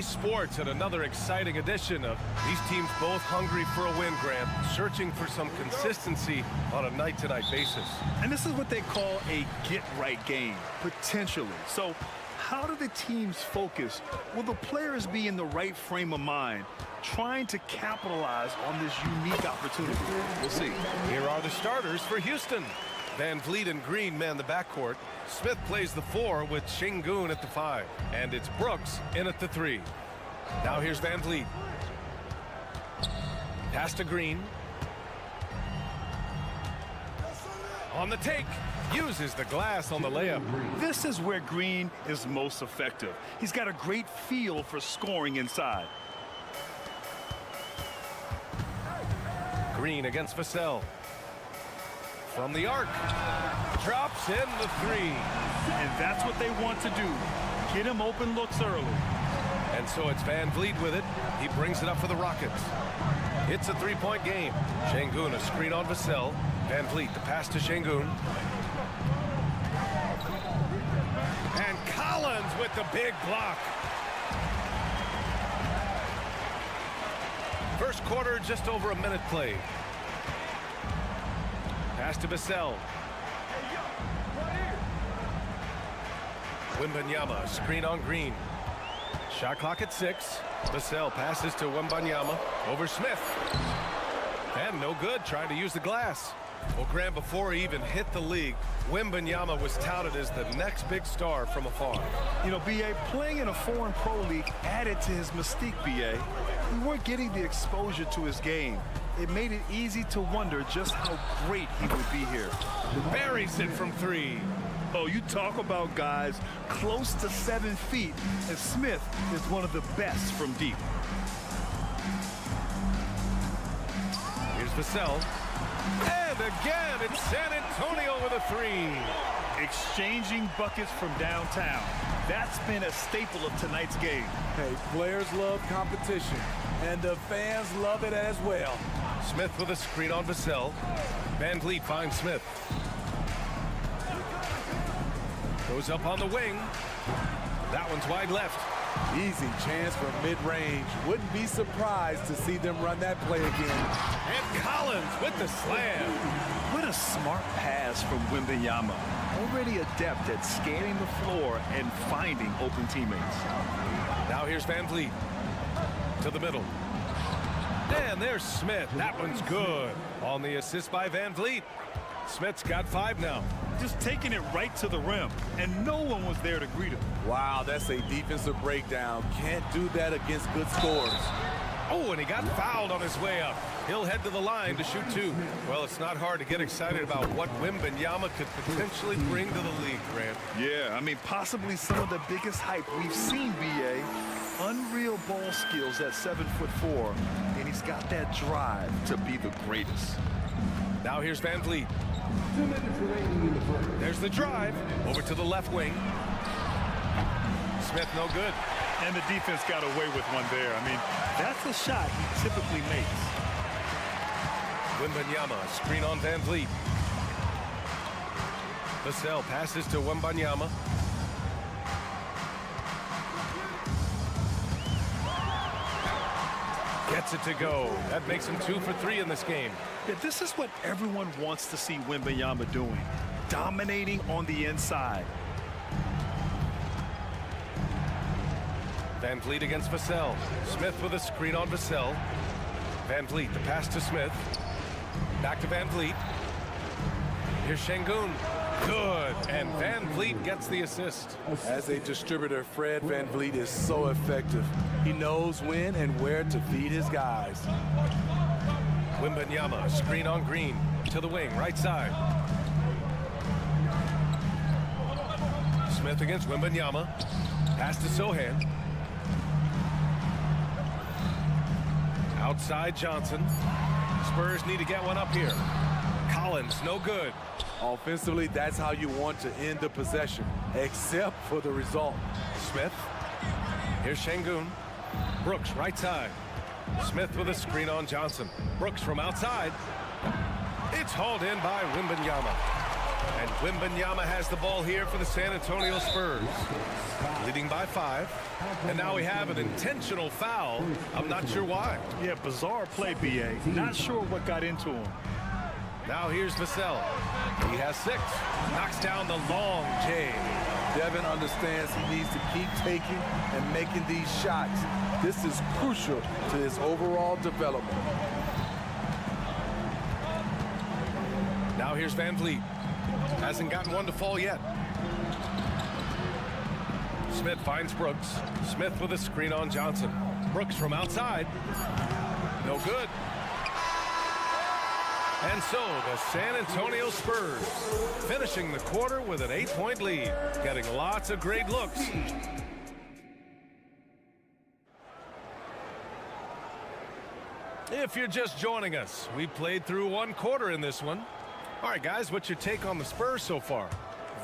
Sports and another exciting edition of these teams both hungry for a win, Grant, searching for some consistency on a night-to-night basis. And this is what they call a get-right game, potentially. So how do the teams focus? Will the players be in the right frame of mind, trying to capitalize on this unique opportunity? We'll see. Here are the starters for Houston. Van Vliet and Green man the backcourt. Smith plays the 4 with Şengün at the 5. And it's Brooks in at the 3. Now here's Van Vliet. Pass to Green. On the take. Uses the glass on the layup. This is where Green is most effective. He's got a great feel for scoring inside. Green against Vassell. From the arc. Drops in the 3. And that's what they want to do. Get him open looks early. And so it's Van Vliet with it. He brings it up for the Rockets. It's a 3-point game. Şengün a screen on Vassell. Van Vliet the pass to Şengün. And Collins with the big block. First quarter, just over a minute played. Pass to Vassell. Wembanyama, screen on Green. Shot clock at 6. Vassell passes to Wembanyama over Smith. And no good, trying to use the glass. Well, Graham, before he even hit the league, Wembanyama was touted as the next big star from afar. You know, B.A., playing in a foreign pro league added to his mystique, B.A. We weren't getting the exposure to his game. It made it easy to wonder just how great he would be here. Buries it from 3. Oh, you talk about guys close to 7 feet, and Smith is one of the best from deep. Here's Vassell. And again, it's San Antonio with a 3. Exchanging buckets from downtown. That's been a staple of tonight's game. Hey, players love competition, and the fans love it as well. Smith with a screen on Vassell. Van Vliet finds Smith. Goes up on the wing. That one's wide left. Easy chance for mid-range. Wouldn't be surprised to see them run that play again. And Collins with the slam. What a smart pass from Wembanyama. Already adept at scanning the floor and finding open teammates. Now here's Van Vliet. To the middle. And there's Smith. That one's good. On the assist by Van Vliet. Smith's got 5 now. Just taking it right to the rim, and no one was there to greet him. Wow, that's a defensive breakdown. Can't do that against good scorers. Oh, and he got fouled on his way up. He'll head to the line to shoot 2. Well, it's not hard to get excited about what Wembanyama could potentially bring to the league, Grant. Yeah, I mean, possibly some of the biggest hype we've seen, B.A. Unreal ball skills at 7'4", and he's got that drive to be the greatest. Now here's Van Vliet. There's the drive. Over to the left wing. Smith no good. And the defense got away with one there. I mean, that's a shot he typically makes. Wembanyama, screen on Van Vliet. Vassell passes to Wembanyama. Gets it to go. That makes him 2 for 3 in this game. Yeah, this is what everyone wants to see Wembanyama doing. Dominating on the inside. Van Vliet against Vassell. Smith with a screen on Vassell. Van Vliet, the pass to Smith. Back to Van Vliet. Here's Şengün. Good. And Van Vliet gets the assist. As a distributor, Fred Van Vliet is so effective. He knows when and where to feed his guys. Wembanyama, screen on Green. To the wing, right side. Smith against Wembanyama. Pass to Sohan. Outside Johnson. Spurs need to get one up here. Collins, no good. Offensively, that's how you want to end the possession, except for the result. Smith. Here's Şengün. Brooks, right side. Smith with a screen on Johnson. Brooks from outside. It's hauled in by Wembanyama. And Wembanyama has the ball here for the San Antonio Spurs. Leading by 5. And now we have an intentional foul. I'm not sure why. Yeah, bizarre play, B.A. Not sure what got into him. Now here's Vassell. He has 6. Knocks down the long J. Devin understands he needs to keep taking and making these shots. This is crucial to his overall development. Now here's Van Vliet. Hasn't gotten one to fall yet. Smith finds Brooks. Smith with a screen on Johnson. Brooks from outside. No good. And so the San Antonio Spurs finishing the quarter with an 8-point lead, getting lots of great looks. If you're just joining us, we played through 1 quarter in this one. All right, guys, what's your take on the Spurs so far?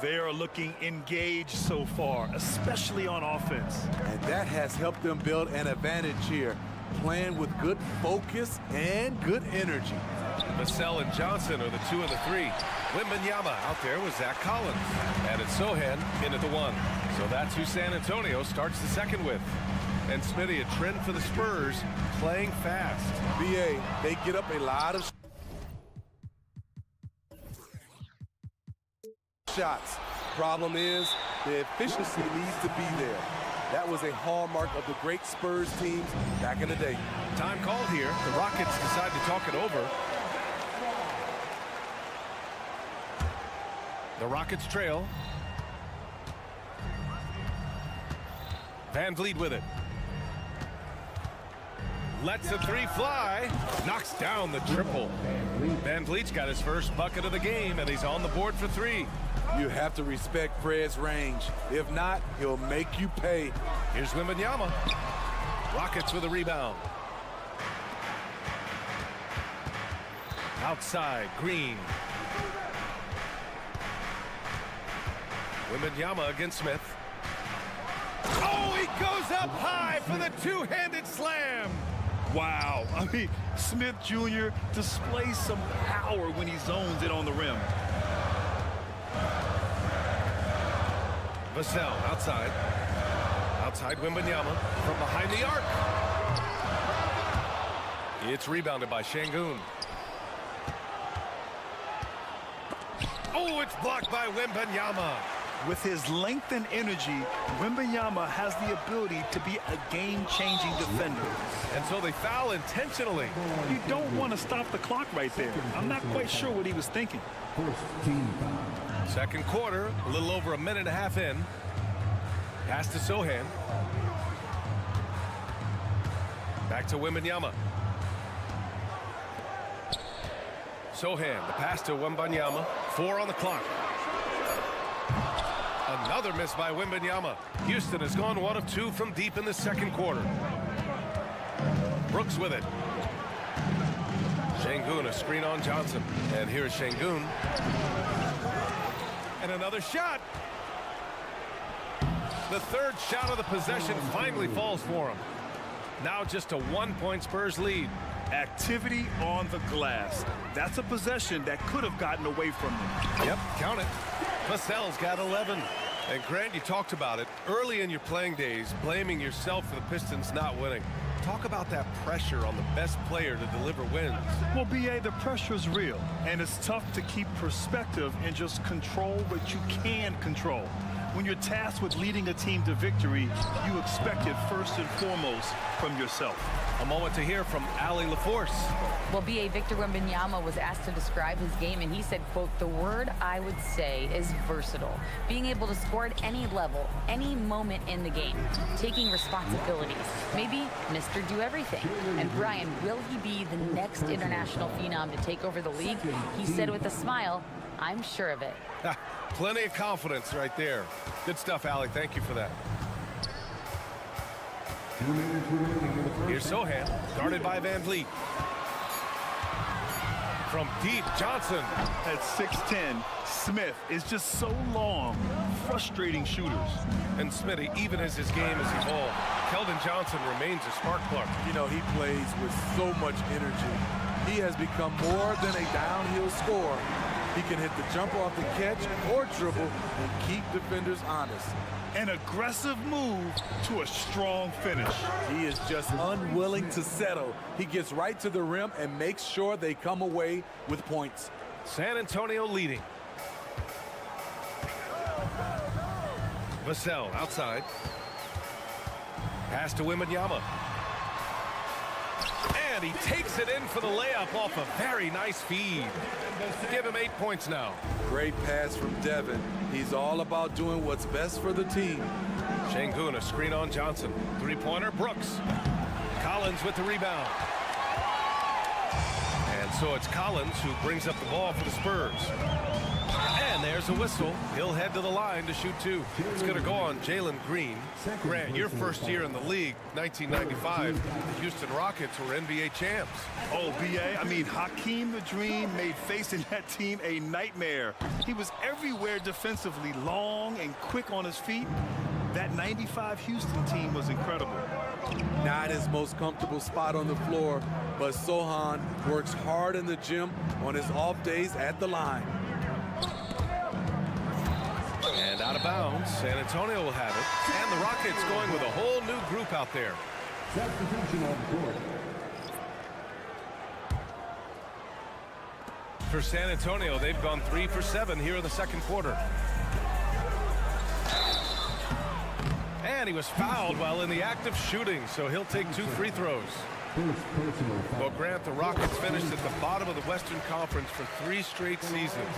They are looking engaged so far, especially on offense. And that has helped them build an advantage here, playing with good focus and good energy. Vassell and Johnson are the 2 and the 3. Wembanyama out there with Zach Collins. And it's Sohan in at the 1. So that's who San Antonio starts the second with. And Smitty, a trend for the Spurs, playing fast. B.A., they get up a lot of shots. Problem is, the efficiency needs to be there. That was a hallmark of the great Spurs teams back in the day. Time called here. The Rockets decide to talk it over. The Rockets trail. Van Vliet with it. Lets a 3 fly. Knocks down the triple. Van Vliet's got his first bucket of the game, and he's on the board for 3. You have to respect Fred's range. If not, he'll make you pay. Here's Wembanyama. Rockets with a rebound. Outside, Green. Wembanyama against Smith. Oh, he goes up high for the 2-handed slam. Wow. I mean, Smith Jr. displays some power when he zones it on the rim. Vassell outside. Outside Wembanyama from behind the arc. It's rebounded by Şengün. Oh, it's blocked by Wembanyama. With his length and energy, Wembanyama has the ability to be a game-changing defender. And so they foul intentionally. You don't want to stop the clock right there. I'm not quite sure what he was thinking. Second quarter, a little over a minute and a half in. Pass to Sohan. Back to Wembanyama. Sohan, the pass to Wembanyama. 4 on the clock. Another miss by Wembanyama. Houston has gone 1 of 2 from deep in the second quarter. Brooks with it. Şengün, a screen on Johnson. And here's Şengün. And another shot. The third shot of the possession finally falls for him. Now just a 1-point Spurs lead. Activity on the glass. That's a possession that could have gotten away from them. Yep, count it. Vassell's got 11. And Grant, you talked about it early in your playing days, blaming yourself for the Pistons not winning. Talk about that pressure on the best player to deliver wins. Well, B.A., the pressure's real, and it's tough to keep perspective and just control what you can control. When you're tasked with leading a team to victory, you expect it first and foremost from yourself. A moment to hear from Allie LaForce. Well, B.A. Victor Wembanyama was asked to describe his game, and he said, quote, "The word I would say is versatile. Being able to score at any level, any moment in the game, taking responsibilities. Maybe Mr. Do Everything." And Brian, will he be the next international phenom to take over the league? He said with a smile, I'm sure of it. Plenty of confidence right there. Good stuff, Allie. Thank you for that. Here's Sohan, guarded by Van Vliet. From deep, Johnson. At 6'10", Smith is just so long, frustrating shooters. And Smitty, even as his game has evolved, Keldon Johnson remains a spark plug. You know, he plays with so much energy. He has become more than a downhill scorer. He can hit the jumper off the catch or dribble and keep defenders honest. An aggressive move to a strong finish. He is just unwilling to settle. He gets right to the rim and makes sure they come away with points. San Antonio leading. Vassell outside. Pass to Wembanyama. And he takes it in for the layup off a very nice feed. Give him 8 points now. Great pass from Devin. He's all about doing what's best for the team. Şengün, a screen on Johnson. Three-pointer, Brooks. Collins with the rebound. And so it's Collins who brings up the ball for the Spurs. And there's a whistle. He'll head to the line to shoot two. It's going to go on Jalen Green. Grant, your first year in the league, 1995, the Houston Rockets were NBA champs. Oh, B.A., I mean, Hakeem the Dream made facing that team a nightmare. He was everywhere defensively, long and quick on his feet. That 95 Houston team was incredible. Not his most comfortable spot on the floor, but Sohan works hard in the gym on his off days at the line. And out of bounds, San Antonio will have it. And the Rockets going with a whole new group out there. For San Antonio, they've gone 3 for 7 here in the second quarter. And he was fouled while in the act of shooting, so he'll take 2 free throws. Well, Grant, the Rockets finished at the bottom of the Western Conference for 3 straight seasons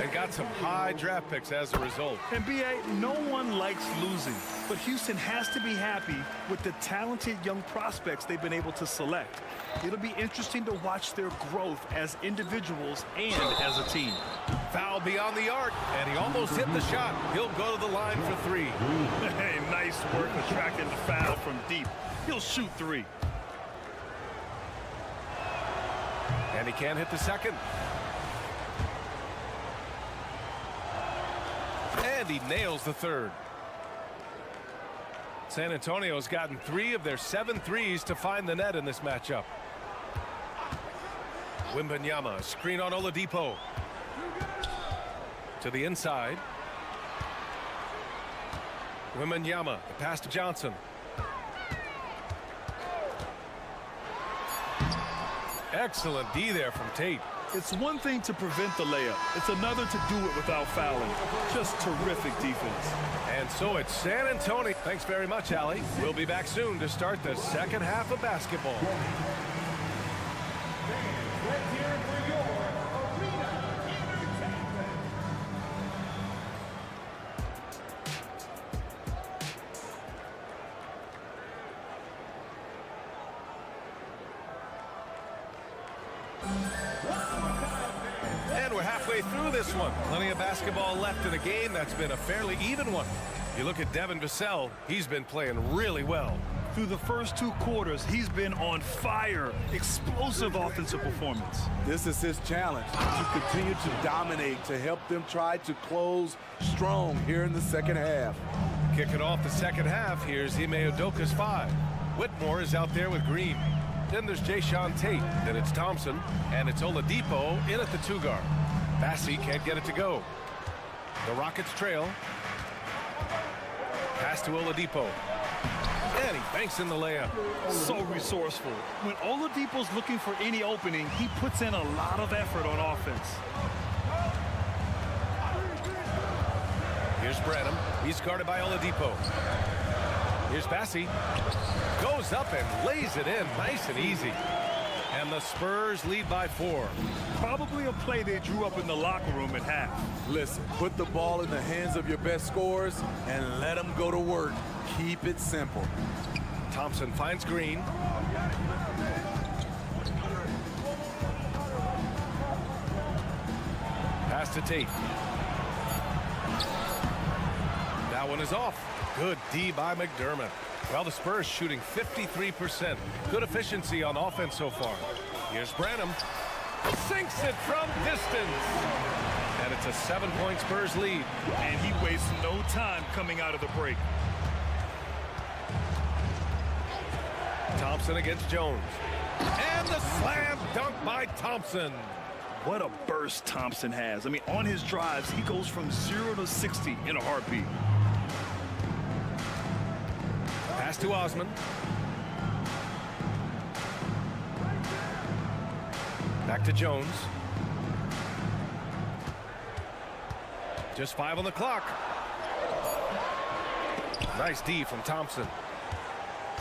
and got some high draft picks as a result. And B.A., no one likes losing, but Houston has to be happy with the talented young prospects they've been able to select. It'll be interesting to watch their growth as individuals and as a team. Foul beyond the arc, and he almost hit the shot. He'll go to the line for 3. Hey, nice work attracting the foul from deep. He'll shoot 3. And he can't hit the second. And he nails the third. San Antonio's gotten 3 of their 7 threes to find the net in this matchup. Wembanyama, screen on Oladipo. To the inside. Wembanyama, the pass to Johnson. Excellent D there from Tate. It's one thing to prevent the layup. It's another to do it without fouling. Just terrific defense. And so it's San Antonio. Thanks very much, Allie. We'll be back soon to start the second half of basketball. And we're halfway through this one. Plenty of basketball left in a game that's been a fairly even one. You look at Devin Vassell, he's been playing really well. Through the first 2 quarters, he's been on fire. Explosive offensive performance. This is his challenge, to continue to dominate, to help them try to close strong here in the second half. Kicking off the second half, here's Ime Udoka's 5. Whitmore is out there with Green. Then there's Jayshawn Tate. Then it's Thompson. And it's Oladipo in at the 2 guard. Bassey can't get it to go. The Rockets trail. Pass to Oladipo. And he banks in the layup. So resourceful. When Oladipo's looking for any opening, he puts in a lot of effort on offense. Here's Branham. He's guarded by Oladipo. Here's Bassey. Goes up and lays it in nice and easy. And the Spurs lead by 4. Probably a play they drew up in the locker room at half. Listen, put the ball in the hands of your best scorers and let them go to work. Keep it simple. Thompson finds Green. Pass Pass to Tate. That one is off. Good D by McDermott. Well, the Spurs shooting 53%. Good efficiency on offense so far. Here's Branham. Sinks it from distance. And it's a 7-point Spurs lead. And he wastes no time coming out of the break. Thompson against Jones. And the slam dunk by Thompson. What a burst Thompson has. I mean, on his drives, he goes from 0 to 60 in a heartbeat. Pass to Osman. Back to Jones. Just 5 on the clock. Nice D from Thompson.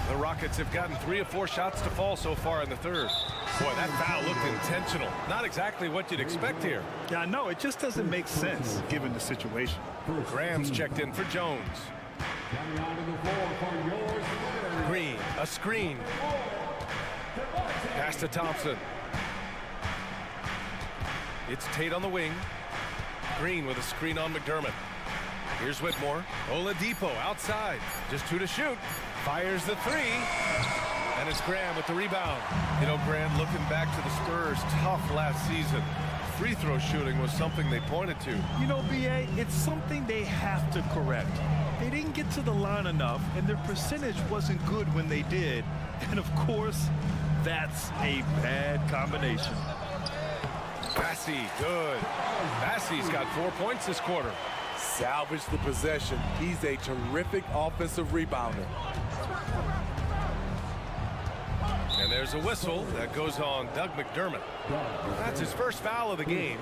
The Rockets have gotten 3 or 4 shots to fall so far in the third. Boy, that foul looked intentional. Not exactly what you'd expect here. Yeah, I know. It just doesn't make sense given the situation. Graham's checked in for Jones. Green, a screen. Pass to Thompson. It's Tate on the wing. Green with a screen on McDermott. Here's Whitmore. Oladipo outside. Just 2 to shoot. Fires the 3. And it's Graham with the rebound. You know, Graham, looking back to the Spurs' tough last season, free throw shooting was something they pointed to. You know, B.A., it's something they have to correct. They didn't get to the line enough, and their percentage wasn't good when they did. And, of course, that's a bad combination. Bassey, good. Bassey's got 4 points this quarter. Salvage the possession. He's a terrific offensive rebounder. And there's a whistle that goes on Doug McDermott. That's his first foul of the game.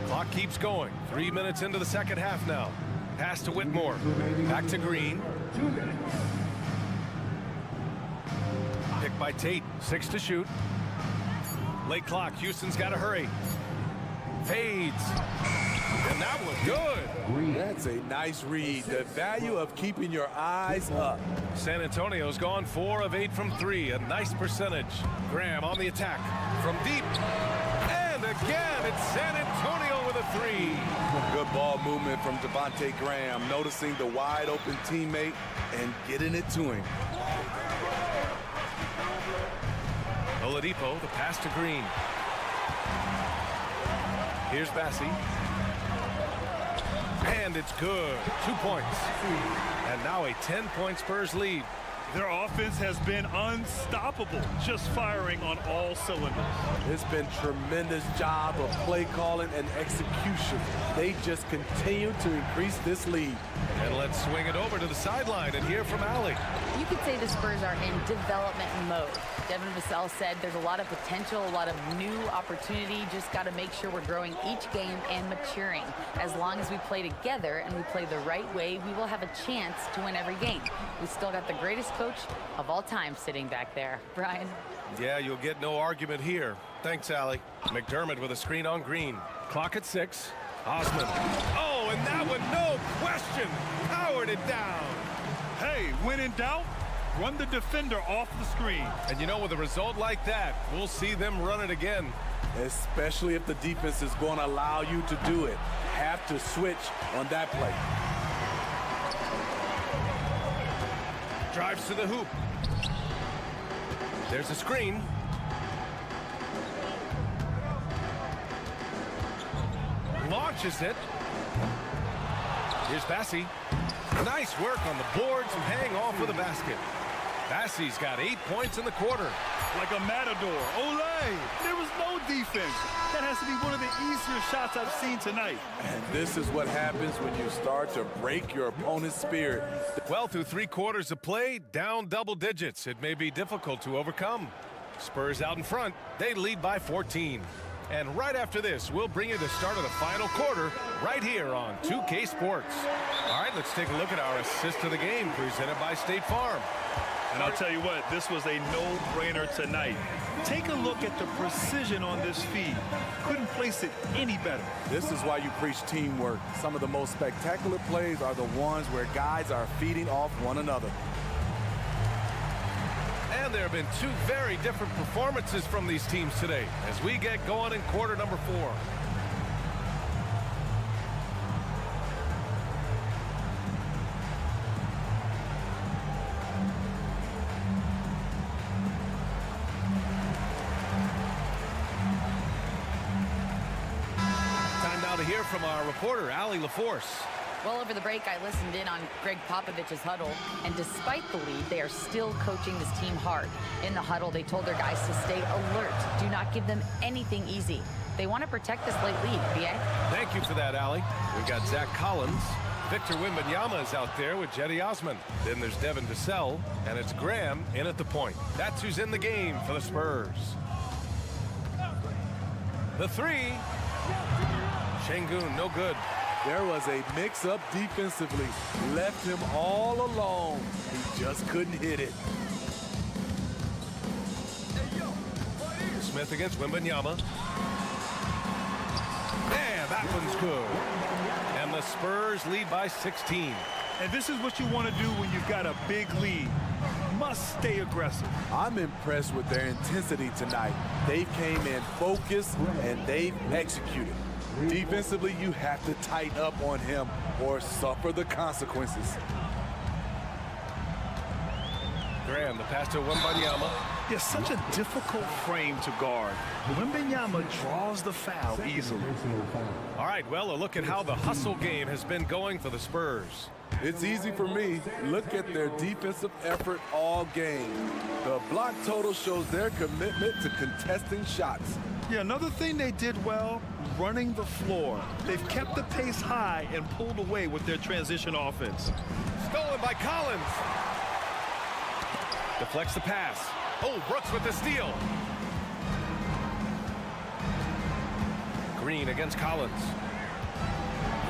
Clock keeps going. 3 minutes into the second half now. Pass to Whitmore. Back to Green. Picked by Tate. 6 to shoot. Late clock. Houston's got to hurry. Fades. And that was good. That's a nice read. The value of keeping your eyes up. San Antonio's gone 4 of 8 from 3. A nice percentage. Graham on the attack. From deep. And again, it's San Antonio with a 3. Good ball movement from Devontae Graham, noticing the wide open teammate and getting it to him. Oladipo, the pass to Green. Here's Bassey. And it's good. 2 points. And now a 10-point Spurs lead. Their offense has been unstoppable, just firing on all cylinders. It's been tremendous job of play calling and execution. They just continue to increase this lead. And let's swing it over to the sideline and hear from Allie. You could say the Spurs are in development mode. Devin Vassell said there's a lot of potential, a lot of new opportunity. Just got to make sure we're growing each game and maturing. As long as we play together and we play the right way, we will have a chance to win every game. We still got the greatest coach of all time sitting back there. Brian? Yeah, you'll get no argument here. Thanks, Allie. McDermott with a screen on Green. Clock at 6. Osman. Oh, and that one, no question, powered it down. Hey, when in doubt, run the defender off the screen. And you know, with a result like that, we'll see them run it again. Especially if the defense is going to allow you to do it. Have to switch on that play. Drives to the hoop. There's a screen. Launches it. Here's Bassey. Nice work on the boards and paying off with a basket. Bassey's got 8 points in the quarter. Like a matador. Olay! There was no defense. That has to be one of the easier shots I've seen tonight. And this is what happens when you start to break your opponent's spirit. Well, through 3 quarters of play, down double digits. It may be difficult to overcome. Spurs out in front. They lead by 14. And right after this, we'll bring you the start of the final quarter right here on 2K Sports. All right, let's take a look at our assist of the game presented by State Farm. And I'll tell you what, this was a no-brainer tonight. Take a look at the precision on this feed. Couldn't place it any better. This is why you preach teamwork. Some of the most spectacular plays are the ones where guys are feeding off one another. And And there have been two very different performances from these teams today as we get going in quarter number 4. Time now to hear from our reporter, Allie LaForce. Well, over the break, I listened in on Greg Popovich's huddle, and despite the lead, they are still coaching this team hard. In the huddle, they told their guys to stay alert. Do not give them anything easy. They want to protect this late lead, B.I.G. Thank you for that, Allie. We've got Zach Collins. Victor Wembanyama is out there with Jetty Osman. Then there's Devin Vassell, and it's Graham in at the point. That's who's in the game for the Spurs. The three. Şengün, no good. There was a mix-up defensively. Left him all alone. He just couldn't hit it. Smith against Wembanyama. Man, that one's good. And the Spurs lead by 16. And this is what you want to do when you've got a big lead. Must stay aggressive. I'm impressed with their intensity tonight. They came in focused and they've executed. Defensively, you have to tighten up on him or suffer the consequences. Graham, the pass to Wembanyama. Yeah, such a difficult frame to guard. Wembanyama draws the foul easily. All right, well, a look at how the hustle game has been going for the Spurs. It's easy for me. Look at their defensive effort all game. The block total shows their commitment to contesting shots. Yeah, another thing they did well, running the floor. They've kept the pace high and pulled away with their transition offense. Stolen by Collins. Deflects the pass. Oh, Brooks with the steal. Green against Collins.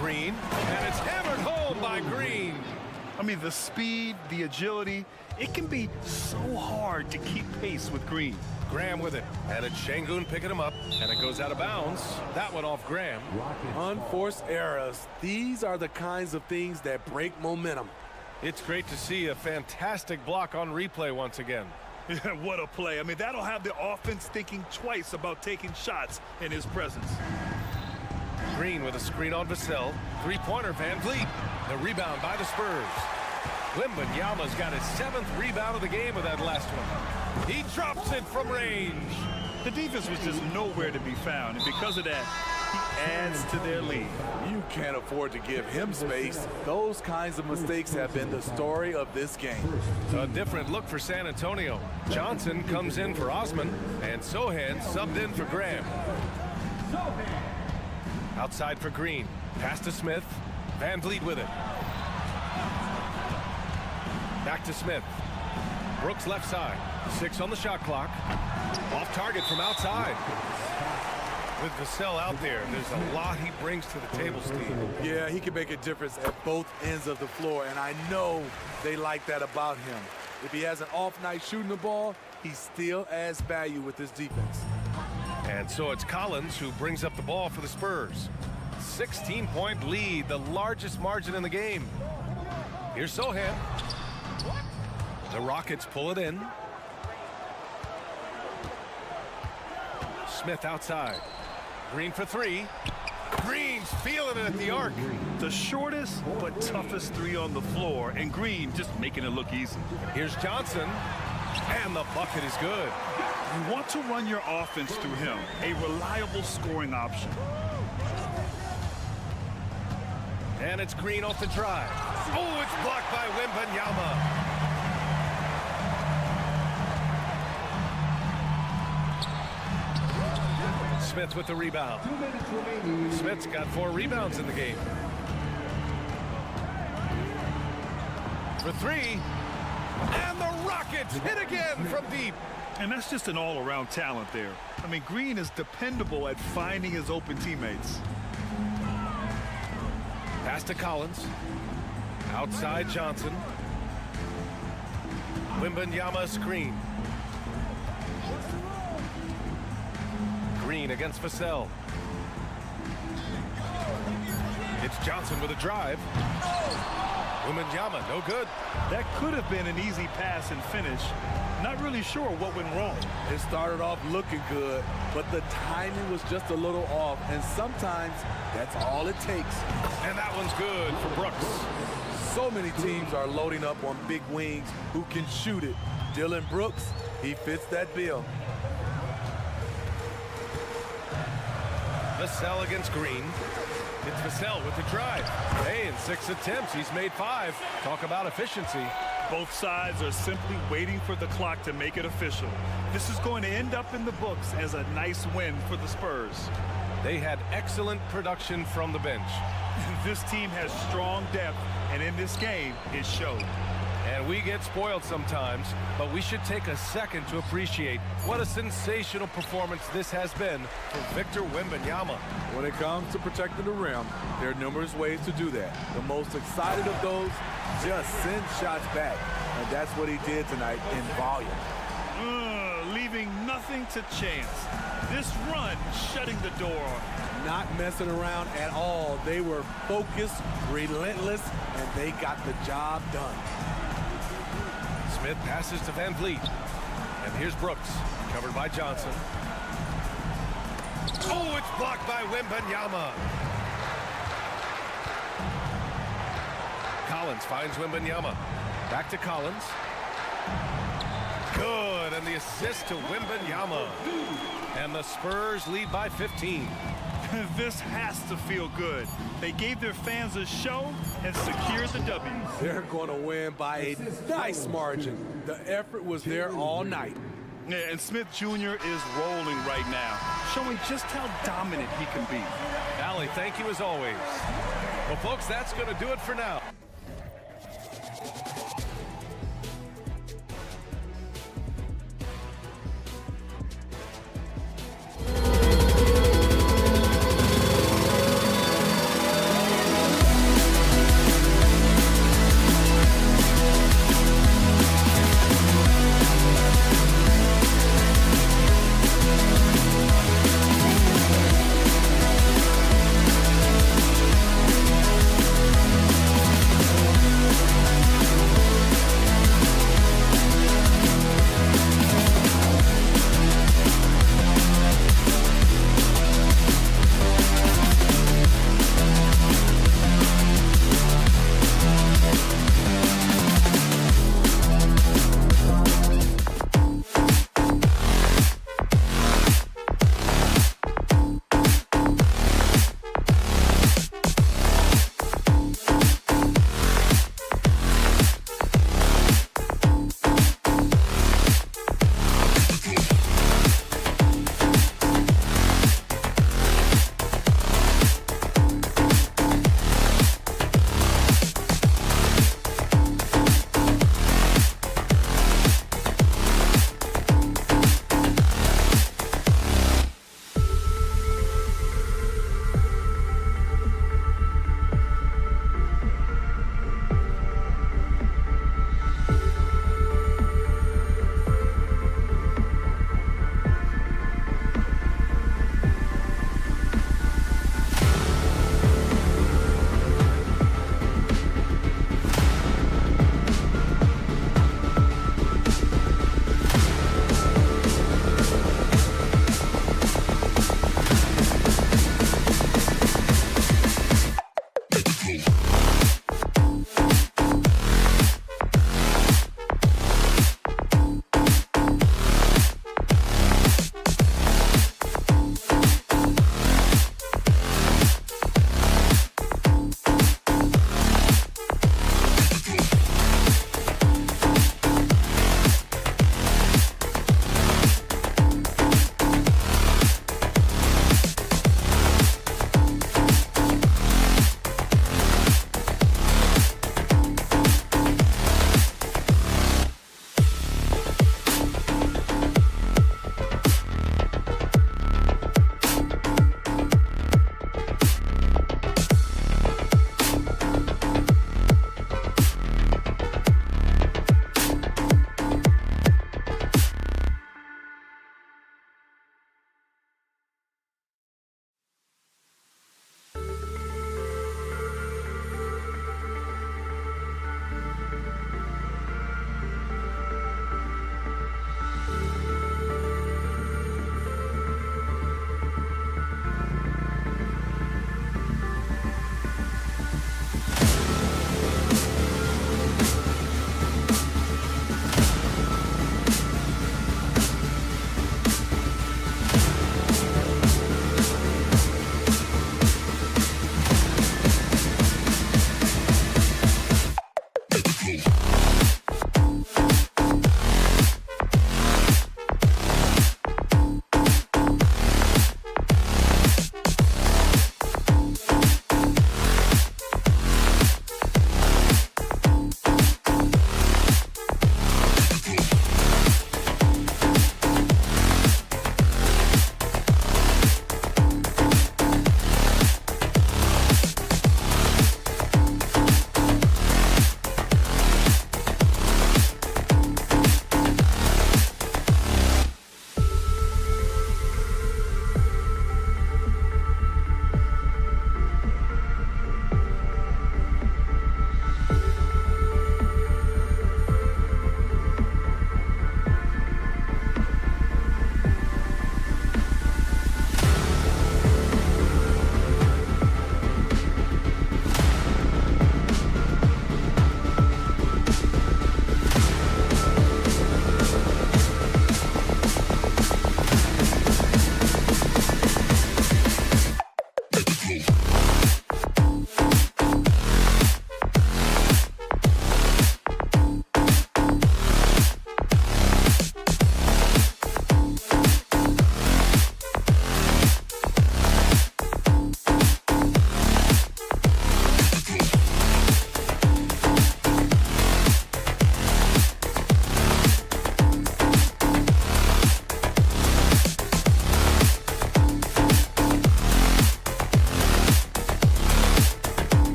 Green, and it's hammered home by Green. I mean, the speed, the agility, it can be so hard to keep pace with Green. Graham with it, and it's Şengün picking him up, and it goes out of bounds. That one off Graham. Unforced errors. These are the kinds of things that break momentum. It's great to see a fantastic block on replay once again. Yeah, what a play. I mean, that'll have the offense thinking twice about taking shots in his presence. Green with a screen on Vassell. Three-pointer, Van Vliet. The rebound by the Spurs. Wembanyama's got his 7th rebound of the game with that last one. He drops it from range. The defense was just nowhere to be found, and because of that, he adds to their lead. You can't afford to give him space. Those kinds of mistakes have been the story of this game. A different look for San Antonio. Johnson comes in for Osman, and Sohan subbed in for Graham. Outside for Green. Pass to Smith. Van Vliet with it. Back to Smith. Brooks left side. 6 on the shot clock. Off target from outside. With Vassell out there, there's a lot he brings to the table, Steve. Yeah, he can make a difference at both ends of the floor, and I know they like that about him. If he has an off night shooting the ball, he still adds value with his defense. And so it's Collins who brings up the ball for the Spurs. 16-point lead, the largest margin in the game. Here's Sohan. The Rockets pull it in. Smith outside. Green for 3. Green's feeling it at the arc. The shortest but toughest 3 on the floor, and Green just making it look easy. Here's Johnson, and the bucket is good. You want to run your offense through him, a reliable scoring option. And it's Green off the drive. Oh, it's blocked by Wembanyama. Smith with the rebound. Smith's got 4 rebounds in the game. For 3. And the Rockets hit again from deep. And that's just an all-around talent there. I mean, Green is dependable at finding his open teammates. Pass to Collins. Outside Johnson. Wembanyama screen. Green against Vassell. It's Johnson with a drive. Wembanyama, no good. That could have been an easy pass and finish. Not really sure what went wrong. It started off looking good, but the timing was just a little off, and sometimes that's all it takes. And that one's good for Brooks. So many teams are loading up on big wings who can shoot it. Dylan Brooks, he fits that bill. Vassell against Green. It's Vassell with the drive. Hey, in 6 attempts, he's made 5. Talk about efficiency. Both sides are simply waiting for the clock to make it official. This is going to end up in the books as a nice win for the Spurs. They had excellent production from the bench. This team has strong depth, and in this game, it showed. And we get spoiled sometimes, but we should take a second to appreciate what a sensational performance this has been for Victor Wembanyama. When it comes to protecting the rim, there are numerous ways to do that. The most excited of those, just send shots back. And that's what he did tonight in volume. Leaving nothing to chance. This run shutting the door on him. Not messing around at all. They were focused, relentless, and they got the job done. Smith passes to Van Vliet. And here's Brooks, covered by Johnson. Oh, it's blocked by Wembanyama. Collins finds Wembanyama. Back to Collins. Good, and the assist to Wembanyama. And the Spurs lead by 15. This has to feel good. They gave their fans a show and secured the W. They're going to win by a nice margin. The effort was there all night. Yeah, and Smith Jr. is rolling right now, showing just how dominant he can be. Allie, thank you as always. Well, folks, that's going to do it for now.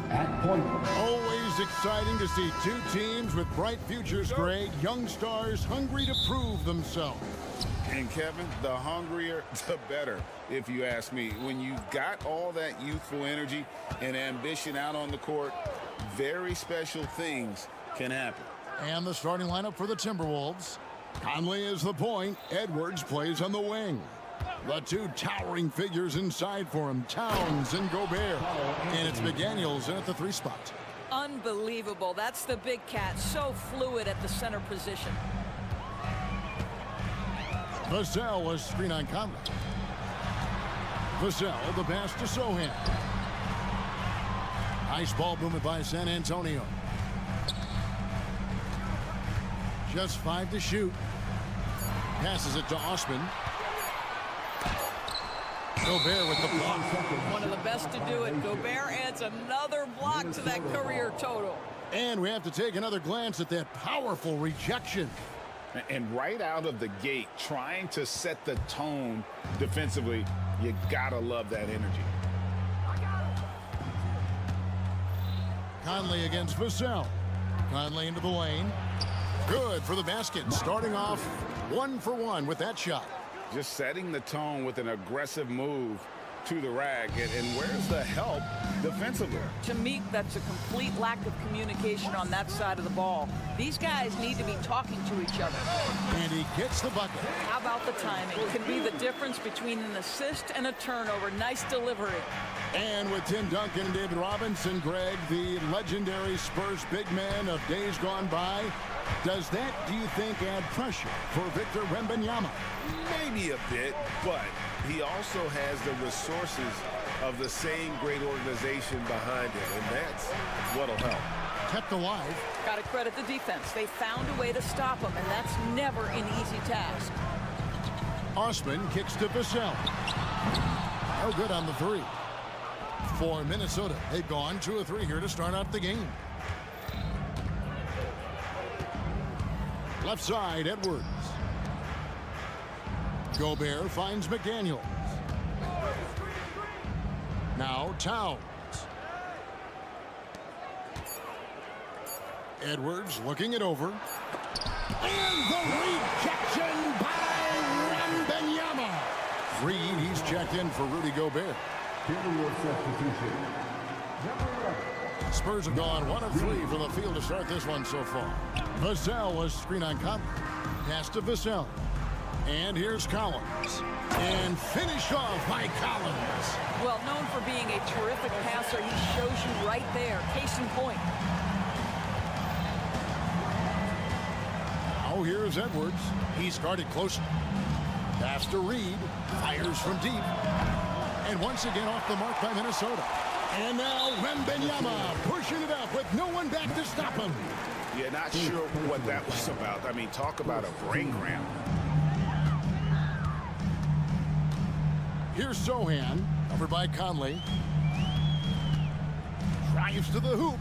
At point. Always exciting to see two teams with bright futures, Greg. Young stars hungry to prove themselves. And Kevin, the hungrier, the better, if you ask me. When you've got all that youthful energy and ambition out on the court, very special things can happen. And the starting lineup for the Timberwolves. Conley is the point. Edwards plays on the wing. The two towering figures inside for him, Towns and Gobert. And it's McDaniels in at the 3 spot. Unbelievable. That's the big cat. So fluid at the center position. Vassell was screen on Conley. Vassell, the pass to Sohan. Nice ball movement by San Antonio. Just 5 to shoot. Passes it to Osman. Gobert with the block. One of the best to do it. Gobert adds another block to that career total. And we have to take another glance at that powerful rejection. And right out of the gate, trying to set the tone defensively, you gotta love that energy. Conley against Vassell. Conley into the lane. Good for the basket. Starting off 1 for 1 with that shot. Just setting the tone with an aggressive move to the rack. And where's the help defensively? To me, that's a complete lack of communication on that side of the ball. These guys need to be talking to each other. And he gets the bucket. How about the timing? It can be the difference between an assist and a turnover. Nice delivery. And with Tim Duncan and David Robinson, Greg, the legendary Spurs big man of days gone by, does that, do you think, add pressure for Victor Wembanyama? Maybe a bit, but he also has the resources of the same great organization behind him, and that's what'll help. Kept alive. Got to credit the defense. They found a way to stop him, and that's never an easy task. Osman kicks to Vassell. No good on the 3. For Minnesota, they've gone 2 of 3 here to start out the game. Left side, Edwards. Gobert finds McDaniels. Now Towns. Edwards looking it over. And the rejection by Wembanyama. Reed, he's checked in for Rudy Gobert. Spurs have gone 1 of 3 from the field to start this one so far. Vassell was screen on Conley. Pass to Vassell. And here's Collins. And finished off by Collins. Well, known for being a terrific passer, he shows you right there. Case in point. Now here's Edwards. He started close. Pass to Reed. Fires from deep. And once again off the mark by Minnesota. And now Wembanyama pushing it up with no one back to stop him. Yeah, not sure what that was about. I mean, talk about a brain cramp. Here's Sohan, covered by Conley. Drives to the hoop.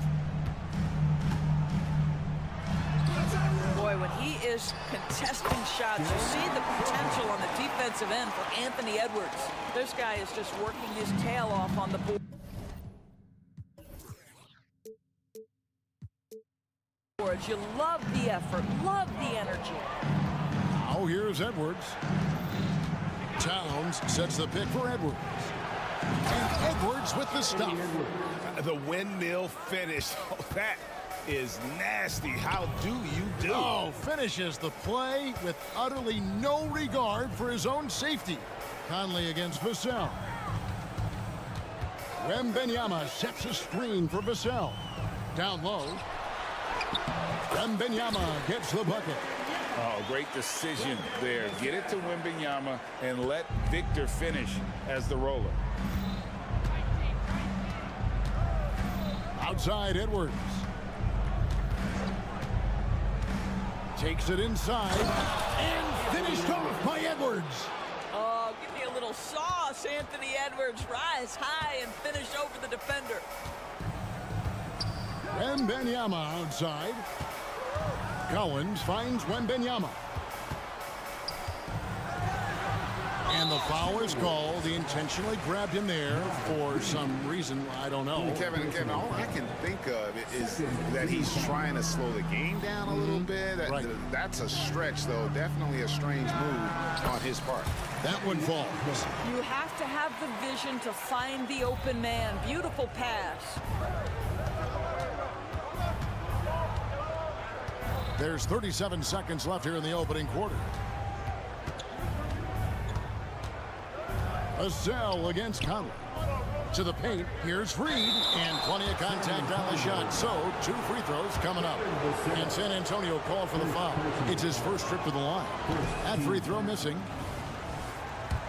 Boy, when he is contesting shots, you see the potential on the defensive end for Anthony Edwards. This guy is just working his tail off on the board. You love the effort, love the energy. Now here's Edwards. Towns sets the pick for Edwards. And Edwards with the stuff. The windmill finish. Oh, that is nasty. How do you do? Oh, finishes the play with utterly no regard for his own safety. Conley against Vassell. Wembanyama sets a screen for Vassell. Down low. Wembanyama gets the bucket. Oh, great decision there. Get it to Wembanyama and let Victor finish as the roller. Outside Edwards. Takes it inside and finished off by Edwards. Oh, give me a little sauce, Anthony Edwards. Rise high and finish over the defender. Wembanyama outside. Collins finds Wembanyama. And the foul is called. He intentionally grabbed him there for some reason. I don't know. Kevin, all I can think of is that he's trying to slow the game down a little bit. Right. That's a stretch, though. Definitely a strange move on his part. That one falls. You have to have the vision to find the open man. Beautiful pass. There's 37 seconds left here in the opening quarter. Vassell against Conley. To the paint, here's Reed, and plenty of contact on the shot. So, 2 free throws coming up. And San Antonio called for the foul. It's his first trip to the line. That free throw missing.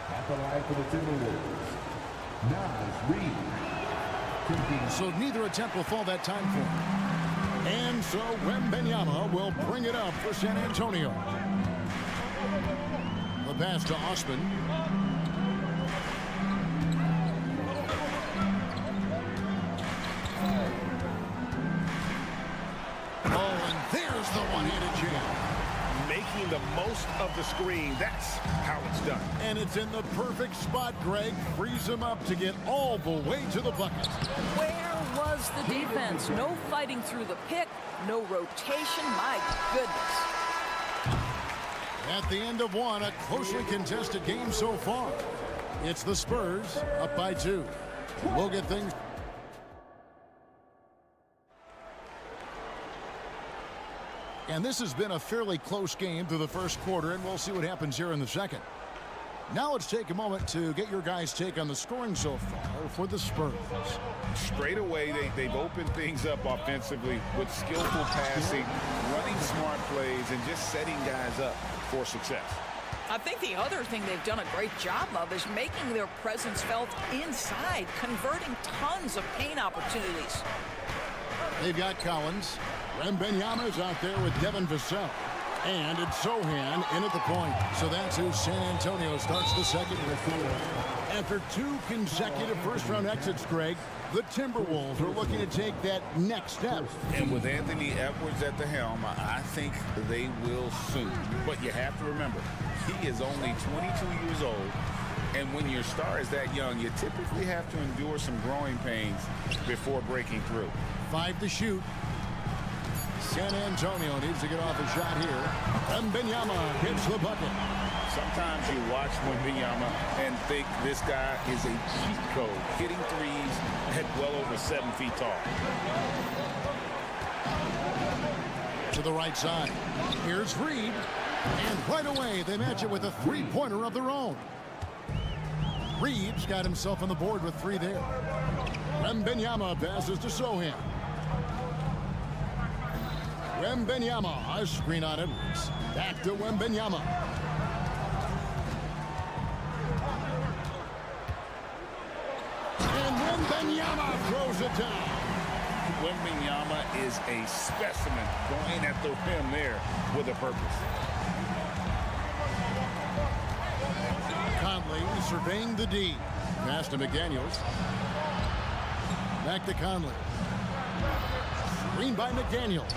At the line for the Timberwolves. Now Reed. So neither attempt will fall that time for him. And so Wembanyama will bring it up for San Antonio. The pass to Osman. There's the one-handed jam. Making the most of the screen. That's how it's done. And it's in the perfect spot, Greg. Frees him up to get all the way to the bucket. Where was the defense? No fighting through the pick, no rotation. My goodness. At the end of one, a closely contested game so far. It's the Spurs up by 2. We'll get things. And this has been a fairly close game through the first quarter, and we'll see what happens here in the second. Now let's take a moment to get your guys' take on the scoring so far for the Spurs. Straight away, they've opened things up offensively with skillful passing, running smart plays, and just setting guys up for success. I think the other thing they've done a great job of is making their presence felt inside, converting tons of paint opportunities. They've got Collins. Wembanyama is out there with Devin Vassell. And it's Sohan in at the point. So that's who San Antonio starts the second with. After 2 consecutive first-round exits, Greg, the Timberwolves are looking to take that next step. And with Anthony Edwards at the helm, I think they will soon. But you have to remember, he is only 22 years old. And when your star is that young, you typically have to endure some growing pains before breaking through. 5 to shoot. San Antonio needs to get off a shot here. Wembanyama hits the bucket. Sometimes you watch Wembanyama and think this guy is a cheat code, hitting threes at well over 7 feet tall. To the right side. Here's Reed. And right away, they match it with a three-pointer of their own. Reed's got himself on the board with 3 there. Wembanyama passes to Sohan. Wembanyama, a screen on Edwards. Back to Wembanyama. And Wembanyama throws it down. Wembanyama is a specimen going at the rim there with a purpose. Conley surveying the D. Pass to McDaniels. Back to Conley. Screen by McDaniels.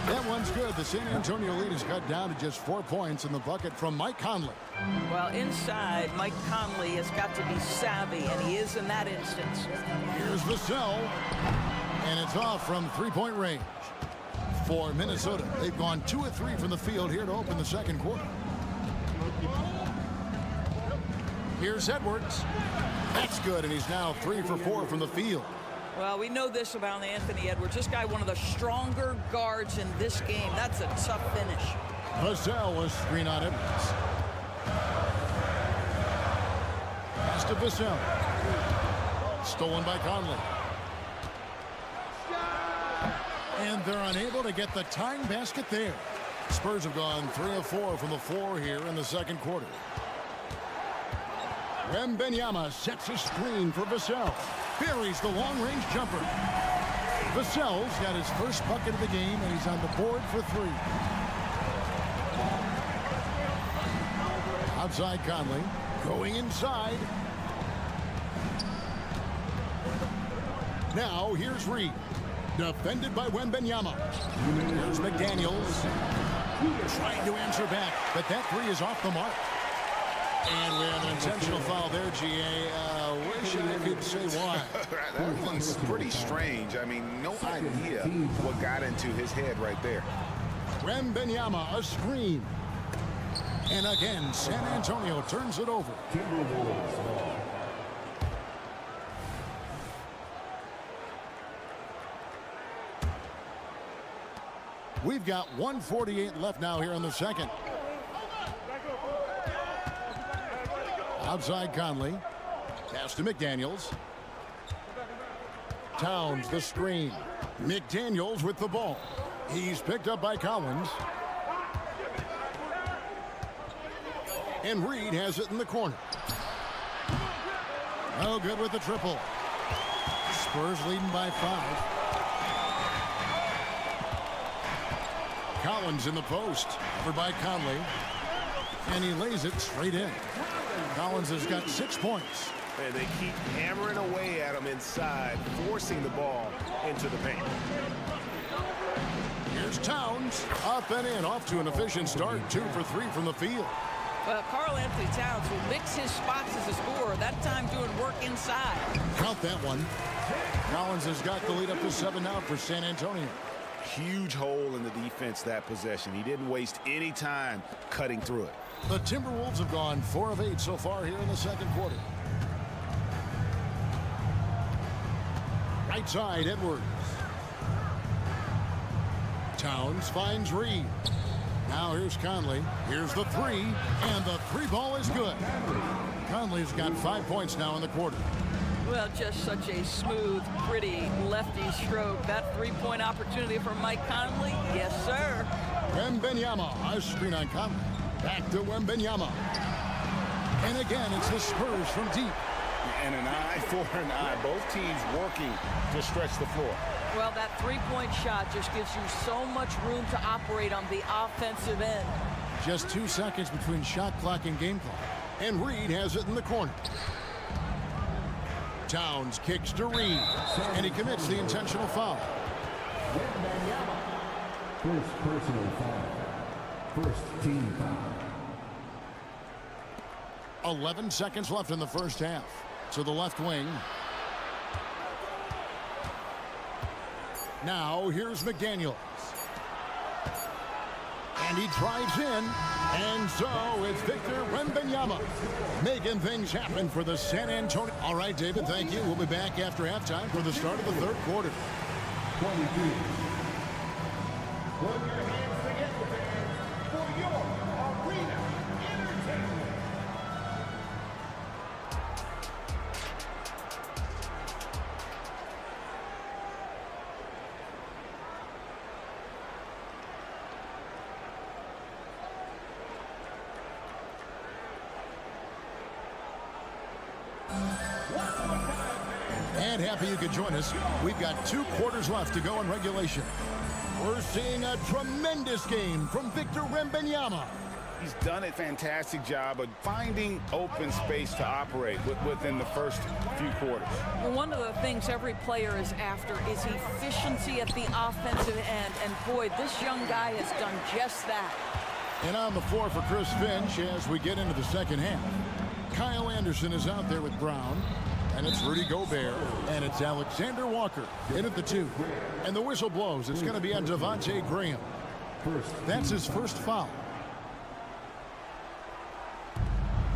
That one's good. The San Antonio lead is cut down to just 4 points in the bucket from Mike Conley. Well, inside, Mike Conley has got to be savvy, and he is in that instance. Here's Vassell. And it's off from three-point range. For Minnesota, they've gone 2 of 3 from the field here to open the second quarter. Here's Edwards. That's good, and he's now 3 for 4 from the field. Well, we know this about Anthony Edwards. This guy, one of the stronger guards in this game. That's a tough finish. Vassell was screen on Edwards. Pass to Vassell. Stolen by Conley. And they're unable to get the tying basket there. Spurs have gone 3 of 4 from the floor here in the second quarter. Wembanyama sets a screen for Vassell. Buries the long-range jumper. Vassell's got his first bucket of the game, and he's on the board for 3. Outside Conley, going inside. Now here's Reed, defended by Wembanyama. Here's McDaniels, trying to answer back, but that 3 is off the mark. And we have an intentional foul there, G.A. Wish I could say why. That one's pretty strange. I mean, no idea what got into his head right there. Wembanyama, a screen. And again, San Antonio turns it over. We've got 1:48 left now here in the second. Outside Conley. Pass to McDaniels. Towns the screen. McDaniels with the ball. He's picked up by Collins. And Reed has it in the corner. Oh, good with the triple. Spurs leading by 5. Collins in the post. Covered by Conley. And he lays it straight in. Collins has got 6 points. And they keep hammering away at him inside, forcing the ball into the paint. Here's Towns. Up and in. Off to an efficient start. 2 for 3 from the field. Well, Karl-Anthony Towns will mix his spots as a scorer, that time doing work inside. Count that one. Collins has got the lead up to 7 now for San Antonio. Huge hole in the defense that possession. He didn't waste any time cutting through it. The Timberwolves have gone 4 of 8 so far here in the second quarter. Right side, Edwards. Towns finds Reed. Now here's Conley. Here's the 3, and the 3 ball is good. Conley's got 5 points now in the quarter. Well, just such a smooth, pretty lefty stroke. That 3-point opportunity for Mike Conley, yes, sir. Wembanyama, a screen on Conley. Back to Wembanyama. And again, it's the Spurs from deep. And an eye for an eye. Both teams working to stretch the floor. Well, that 3-point shot just gives you so much room to operate on the offensive end. Just 2 seconds between shot clock and game clock. And Reed has it in the corner. Towns kicks to Reed. And he commits the intentional foul. First personal foul. First team foul. 11 seconds left in the first half. To the left wing. Now here's McDaniels. And he drives in. And so it's Victor Wembanyama making things happen for the San Antonio. All right, David, thank you. We'll be back after halftime for the start of the third quarter. 22. Put your hands together, fans, for your arena entertainment. And happy you could join us. We've got 2 quarters left to go in regulation. We're seeing a tremendous game from Victor Wembanyama. He's done a fantastic job of finding open space to operate within the first few quarters. Well, one of the things every player is after is efficiency at the offensive end. And boy, this young guy has done just that. And on the floor for Chris Finch as we get into the second half. Kyle Anderson is out there with Brown. And it's Rudy Gobert. And it's Alexander Walker in at the 2. And the whistle blows. It's going to be on Devontae Graham. That's his first foul.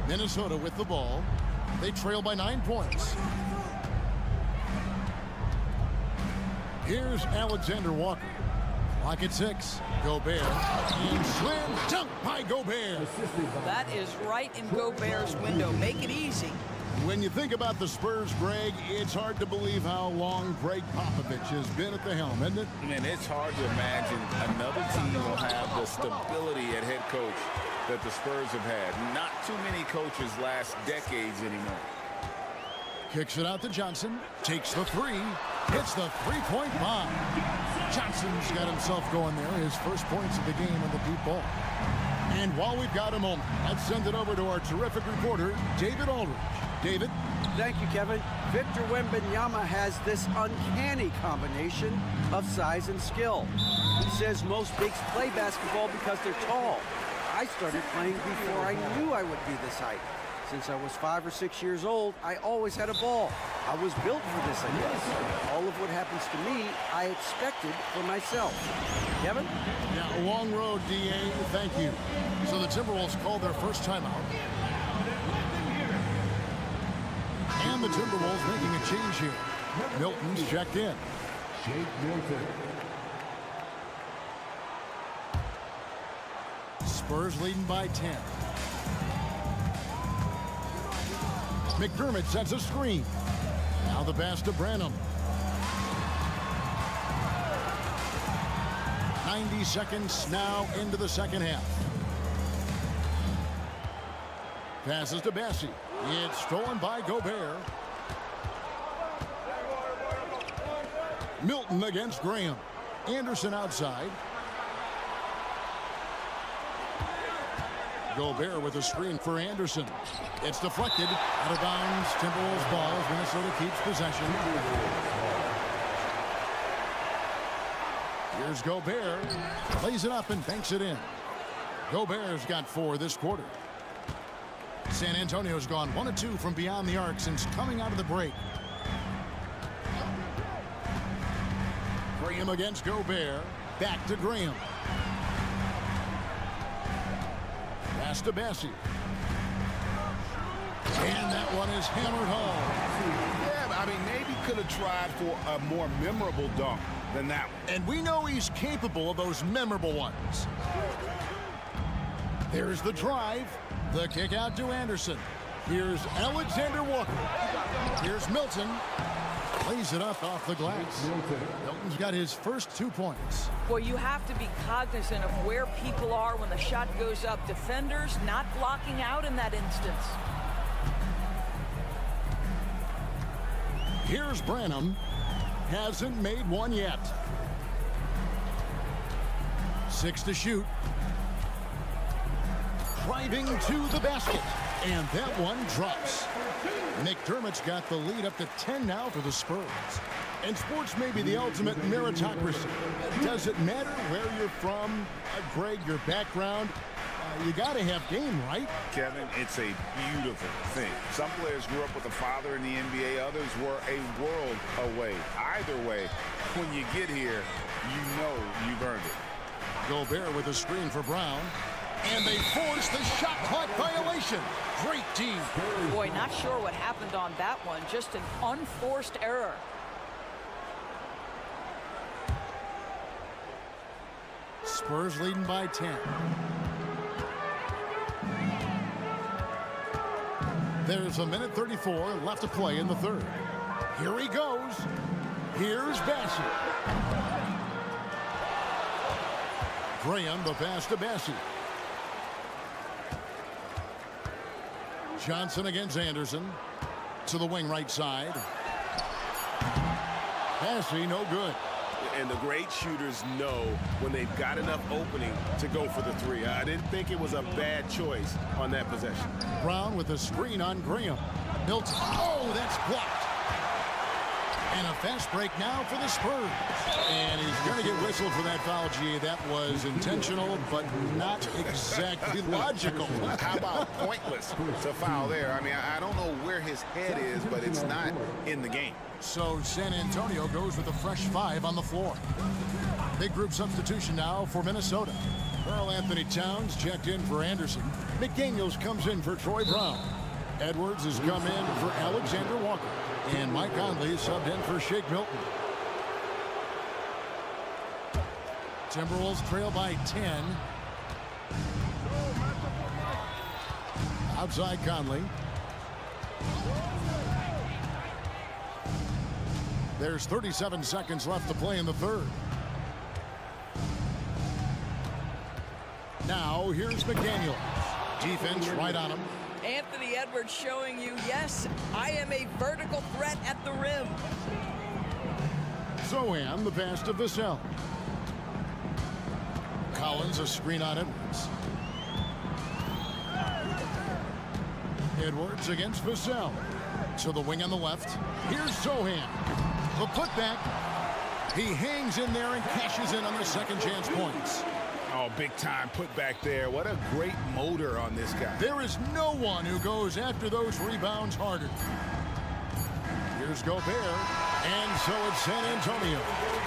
Minnesota with the ball. They trail by 9 points. Here's Alexander Walker. Clock at 6. Gobert. And slam dunk by Gobert. That is right in Gobert's window. Make it easy. When you think about the Spurs, Greg, it's hard to believe how long Greg Popovich has been at the helm, isn't it? Man, it's hard to imagine another team will have the stability at head coach that the Spurs have had. Not too many coaches last decades anymore. Kicks it out to Johnson. Takes the 3. hits the three-point bomb. Johnson's got himself going there. His first points of the game on the deep ball. And while we've got a moment, let's send it over to our terrific reporter, David Aldridge. David? Thank you, Kevin. Victor Wembanyama has this uncanny combination of size and skill. He says most bigs play basketball because they're tall. I started playing before I knew I would be this height. Since I was 5 or 6 years old, I always had a ball. I was built for this, I guess. All of what happens to me, I expected for myself. Kevin? Yeah, a long road, D.A. Thank you. So the Timberwolves called their first timeout. And the Timberwolves making a change here. Milton's checked in. Shake Milton. Spurs leading by 10. McDermott sets a screen. Now the pass to Branham. 90 seconds now into the second half. Passes to Bassi. It's stolen by Gobert. Milton against Graham. Anderson outside. Gobert with a screen for Anderson. It's deflected. Out of bounds. Timberwolves ball as Minnesota keeps possession. Here's Gobert. Plays it up and banks it in. Gobert's got 4 this quarter. San Antonio's gone 1 of 2 from beyond the arc since coming out of the break. Graham against Gobert. Back to Graham. Pass to Bassi. And that one is hammered home. Yeah, I mean, maybe could have tried for a more memorable dunk than that one. And we know he's capable of those memorable ones. There's the drive. The kick out to Anderson. Here's Alexander Walker. Here's Milton. Plays it up off the glass. Milton's got his first 2 points. Boy, you have to be cognizant of where people are when the shot goes up. Defenders not blocking out in that instance. Here's Branham. Hasn't made one yet. 6 to shoot. Driving to the basket. And that one drops. McDermott's got the lead up to 10 now for the Spurs. And sports may be the ultimate meritocracy. Does it matter where you're from, Greg, your background? You got to have game, right? Kevin, it's a beautiful thing. Some players grew up with a father in the NBA. Others were a world away. Either way, when you get here, you know you've earned it. Gobert with a screen for Brown. And they force the shot clock violation. Great team. Boy, not sure what happened on that one. Just an unforced error. Spurs leading by 10. There's a minute 34 left to play in the third. Here he goes. Here's Bassi. Graham, the pass to Bassi. Johnson against Anderson. To the wing right side. Bassi, no good. And the great shooters know when they've got enough opening to go for the 3. I didn't think it was a bad choice on that possession. Brown with a screen on Graham. Milton. Oh, that's blocked. And a fast break now for the Spurs. And he's going to get whistled for that foul, G. That was intentional, but not exactly logical. How about pointless to foul there? I mean, I don't know where his head is, but it's not in the game. So San Antonio goes with a fresh 5 on the floor. Big group substitution now for Minnesota. Karl Anthony Towns checked in for Anderson. McDaniels comes in for Troy Brown. Edwards has come in for Alexander Walker. And Mike Conley subbed in for Shake Milton. Timberwolves trail by 10. Outside Conley. There's 37 seconds left to play in the third. Now here's McDaniels. Defense right on him. Anthony Edwards showing you, yes, I am a vertical threat at the rim. Zohan, the pass to Vassell. Collins, a screen on Edwards. Edwards against Vassell. To the wing on the left. Here's Zohan. The putback. He hangs in there and cashes in on the second chance points. Oh, big time put back there. What a great motor on this guy. There is no one who goes after those rebounds harder. Here's Gobert. And so it's San Antonio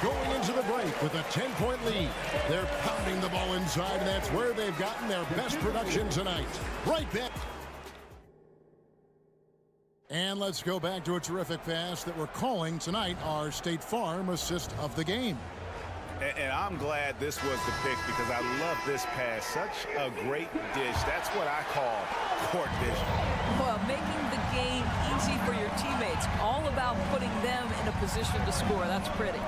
going into the break with a 10-point lead. They're pounding the ball inside, and that's where they've gotten their best production tonight. Right back. And let's go back to a terrific pass that we're calling tonight our State Farm assist of the game. And I'm glad this was the pick because I love this pass. Such a great dish. That's what I call court vision. Well, making the game easy for your teammates. All about putting them in a position to score. That's pretty.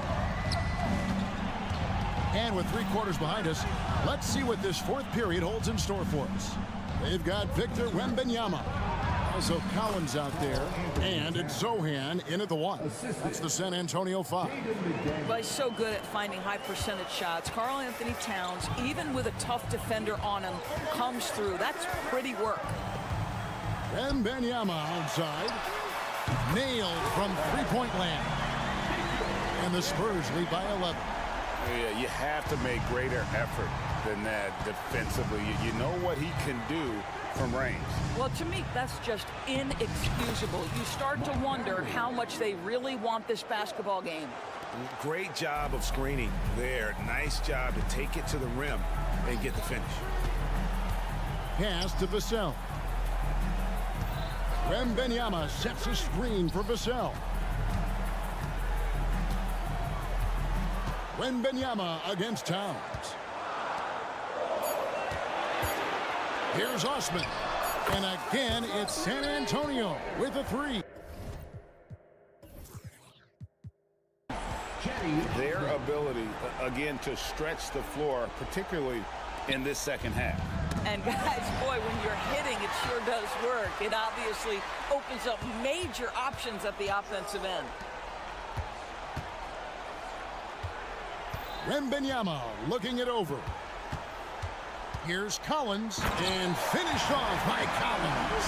And with 3 quarters behind us, let's see what this fourth period holds in store for us. They've got Victor Wembanyama. Also Collins out there, and it's Zohan in at the 1. It's the San Antonio 5. Well, he's so good at finding high percentage shots. Karl Anthony Towns, even with a tough defender on him, comes through. That's pretty work. Wembanyama outside. Nailed from three-point land. And the Spurs lead by 11. Yeah, you have to make greater effort than that defensively. You know what he can do from range. Well, to me, that's just inexcusable. You start to wonder how much they really want this basketball game. Great job of screening there. Nice job to take it to the rim and get the finish. Pass to Vassell. Wembanyama sets a screen for Vassell. Wembanyama against Towns. Here's Osman. And again, it's San Antonio with a 3. Their ability, again, to stretch the floor, particularly in this second half. And guys, boy, when you're hitting, it sure does work. It obviously opens up major options at the offensive end. Wembanyama looking it over. Here's Collins, and finished off by Collins.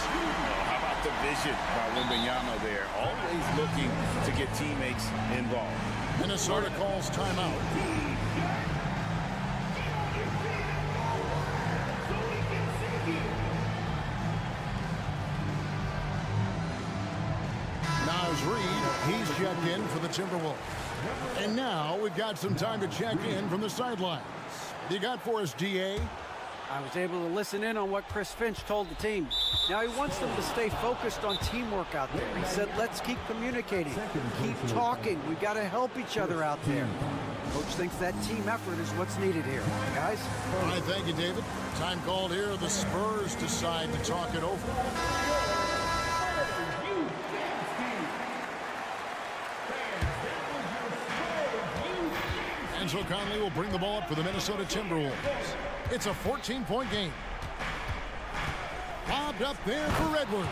How about the vision by Wembanyama there? Always looking to get teammates involved. Minnesota calls timeout. Naz Reid, he's checked in for the Timberwolves. And now we've got some time to check in from the sidelines. What do you got for us, DA? I was able to listen in on what Chris Finch told the team. Now he wants them to stay focused on teamwork out there. He said, let's keep communicating, keep talking. We've got to help each other out there. Coach thinks that team effort is what's needed here. Guys? All right, thank you, David. Time called here. The Spurs decide to talk it over. Ansel Conley will bring the ball up for the Minnesota Timberwolves. It's a 14-point game. Bobbed up there for Edwards.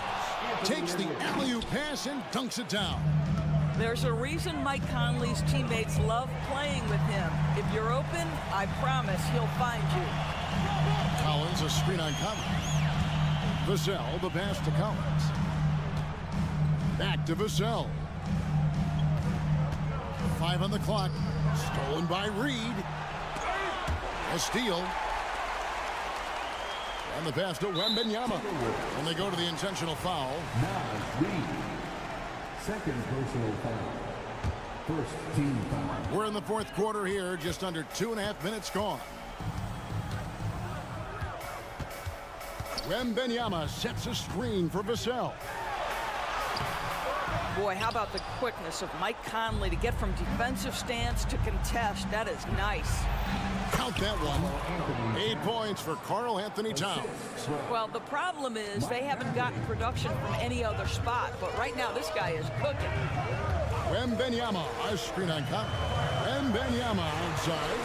Takes the alley-oop pass and dunks it down. There's a reason Mike Conley's teammates love playing with him. If you're open, I promise he'll find you. Collins, a screen on Collins. Vassell, the pass to Collins. Back to Vassell. 5 on the clock. Stolen by Reed. A steal. And the pass to Wembanyama. And they go to the intentional foul. Naz Reid. Second personal foul. First team foul. We're in the fourth quarter here. Just under 2.5 minutes gone. Wembanyama sets a screen for Vassell. Boy, how about the quickness of Mike Conley to get from defensive stance to contest. That is nice. Count that one. 8 points for Karl Anthony Towns. Well, the problem is they haven't gotten production from any other spot, but right now this guy is cooking. Wembanyama, a screen on Conley. Wembanyama outside.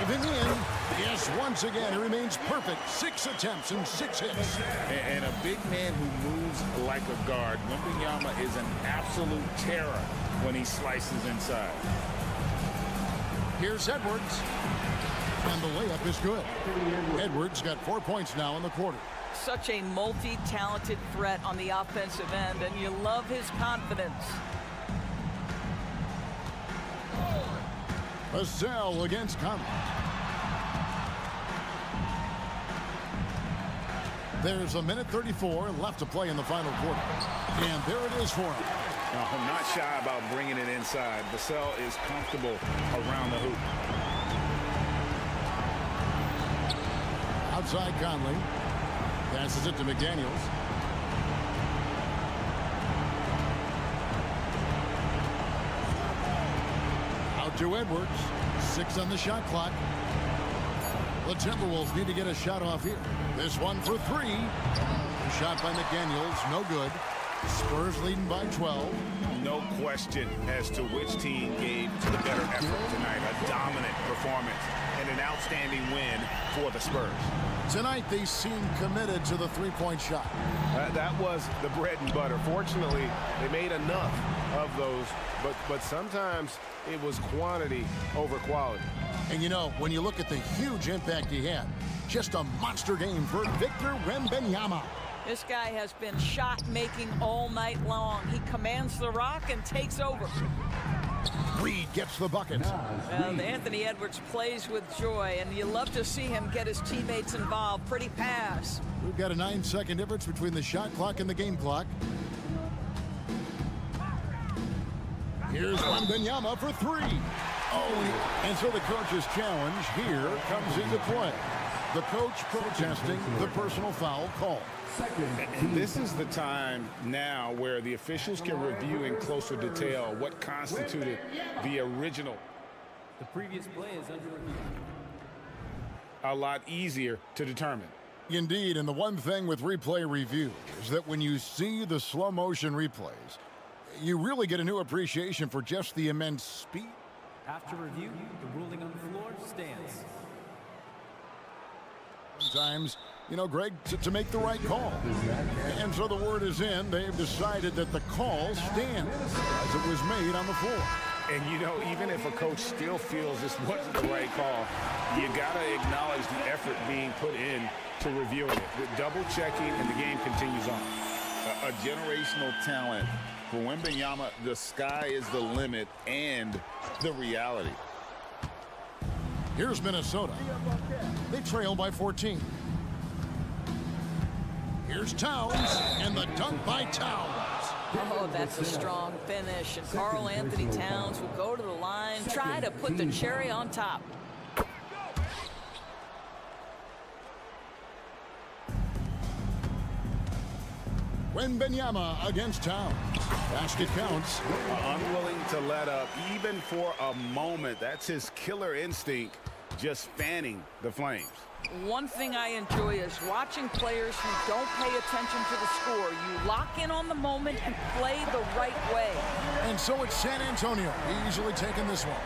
Driving in. Yes, once again, he remains perfect. 6 attempts and 6 hits. And a big man who moves like a guard. Wembanyama is an absolute terror when he slices inside. Here's Edwards. And the layup is good. Edwards got 4 points now in the quarter. Such a multi-talented threat on the offensive end, and you love his confidence. Vassell against Conley. There's a minute 34 left to play in the final quarter. And there it is for him. I'm not shy about bringing it inside. Vassell is comfortable around the hoop. Outside Conley. Passes it to McDaniels. Out to Edwards. 6 on the shot clock. The Timberwolves need to get a shot off here. This one for 3. Shot by McDaniels. No good. Spurs leading by 12. No question as to which team gave the better effort tonight. A dominant performance and an outstanding win for the Spurs. Tonight they seem committed to the three-point shot. That was the bread and butter. Fortunately, they made enough of those, but sometimes it was quantity over quality. And you know, when you look at the huge impact he had, just a monster game for Victor Wembanyama. This guy has been shot-making all night long. He commands the rock and takes over. Reed gets the bucket. Well, Anthony Edwards plays with joy, and you love to see him get his teammates involved. Pretty pass. We've got a 9-second difference between the shot clock and the game clock. Here's Wembanyama for 3. Oh, and so the coach's challenge here comes into play. The coach protesting the personal foul call. This is the time now where the officials can review in closer detail what constituted the original. The previous play is under review. A lot easier to determine. Indeed, and the one thing with replay review is that when you see the slow motion replays, you really get a new appreciation for just the immense speed. After review, the ruling on the floor stands. Sometimes, you know, Greg, to make the right call. And so the word is in. They've decided that the call stands as it was made on the floor. And, you know, even if a coach still feels this wasn't the right call, you got to acknowledge the effort being put in to reviewing it. The double checking, and the game continues on. A generational talent. For Wembanyama, the sky is the limit and the reality. Here's Minnesota. They trail by 14. Here's Towns, and the dunk by Towns. Oh, that's a strong finish, and Karl Anthony Towns will go to the line, try to put the cherry on top. Wembanyama against Towns. Basket counts. Unwilling to let up even for a moment. That's his killer instinct, just fanning the flames. One thing I enjoy is watching players who don't pay attention to the score. You lock in on the moment and play the right way. And so it's San Antonio easily taking this one.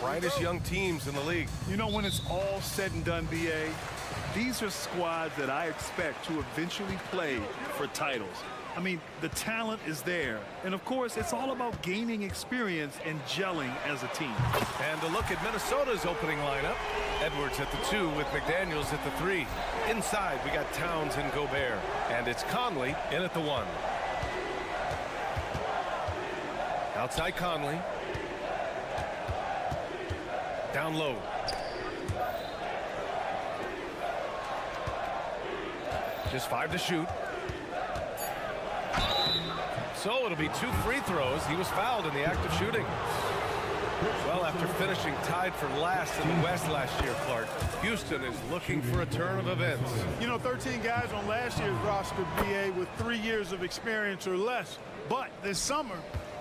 brightest young teams in the league. You know, when it's all said and done, B.A., these are squads that I expect to eventually play for titles. I mean, the talent is there. And, of course, it's all about gaining experience and gelling as a team. And a look at Minnesota's opening lineup. Edwards at the 2 with McDaniels at the 3. Inside, we got Towns and Gobert. And it's Conley in at the 1. Outside Conley. Down low. Just 5 to shoot. So it'll be 2 free throws. He was fouled in the act of shooting. Well, after finishing tied for last in the West last year, Clark, Houston is looking for a turn of events. You know, 13 guys on last year's roster, BA, with 3 years of experience or less. But this summer,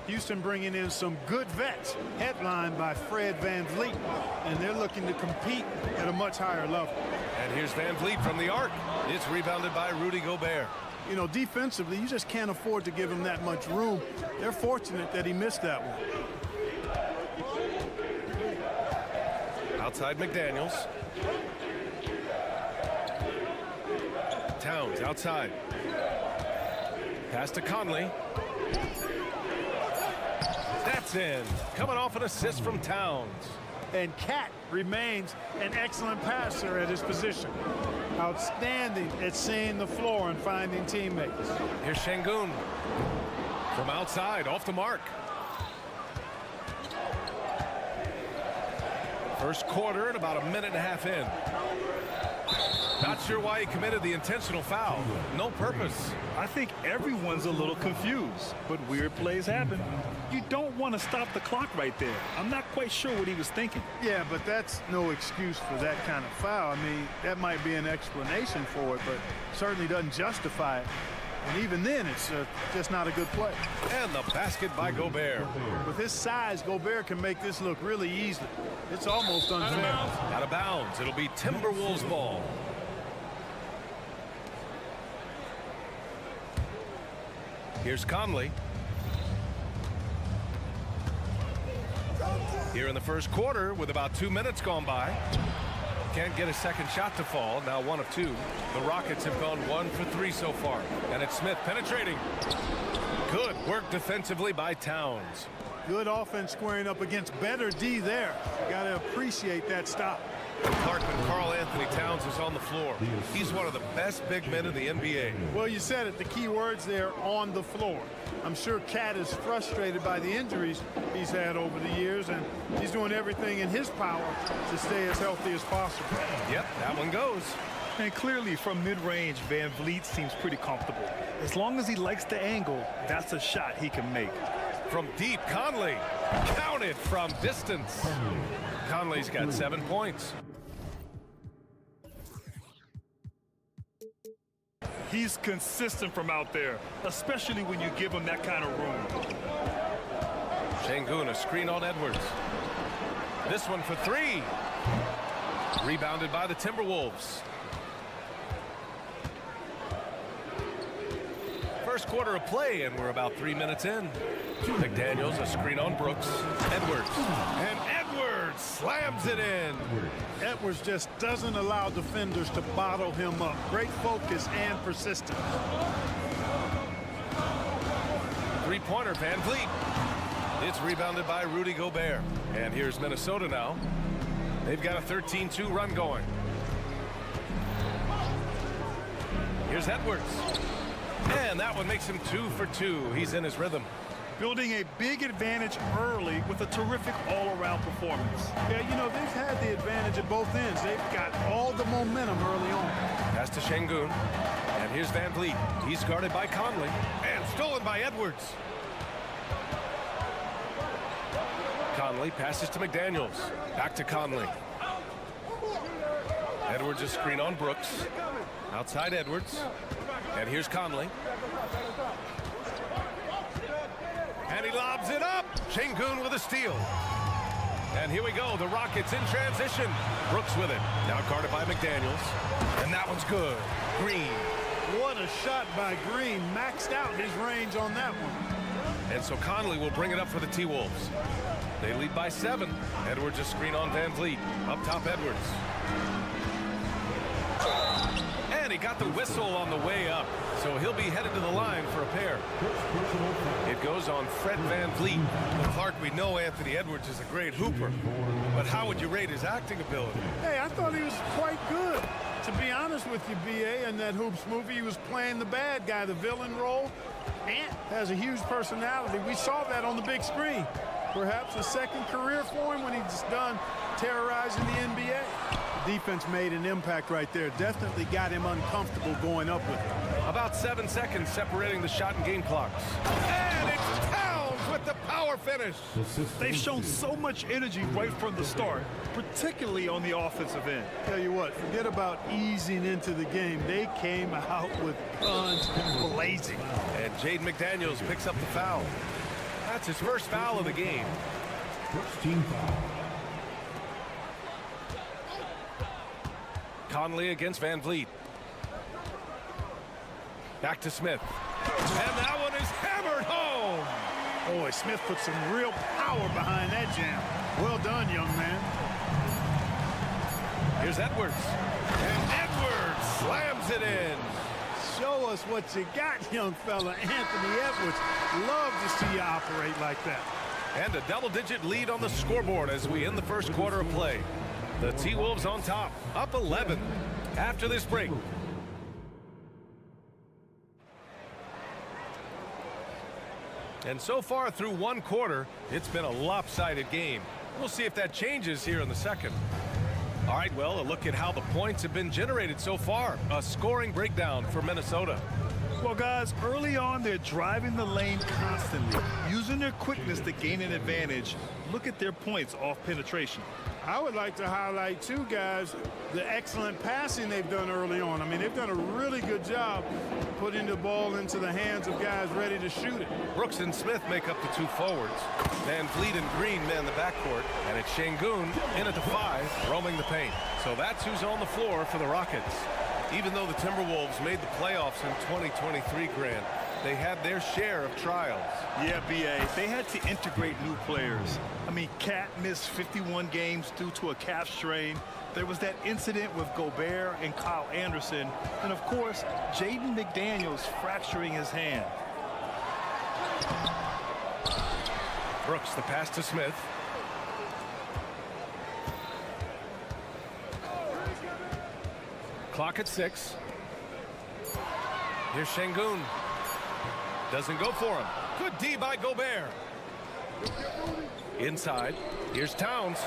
Houston bringing in some good vets, headlined by Fred VanVleet, and they're looking to compete at a much higher level. And here's VanVleet from the arc. It's rebounded by Rudy Gobert. You know, defensively, you just can't afford to give him that much room. They're fortunate that he missed that one. Outside McDaniels. Towns outside. Pass to Conley. That's in. Coming off an assist from Towns. And Cat remains an excellent passer at his position. Outstanding at seeing the floor and finding teammates. Here's Şengün. From outside, off the mark. First quarter and about a minute and a half in. Not sure why he committed the intentional foul. No purpose. I think everyone's a little confused, but weird plays happen. You don't want to stop the clock right there. I'm not quite sure what he was thinking. Yeah, but that's no excuse for that kind of foul. I mean, that might be an explanation for it, but certainly doesn't justify it. And even then, it's just not a good play. And the basket by Gobert. With his size, Gobert can make this look really easy. It's almost unfair. Out of bounds. It'll be Timberwolves ball. Here's Conley. Here in the first quarter with about 2 minutes gone by. Can't get a second shot to fall. Now 1 of 2. The Rockets have gone 1 for 3 so far. And it's Smith penetrating. Good work defensively by Towns. Good offense squaring up against better D there. You got to appreciate that stop. Clark and Karl Anthony Towns is on the floor. He's one of the best big men in the NBA. Well, you said it. The key words there, on the floor. I'm sure Cat is frustrated by the injuries he's had over the years, and he's doing everything in his power to stay as healthy as possible. Yep, that one goes. And clearly from mid-range, VanVleet seems pretty comfortable. As long as he likes the angle, that's a shot he can make. From deep, Conley. Counted from distance. Conley's got 7 points. He's consistent from out there, especially when you give him that kind of room. Şengün, a screen on Edwards. This one for 3. Rebounded by the Timberwolves. First quarter of play, and we're about 3 minutes in. McDaniels, a screen on Brooks. Edwards. And Edwards slams it in. Edwards just doesn't allow defenders to bottle him up. Great focus and persistence. Three-pointer, VanVleet. It's rebounded by Rudy Gobert. And here's Minnesota now. They've got a 13-2 run going. Here's Edwards. And that one makes him 2 for 2. He's in his rhythm. Building a big advantage early with a terrific all-around performance. Yeah, you know, they've had the advantage at both ends. They've got all the momentum early on. Pass to Şengün. And here's VanVleet. He's guarded by Conley. And stolen by Edwards. Conley passes to McDaniels. Back to Conley. Edwards a screen on Brooks. Outside Edwards. And here's Conley. And he lobs it up. Şengün with a steal. And here we go. The Rockets in transition. Brooks with it. Now guarded by McDaniels. And that one's good. Green. What a shot by Green. Maxed out his range on that one. And so Conley will bring it up for the T-Wolves. They lead by 7. Edwards a screen on Van Vliet. Up top, Edwards. And he got the whistle on the way up. So he'll be headed to the line for a pair. It goes on Fred Van Vliet. Well, Clark, we know Anthony Edwards is a great hooper. But how would you rate his acting ability? Hey, I thought he was quite good. To be honest with you, B.A., in that Hoops movie, he was playing the bad guy, the villain role. Ant has a huge personality. We saw that on the big screen. Perhaps a second career for him when he's done terrorizing the NBA. The defense made an impact right there. Definitely got him uncomfortable going up with it. About 7 seconds separating the shot and game clocks. And it's Towns with the power finish. They've shown so much energy right from the start, particularly on the offensive end. Tell you what, forget about easing into the game. They came out with guns blazing. And Jaden McDaniels picks up the foul. That's his first foul of the game. First team foul. Conley against Van Vliet. Back to Smith. And that one is hammered home. Boy, Smith put some real power behind that jam. Well done, young man. Here's Edwards. And Edwards slams it in. Show us what you got, young fella. Anthony Edwards. Love to see you operate like that. And a double-digit lead on the scoreboard as we end the first quarter of play. The T-Wolves on top, up 11 after this break. And so far through one quarter, it's been a lopsided game. We'll see if that changes here in the second. All right, well, a look at how the points have been generated so far. A scoring breakdown for Minnesota. Well, guys, early on, they're driving the lane constantly, using their quickness to gain an advantage. Look at their points off penetration. I would like to highlight, too, guys, the excellent passing they've done early on. I mean, they've done a really good job putting the ball into the hands of guys ready to shoot it. Brooks and Smith make up the 2 forwards. Van Vliet and Green man the backcourt. And it's Şengün in at the 5, roaming the paint. So that's who's on the floor for the Rockets. Even though the Timberwolves made the playoffs in 2023, Grant, they had their share of trials. Yeah, B.A., they had to integrate new players. I mean, Cat missed 51 games due to a calf strain. There was that incident with Gobert and Kyle Anderson. And, of course, Jaden McDaniels fracturing his hand. Brooks, the pass to Smith. Clock at 6. Here's Şengün. Doesn't go for him. Good D by Gobert. Inside. Here's Towns.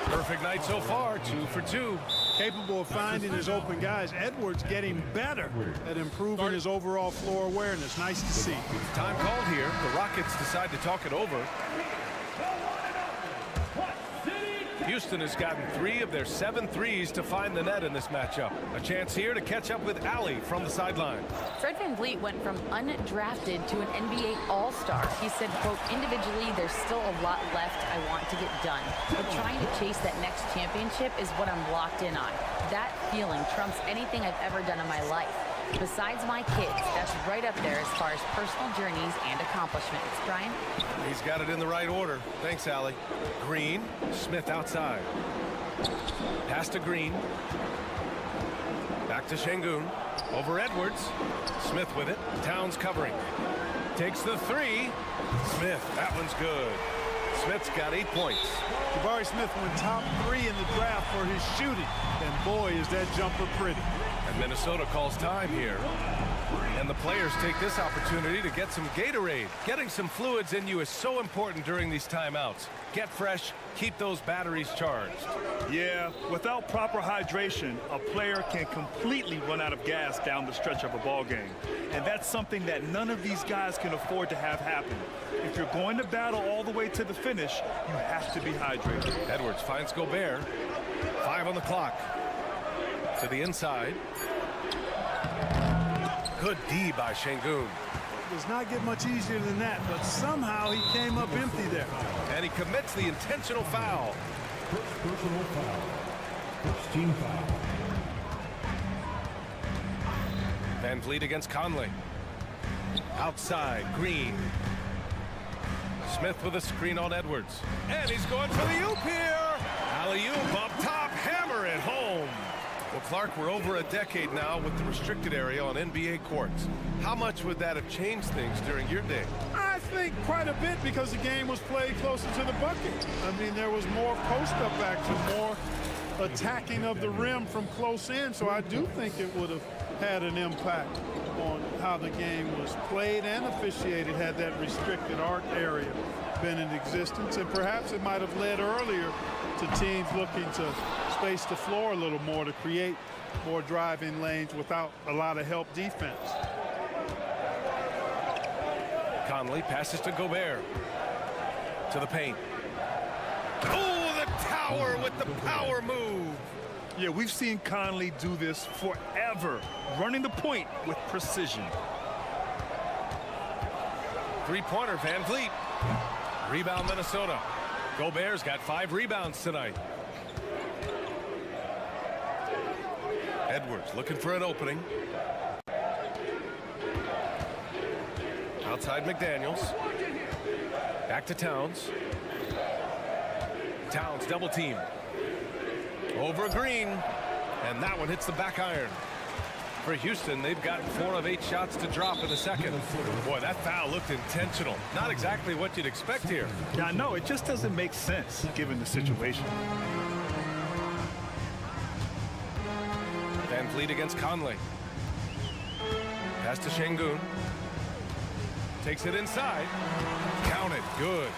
Perfect night so far. 2 for 2. Capable of finding his open guys. Edwards getting better at improving his overall floor awareness. Nice to see. Time called here. The Rockets decide to talk it over. Houston has gotten 3 of their 7 threes to find the net in this matchup. A chance here to catch up with Ali from the sideline. Fred Van Vliet went from undrafted to an NBA All-Star. He said, quote, individually, there's still a lot left I want to get done. But trying to chase that next championship is what I'm locked in on. That feeling trumps anything I've ever done in my life. Besides my kids, that's right up there as far as personal journeys and accomplishments. Brian? He's got it in the right order. Thanks, Allie. Green, Smith outside. Pass to Green. Back to Şengün. Over Edwards. Smith with it. Towns covering. Takes the 3. Smith, that one's good. Smith's got 8 points. Jabari Smith went top 3 in the draft for his shooting. And boy, is that jumper pretty. And Minnesota calls time here. And the players take this opportunity to get some Gatorade. Getting some fluids in you is so important during these timeouts. Get fresh, keep those batteries charged. Yeah, without proper hydration, a player can completely run out of gas down the stretch of a ball game. And that's something that none of these guys can afford to have happen. If you're going to battle all the way to the finish, you have to be hydrated. Edwards finds Gobert. 5 on the clock. To the inside. Good D by Şengün. Does not get much easier than that, but somehow he came up empty there. And he commits the intentional foul. First personal foul. First team foul. Van Vliet against Conley. Outside, Green. Smith with a screen on Edwards. And he's going for the oop here. Alley-oop up top, hammer it home. Well, Clark, we're over a decade now with the restricted area on NBA courts. How much would that have changed things during your day? I think quite a bit, because the game was played closer to the bucket. I mean, there was more post-up action, more attacking of the rim from close in, so I do think it would have had an impact on how the game was played and officiated had that restricted arc area been in existence. And perhaps it might have led earlier to teams looking to space the floor a little more to create more driving lanes without a lot of help defense. Conley passes to Gobert. To the paint. Oh, the tower with the power move. Yeah, we've seen Conley do this forever, running the point with precision. Three-pointer, Van Vliet. Rebound, Minnesota. Gobert's got 5 rebounds tonight. Edwards looking for an opening. Outside McDaniels. Back to Towns. Towns double team. Over Green. And that one hits the back iron. For Houston, they've got 4 of 8 shots to drop in the second. Boy, that foul looked intentional. Not exactly what you'd expect here. Yeah, I know. It just doesn't make sense given the situation. Van Vliet against Conley. Pass to Şengün. Takes it inside. Count it. Good.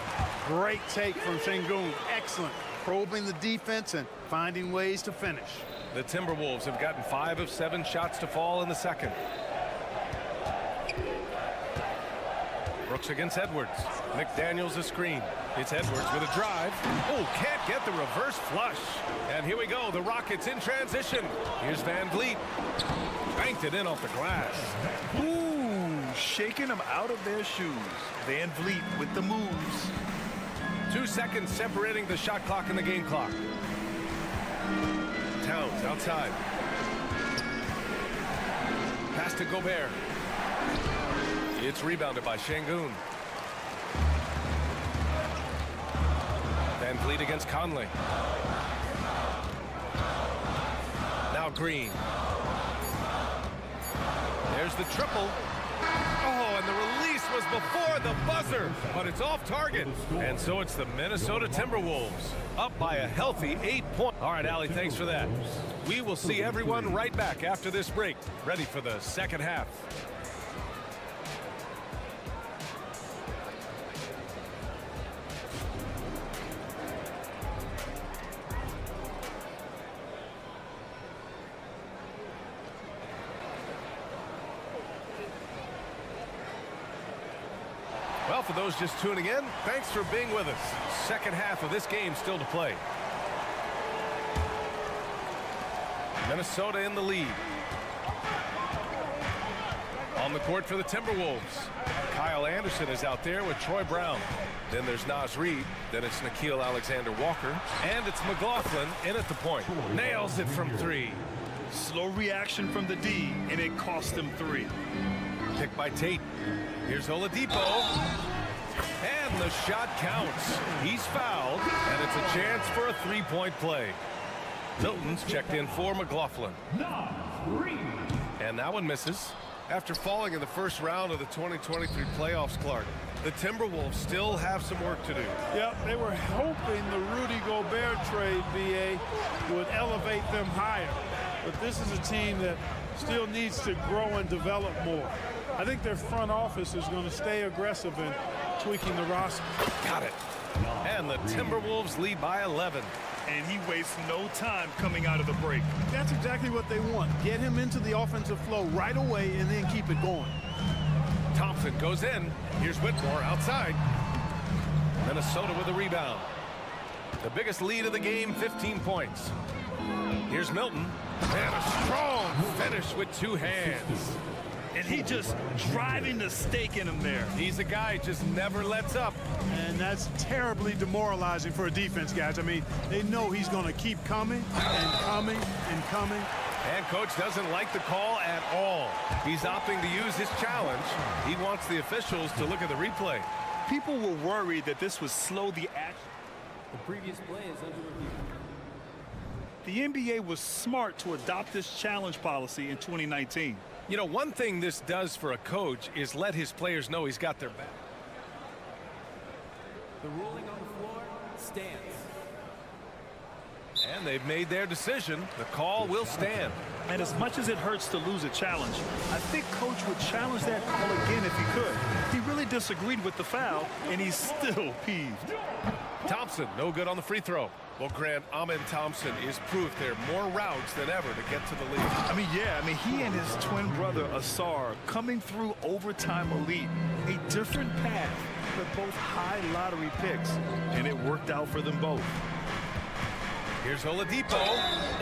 Great take from Şengün. Excellent. Probing the defense and finding ways to finish. The Timberwolves have gotten 5 of 7 shots to fall in the second. Brooks against Edwards. McDaniels a screen. It's Edwards with a drive. Oh, can't get the reverse flush. And here we go. The Rockets in transition. Here's Van Vliet. Banked it in off the glass. Ooh, shaking them out of their shoes. Van Vliet with the moves. 2 seconds separating the shot clock and the game clock. Towns outside. Pass to Gobert. It's rebounded by Şengün. Van Vliet against Conley. Now Green. There's the triple. Oh, and the release was before the buzzer, but it's off target. And so it's the Minnesota Timberwolves up by a healthy 8 points. All right, Allie, thanks for that. We will see everyone right back after this break, ready for the second half. Well, for those just tuning in, thanks for being with us. Second half of this game still to play. Minnesota in the lead. On the court for the Timberwolves. Kyle Anderson is out there with Troy Brown. Then there's Naz Reid. Then it's Nickeil Alexander-Walker. And it's McLaughlin in at the point. Nails it from 3. Slow reaction from the D, and it cost him 3. Picked by Tate. Here's Oladipo. And the shot counts. He's fouled, and it's a chance for a 3-point play. Milton's checked in for McLaughlin. And that one misses. After falling in the first round of the 2023 playoffs, Clark, the Timberwolves still have some work to do. Yep, they were hoping the Rudy Gobert trade, B.A., would elevate them higher. But this is a team that still needs to grow and develop more. I think their front office is going to stay aggressive in tweaking the roster. Got it. And the Timberwolves lead by 11. And he wastes no time coming out of the break. That's exactly what they want. Get him into the offensive flow right away and then keep it going. Thompson goes in. Here's Whitmore outside. Minnesota with a rebound. The biggest lead of the game, 15 points. Here's Milton. And a strong finish with 2 hands. And he just driving the stake in him there. He's a guy who just never lets up. And that's terribly demoralizing for a defense, guys. I mean, they know he's going to keep coming and coming and coming. And coach doesn't like the call at all. He's opting to use his challenge. He wants the officials to look at the replay. People were worried that this would slow the action. The previous play is under review. The NBA was smart to adopt this challenge policy in 2019. You know, one thing this does for a coach is let his players know he's got their back. The ruling on the floor stands. And they've made their decision. The call will stand. And as much as it hurts to lose a challenge, I think Coach would challenge that call again if he could. He really disagreed with the foul, and he's still peeved. Thompson, no good on the free throw. Well, Grant, Amin Thompson is proof there are more routes than ever to get to the lead. He and his twin brother, Asar, coming through overtime elite. A different path, but both high lottery picks, and it worked out for them both. Here's Oladipo.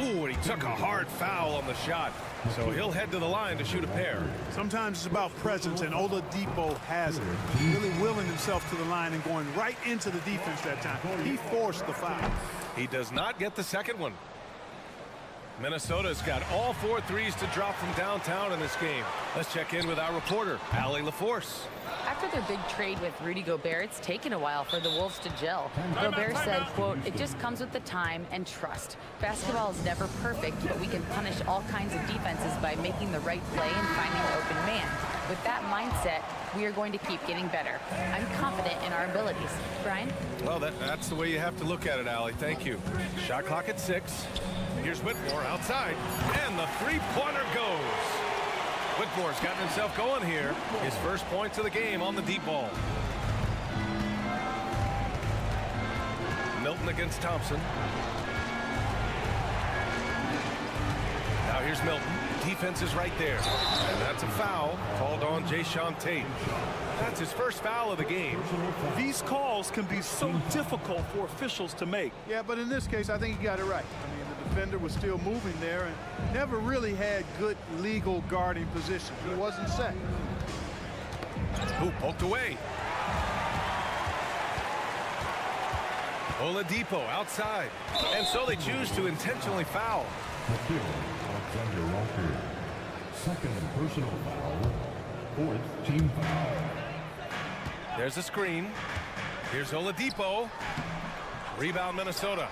Ooh, and he took a hard foul on the shot. So he'll head to the line to shoot a pair. Sometimes it's about presence, and Oladipo has it. Really willing himself to the line and going right into the defense that time. He forced the foul. He does not get the second one. Minnesota's got all 4 threes to drop from downtown in this game. Let's check in with our reporter, Allie LaForce. After their big trade with Rudy Gobert, it's taken a while for the Wolves to gel. Gobert said, quote, "It just comes with the time and trust. Basketball is never perfect, but we can punish all kinds of defenses by making the right play and finding the open man. With that mindset, we are going to keep getting better. I'm confident in our abilities." Brian? Well, that's the way you have to look at it, Allie. Thank you. Shot clock at 6. Here's Whitmore outside, and the three-pointer goes. Whitmore's gotten himself going here. His first points of the game on the deep ball. Milton against Thompson. Now here's Milton. Defense is right there. And that's a foul called on Jayshawn Tate. That's his first foul of the game. These calls can be so difficult for officials to make. Yeah, but in this case, I think he got it right. The defender was still moving there and never really had good legal guarding position. He wasn't set. Ooh, poked away. Oladipo outside. And so they choose to intentionally foul. Alexander Walker. Second personal foul. 4th team foul. There's a screen. Here's Oladipo. Rebound Minnesota.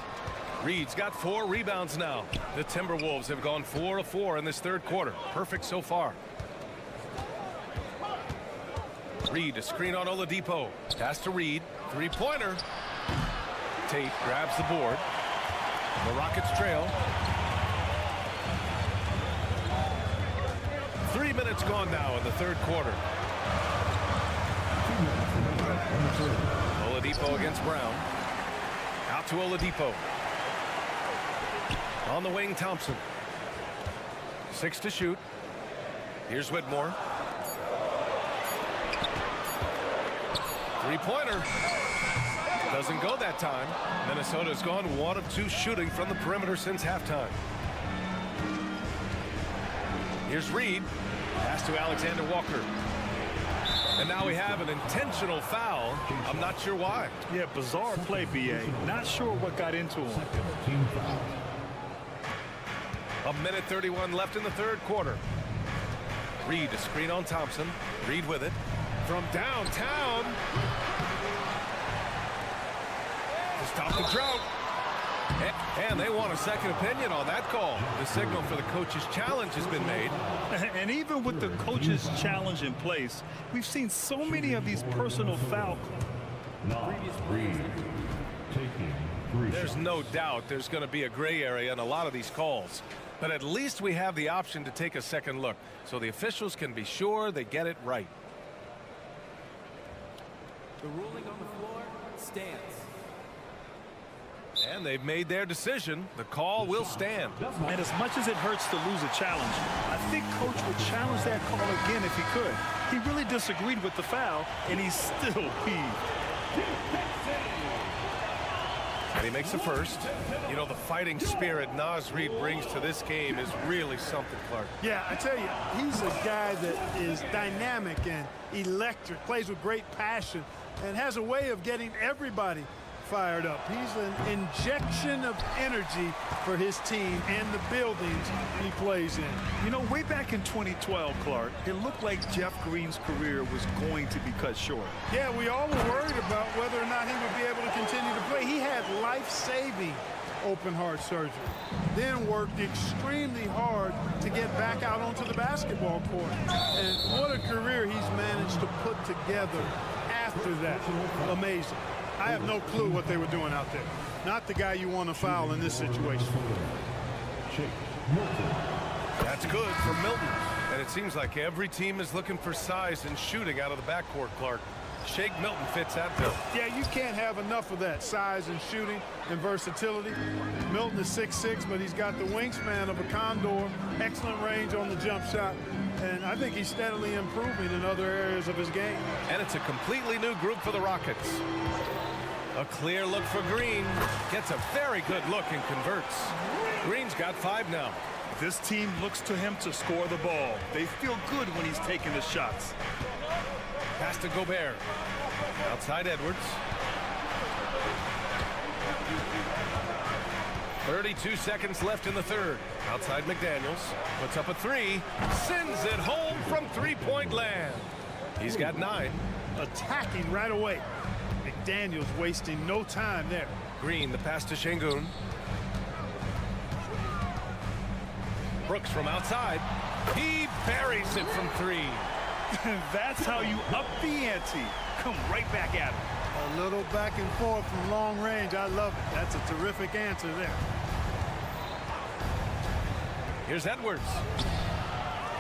Reed's got 4 rebounds now. The Timberwolves have gone 4 of 4 in this third quarter. Perfect so far. Reed, a screen on Oladipo. Pass to Reed. Three-pointer. Tate grabs the board. The Rockets trail. 3 minutes gone now in the third quarter. Oladipo against Brown. Out to Oladipo. On the wing, Thompson. 6 to shoot. Here's Whitmore. Three-pointer. Doesn't go that time. Minnesota's gone 1 of 2 shooting from the perimeter since halftime. Here's Reed. Pass to Alexander Walker. And now we have an intentional foul. I'm not sure why. Yeah, bizarre play, B.A. Not sure what got into him. Team foul. 1:31 left in the third quarter. Reed, a screen on Thompson. Reed with it. From downtown. To stop the drought. And they want a second opinion on that call. The signal for the coach's challenge has been made. And even with the coach's challenge in place, we've seen so many of these personal foul Reed taking 3 There's no doubt there's going to be a gray area in a lot of these calls. But at least we have the option to take a second look, so the officials can be sure they get it right. The ruling on the floor stands. And they've made their decision. The call will stand. And as much as it hurts to lose a challenge, I think Coach would challenge that call again if he could. He really disagreed with the foul, and he's still peeved. And he makes the first. You know, the fighting spirit Naz Reid brings to this game is really something, Clark. Yeah, I tell you, he's a guy that is dynamic and electric, plays with great passion, and has a way of getting everybody fired up. He's an injection of energy for his team and the buildings he plays in. You know, way back in 2012, Clark, it looked like Jeff Green's career was going to be cut short. Yeah, we all were worried about whether or not he would be able to continue to play. He had life-saving open heart surgery, then worked extremely hard to get back out onto the basketball court. And what a career he's managed to put together after that. Amazing. I have no clue what they were doing out there. Not the guy you want to foul in this situation. That's good for Milton. And it seems like every team is looking for size and shooting out of the backcourt, Clark. Shake Milton fits that bill. Yeah, you can't have enough of that size and shooting and versatility. Milton is 6'6", but he's got the wingspan of a condor, excellent range on the jump shot, and I think he's steadily improving in other areas of his game. And it's a completely new group for the Rockets. A clear look for Green. Gets a very good look and converts. Green's got 5 now. This team looks to him to score the ball. They feel good when he's taking the shots. Pass to Gobert. Outside Edwards. 32 seconds left in the third. Outside McDaniels. Puts up a 3. Sends it home from three-point land. He's got 9. Attacking right away. McDaniels wasting no time there. Green, the pass to Şengün. Brooks from outside. He buries it from 3. That's how you up the ante. Come right back at him. A little back and forth from long range. I love it. That's a terrific answer there. Here's Edwards.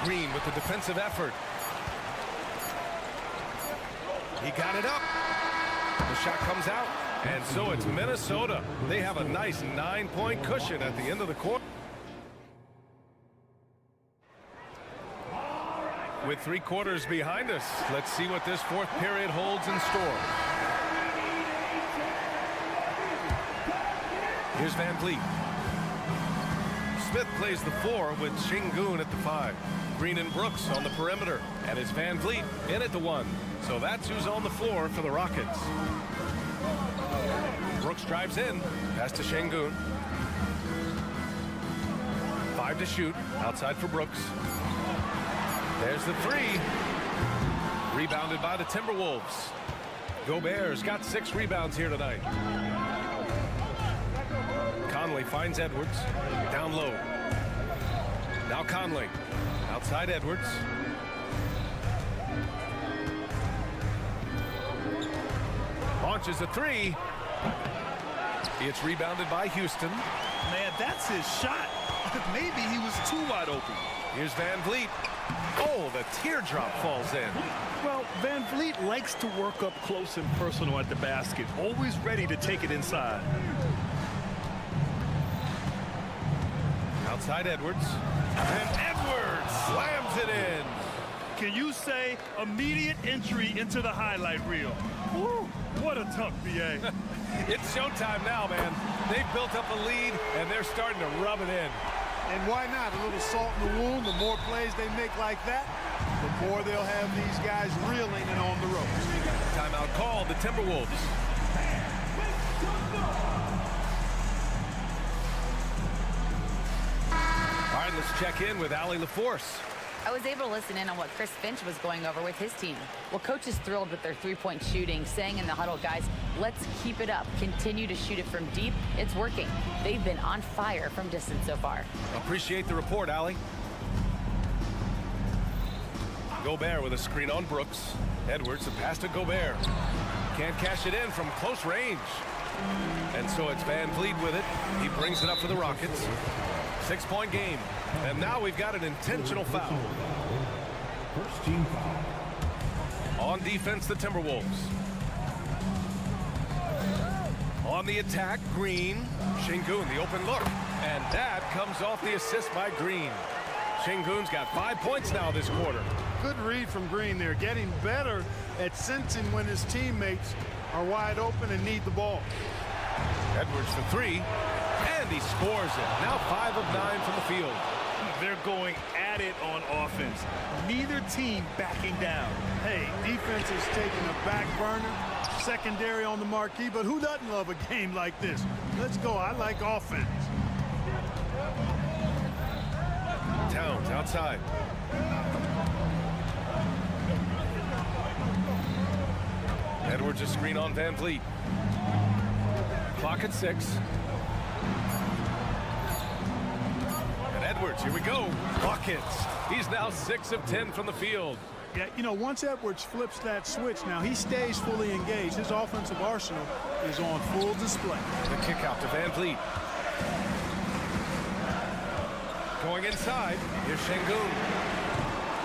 Green with the defensive effort. He got it up. The shot comes out. And so it's Minnesota. They have a nice 9-point cushion at the end of the quarter. With 3 quarters behind us, let's see what this fourth period holds in store. Here's Van Vliet. Smith plays the 4 with Şengün at the 5. Green and Brooks on the perimeter. And it's Van Vliet in at the 1. So that's who's on the floor for the Rockets. Brooks drives in. Pass to Şengün. 5 to shoot. Outside for Brooks. There's the 3. Rebounded by the Timberwolves. Gobert's got 6 rebounds here tonight. Conley finds Edwards. Down low. Now Conley. Outside Edwards. Launches a 3. It's rebounded by Houston. Man, that's his shot. Maybe he was too wide open. Here's Van Vliet. Oh, the teardrop falls in. Well, Van Vliet likes to work up close and personal at the basket, always ready to take it inside. Outside Edwards. And Edwards slams it in. Can you say immediate entry into the highlight reel? Woo, what a dunk, B.A. It's showtime now, man. They've built up a lead, and they're starting to rub it in. And why not? A little salt in the wound. The more plays they make like that, the more they'll have these guys reeling and on the ropes. Timeout called, the Timberwolves. All right, let's check in with Allie LaForce. I was able to listen in on what Chris Finch was going over with his team. Well, coach is thrilled with their 3-point shooting, saying in the huddle, guys, let's keep it up. Continue to shoot it from deep. It's working. They've been on fire from distance so far. Appreciate the report, Allie. Gobert with a screen on Brooks. Edwards, a pass to Gobert. Can't cash it in from close range. And so it's Van Vliet with it. He brings it up for the Rockets. 6-point game. And now we've got an intentional foul. First team foul. On defense, the Timberwolves. On the attack, Green. Şengün, the open look. And that comes off the assist by Green. Şengün's got 5 points now this quarter. Good read from Green there, getting better at sensing when his teammates are wide open and need the ball. Edwards for 3, and he scores it. Now 5 of 9 from the field. They're going at it on offense. Neither team backing down. Hey, defense is taking a back burner, secondary on the marquee, but who doesn't love a game like this? Let's go. I like offense. Towns outside. Edwards a screen on Van Vliet. Clock at 6. And Edwards, here we go. Buckets. He's now 6 of 10 from the field. Yeah, you know, once Edwards flips that switch, now he stays fully engaged. His offensive arsenal is on full display. The kick out to Van Vliet. Going inside, here's Şengün.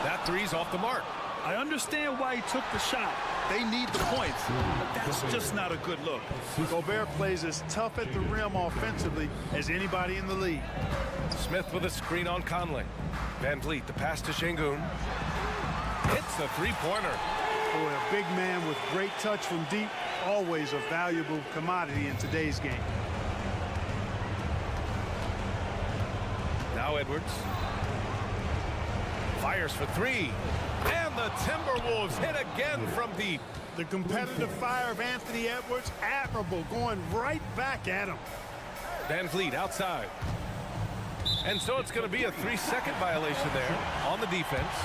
That three's off the mark. I understand why he took the shot. They need the points, but that's just not a good look. Gobert plays as tough at the rim offensively as anybody in the league. Smith with a screen on Conley. Van Vliet, the pass to Şengün. Hits the three-pointer. Boy, a big man with great touch from deep, always a valuable commodity in today's game. Now Edwards. Fires for 3. And the Timberwolves hit again from deep. The competitive fire of Anthony Edwards, admirable, going right back at him. Van Vliet outside. And so it's going to be a 3-second violation there on the defense.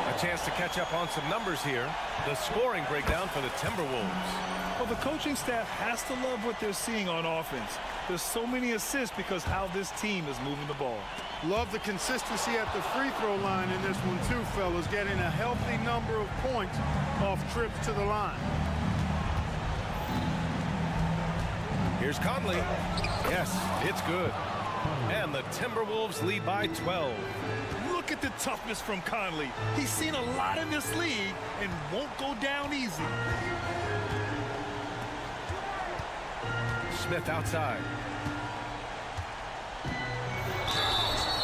A chance to catch up on some numbers here. The scoring breakdown for the Timberwolves. Well, the coaching staff has to love what they're seeing on offense. There's so many assists because how this team is moving the ball. Love the consistency at the free throw line in this one too, fellas. Getting a healthy number of points off trips to the line. Here's Conley. Yes, it's good. And the Timberwolves lead by 12. Look at the toughness from Conley. He's seen a lot in this league and won't go down easy. Smith outside.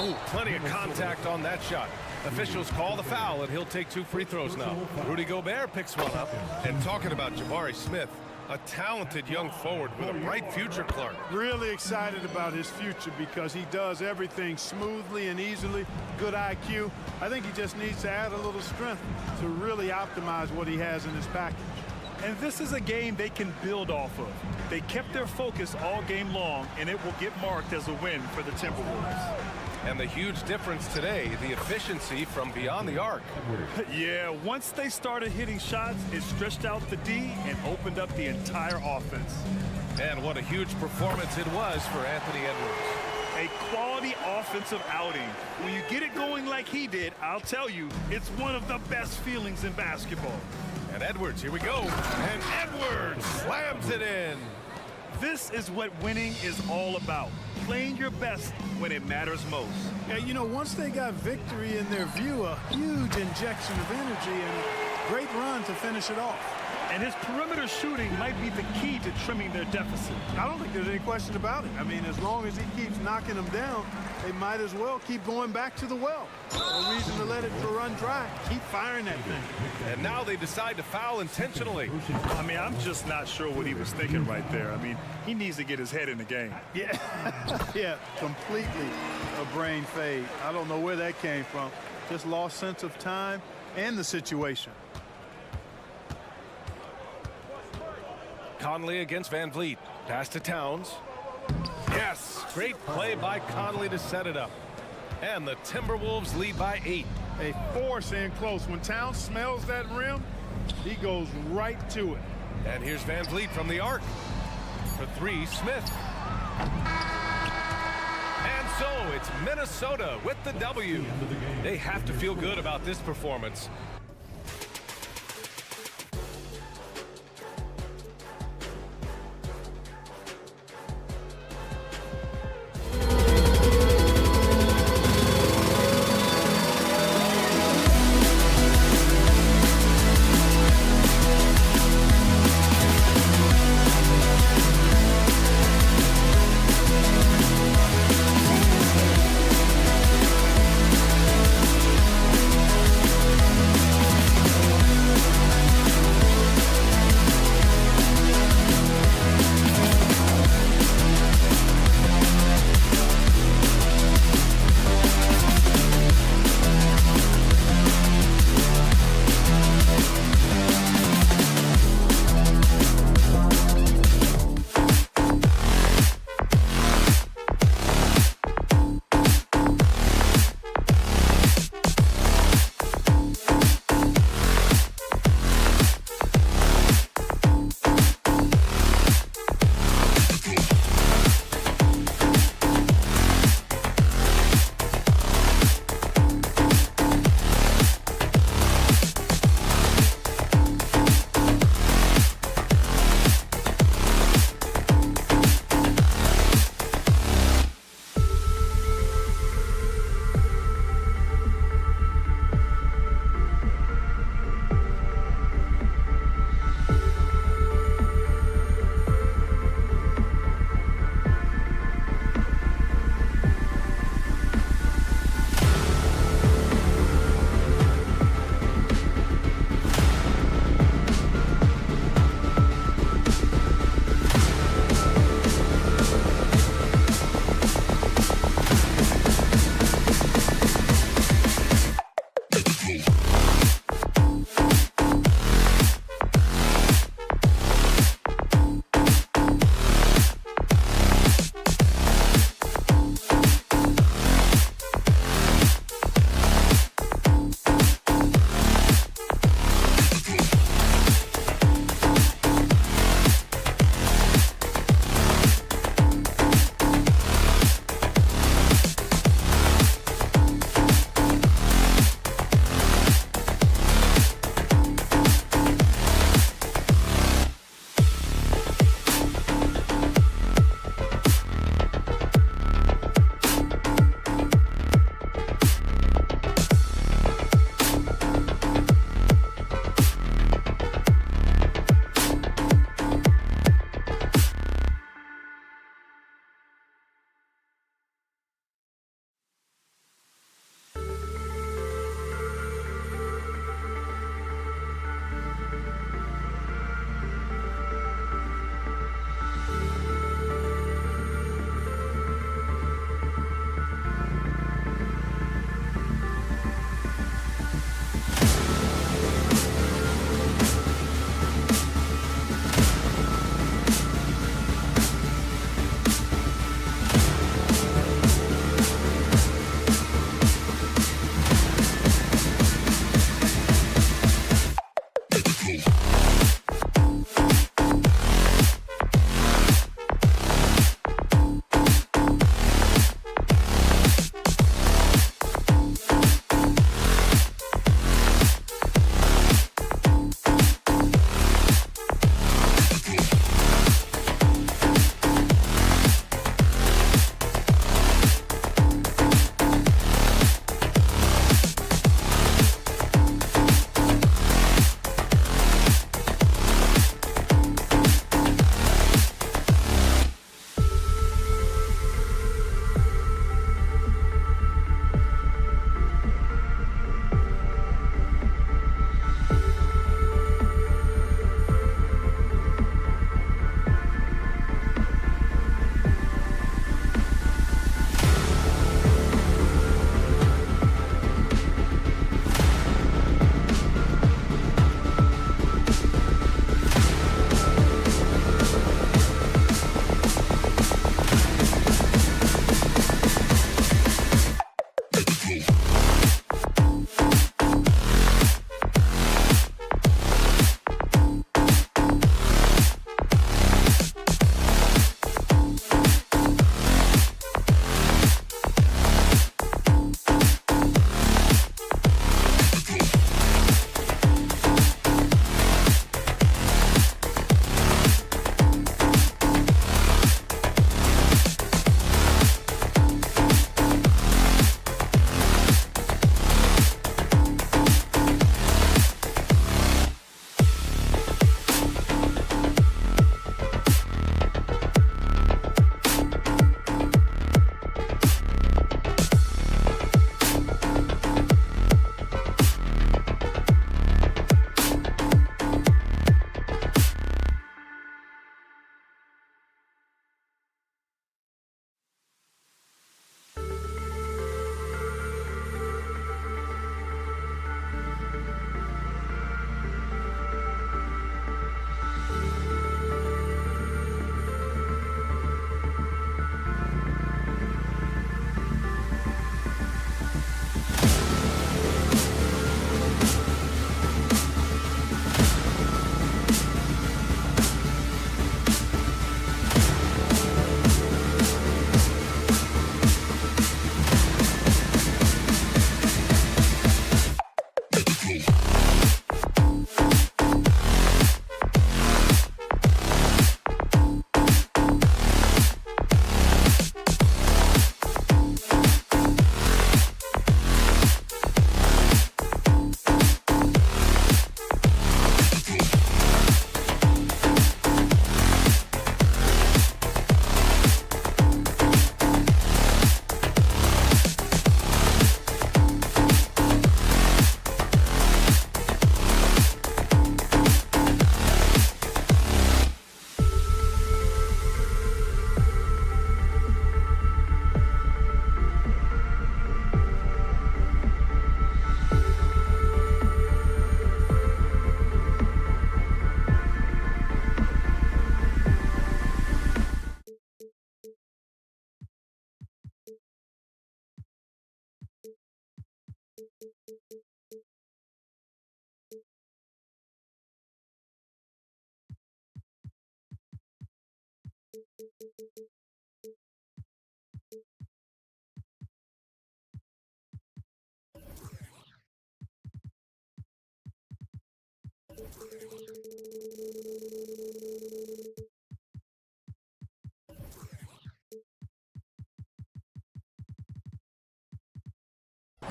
Oh, plenty of contact on that shot. Officials call the foul, and he'll take 2 free throws now. Rudy Gobert picks one up. And talking about Jabari Smith, a talented young forward with a bright future, Clark. Really excited about his future because he does everything smoothly and easily. Good IQ. I think he just needs to add a little strength to really optimize what he has in his package. And this is a game they can build off of. They kept their focus all game long, and it will get marked as a win for the Timberwolves. And the huge difference today, the efficiency from beyond the arc. Yeah, once they started hitting shots, it stretched out the D and opened up the entire offense. And what a huge performance it was for Anthony Edwards. A quality offensive outing. When you get it going like he did, I'll tell you, it's one of the best feelings in basketball. And Edwards, here we go. And Edwards slams it in. This is what winning is all about. Playing your best when it matters most. Yeah, you know, once they got victory in their view, a huge injection of energy and a great run to finish it off. And his perimeter shooting might be the key to trimming their deficit. I don't think there's any question about it. I mean, as long as he keeps knocking them down, they might as well keep going back to the well. No reason to let it run dry. Keep firing that thing. And now they decide to foul intentionally. I mean, I'm just not sure what he was thinking right there. I mean, he needs to get his head in the game. Yeah, yeah, completely a brain fade. I don't know where that came from. Just lost sense of time and the situation. Conley against Van Vliet. Pass to Towns. Yes, great play by Conley to set it up. And the Timberwolves lead by 8. They force in close. When Towns smells that rim, he goes right to it. And here's Van Vliet from the arc. For 3, Smith. And so it's Minnesota with the W. They have to feel good about this performance.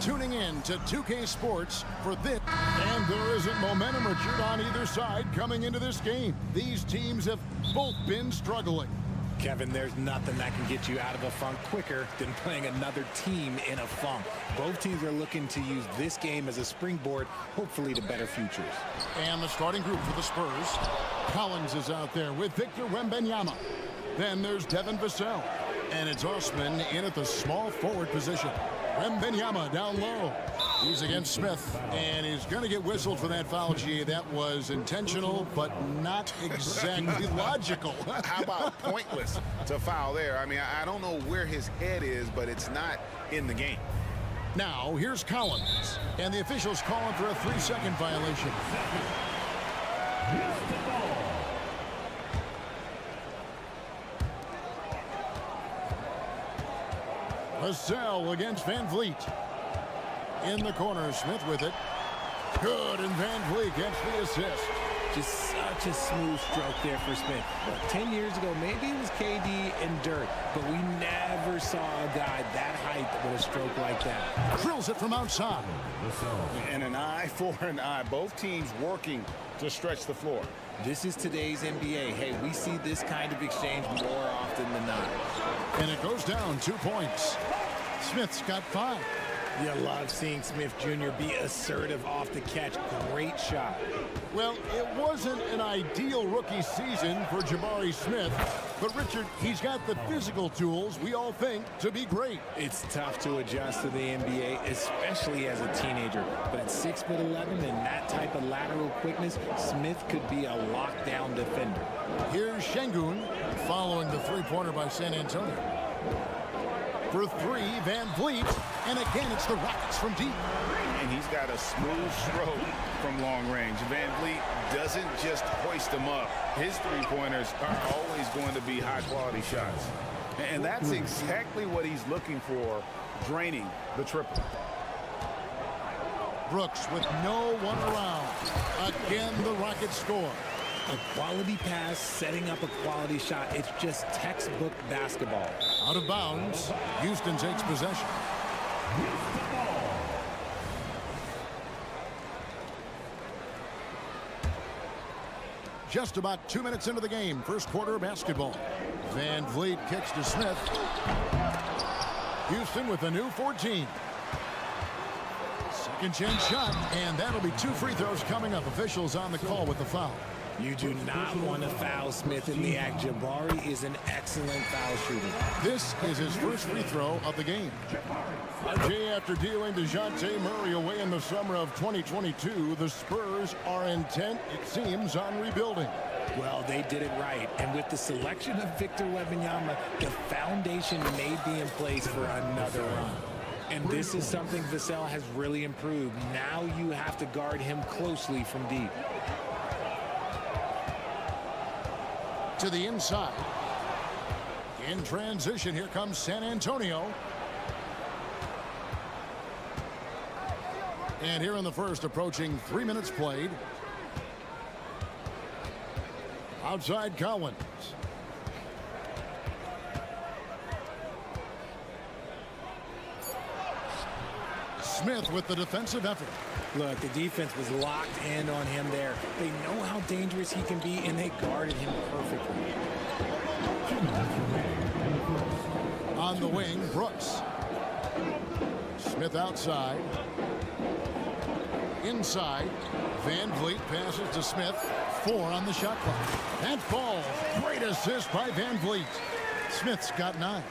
Tuning in to 2K Sports for this. And there isn't momentum, Richard, on either side coming into this game. These teams have both been struggling. Kevin, there's nothing that can get you out of a funk quicker than playing another team in a funk. Both teams are looking to use this game as a springboard, hopefully to better futures. And the starting group for the Spurs. Collins is out there with Victor Wembanyama. Then there's Devin Vassell. And it's Osman in at the small forward position. Wembanyama down low. He's against Smith, and he's going to get whistled for that foul, G. That was intentional, but not exactly logical. How about pointless to foul there? I mean, I don't know where his head is, but it's not in the game. Now, here's Collins, and the officials calling for a 3-second violation. Vassell against Van Vliet. In the corner, Smith with it. Good, and Van Vliet gets the assist. Just such a smooth stroke there for Smith. Look, 10 years ago, maybe it was KD and Dirk, but we never saw a guy that height with a stroke like that. Drills it from outside. And an eye for an eye. Both teams working to stretch the floor. This is today's NBA. Hey, we see this kind of exchange more often than not. And it goes down 2 points. Smith's got 5. You love seeing Smith Jr. be assertive off the catch. Great shot. Well, it wasn't an ideal rookie season for Jabari Smith, but Richard, he's got the physical tools we all think to be great. It's tough to adjust to the NBA, especially as a teenager. But at 6'11" and that type of lateral quickness, Smith could be a lockdown defender. Here's Şengün following the three-pointer by San Antonio. For 3, Van Vliet, and again it's the Rockets from deep. And he's got a smooth stroke from long range. Van Vliet doesn't just hoist them up. His three-pointers are always going to be high-quality shots. And that's exactly what he's looking for, draining the triple. Brooks with no one around. Again, the Rockets score. A quality pass, setting up a quality shot. It's just textbook basketball. Out of bounds. Houston takes possession. Just about 2 minutes into the game. First quarter of basketball. Van Vliet kicks to Smith. Houston with a new 14. Second chance shot, and that'll be 2 free throws coming up. Officials on the call with the foul. You do not want to foul Smith in the act. Jabari is an excellent foul shooter. This is his first free throw of the game. RJ, after dealing DeJounte Murray away in the summer of 2022, the Spurs are intent, it seems, on rebuilding. Well, they did it right. And with the selection of Victor Wembanyama, the foundation may be in place for another run. And this is something Vassell has really improved. Now you have to guard him closely from deep. To the inside. In transition, here comes San Antonio. And here in the first, approaching 3 minutes played. Outside Collins. Smith with the defensive effort. Look, the defense was locked in on him there. They know how dangerous he can be, and they guarded him perfectly. On the wing, Brooks. Smith outside. Inside. Van Vliet passes to Smith. 4 on the shot clock. That ball. Great assist by Van Vliet. Smith's got 9.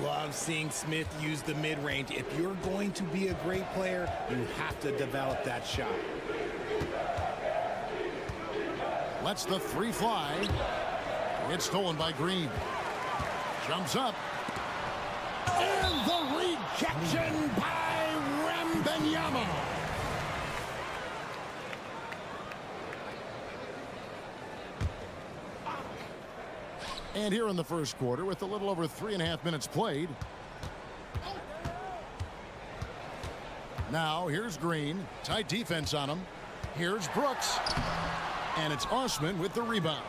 Love seeing Smith use the mid-range. If you're going to be a great player, you have to develop that shot. Lets the 3 fly. It's stolen by Green. Jumps up. And the rejection by Wembanyama. And here in the first quarter, with a little over 3.5 minutes played. Now, here's Green. Tight defense on him. Here's Brooks. And it's Osman with the rebound.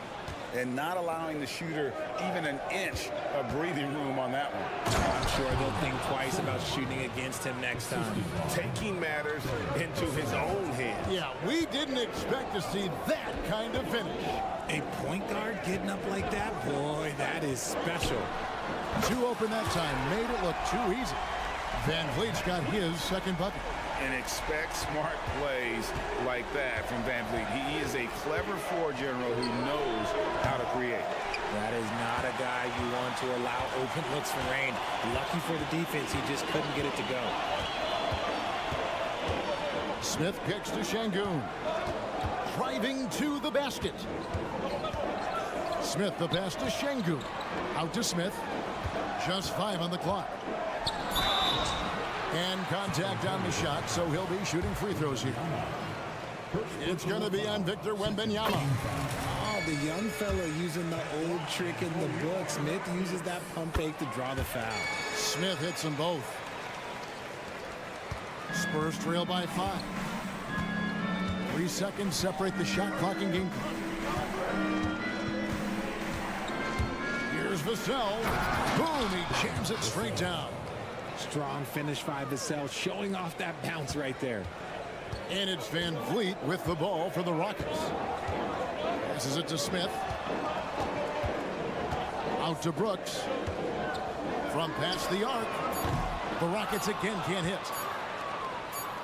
And not allowing the shooter even an inch of breathing room on that one. I'm sure they'll think twice about shooting against him next time. Taking matters into his own hands. Yeah, we didn't expect to see that kind of finish. A point guard getting up like that? Boy, that is special. Too open that time. Made it look too easy. Van Vliet's got his second bucket. And expect smart plays like that from Van Vliet. He is a clever floor general who knows how to create. That is not a guy you want to allow open looks for rain. Lucky for the defense, he just couldn't get it to go. Smith kicks to Şengün. Driving to the basket. Smith the pass to Şengün. Out to Smith. Just 5 on the clock. And contact on the shot, so he'll be shooting free throws here. It's going to be on Victor Wembanyama. Oh, the young fella using the old trick in the book. Smith uses that pump fake to draw the foul. Smith hits them both. Spurs trail by 5. 3 seconds separate the shot clock and game clock. Here's Vassell. Boom, he jams it straight down. Strong finish by Vassell, showing off that bounce right there. And it's Van Vliet with the ball for the Rockets. Passes it to Smith. Out to Brooks. From past the arc. The Rockets again can't hit.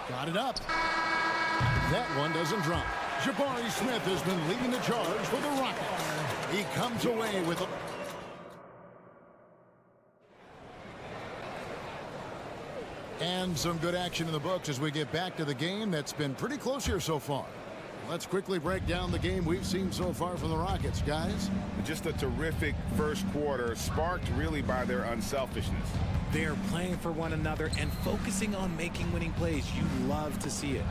Got it up. That one doesn't drop. Jabari Smith has been leading the charge for the Rockets. He comes away with a... And some good action in the books as we get back to the game that's been pretty close here so far. Let's quickly break down the game we've seen so far from the Rockets, guys. Just a terrific first quarter, sparked really by their unselfishness. They are playing for one another and focusing on making winning plays. You love to see it.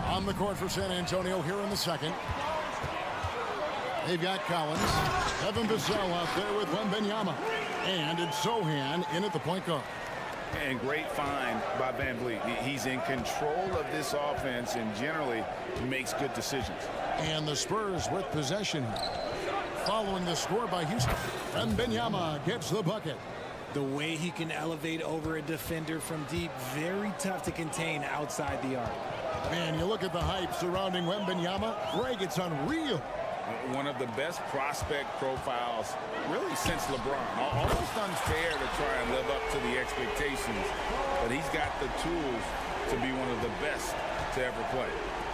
On the court for San Antonio here in the second. They've got Collins. Evan Vassell out there with Wembanyama. And it's Sohan in at the point guard. And great find by Van Vliet. He's in control of this offense and generally makes good decisions. And the Spurs with possession here. Following the score by Houston. Wembanyama gets the bucket. The way he can elevate over a defender from deep, very tough to contain outside the arc. Man, you look at the hype surrounding Wembanyama. Greg, it's unreal. One of the best prospect profiles really since LeBron. Almost unfair to try and live up to the expectations, but he's got the tools to be one of the best to ever play.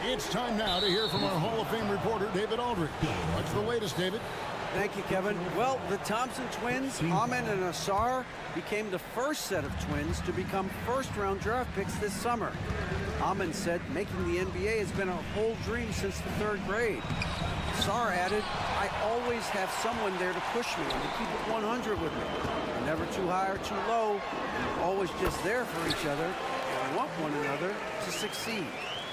It's time now to hear from our Hall of Fame reporter, David Aldridge. What's the latest, David? Thank you, Kevin. Well, the Thompson twins, Amen and Asar, became the first set of twins to become first-round draft picks this summer. Amen said making the NBA has been a whole dream since the 3rd grade. Asar added, I always have someone there to push me and to keep it 100 with me. We're never too high or too low. We're always just there for each other and want one another to succeed.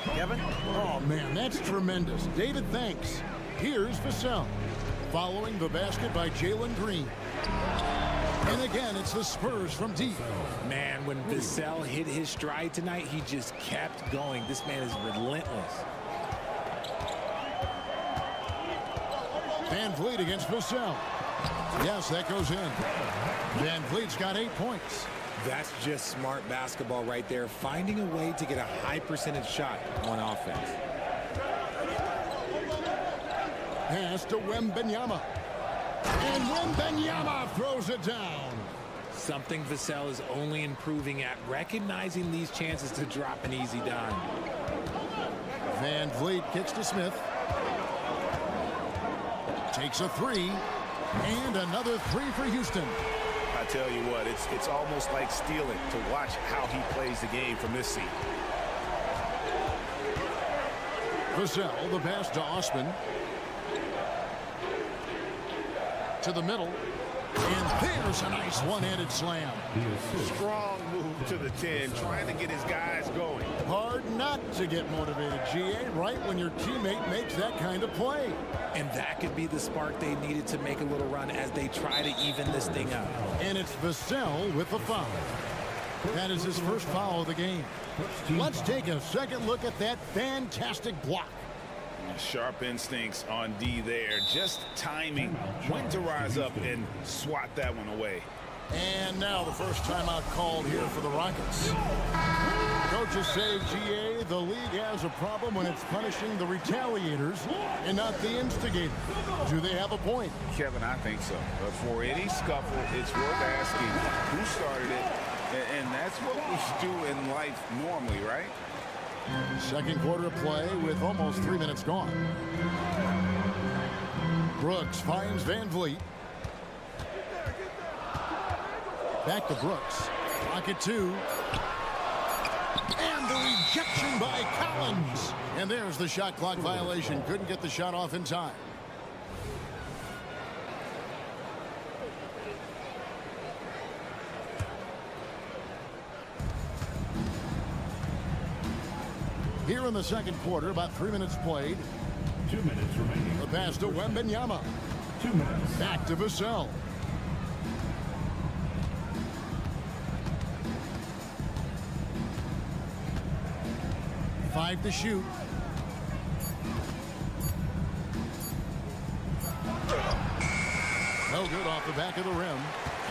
Kevin? Oh, man, that's tremendous. David, thanks. Here's Vassell. Following the basket by Jalen Green. And again, it's the Spurs from deep. Man, when Vassell hit his stride tonight, he just kept going. This man is relentless. Van Vliet against Vassell. Yes, that goes in. Van Vliet's got 8 points. That's just smart basketball right there, finding a way to get a high percentage shot on offense. Pass to Wembanyama. And Wembanyama throws it down. Something Vassell is only improving at, recognizing these chances to drop an easy dime. Van Vliet kicks to Smith. Takes a 3. And another 3 for Houston. I tell you what, it's almost like stealing to watch how he plays the game from this seat. Vassell, the pass to Osman. To the middle. And there's a nice one-handed slam. Strong move move to the 10, trying to get his guys going. Hard not to get motivated, GA, right when your teammate makes that kind of play. And that could be the spark they needed to make a little run as they try to even this thing up. And it's Vassell with the foul. That is his first foul of the game. Let's take a second look at that fantastic block. Sharp instincts on D there. Just timing when to rise up and swat that one away. And now the first timeout called here for the Rockets. Coaches say, GA, the league has a problem when it's punishing the retaliators and not the instigators. Do they have a point? Kevin, I think so. But for any scuffle, it's worth asking who started it. And that's what we do in life normally, right? Second quarter of play with almost 3 minutes gone. Brooks finds Van Vliet. Back to Brooks. Pocket 2. And the rejection by Collins. And there's the shot clock violation. Couldn't get the shot off in time. Here in the second quarter, about 3 minutes played. 2 minutes remaining. The pass to Wembanyama. 2 minutes. Back to Vassell. Five to shoot. No good off the back of the rim.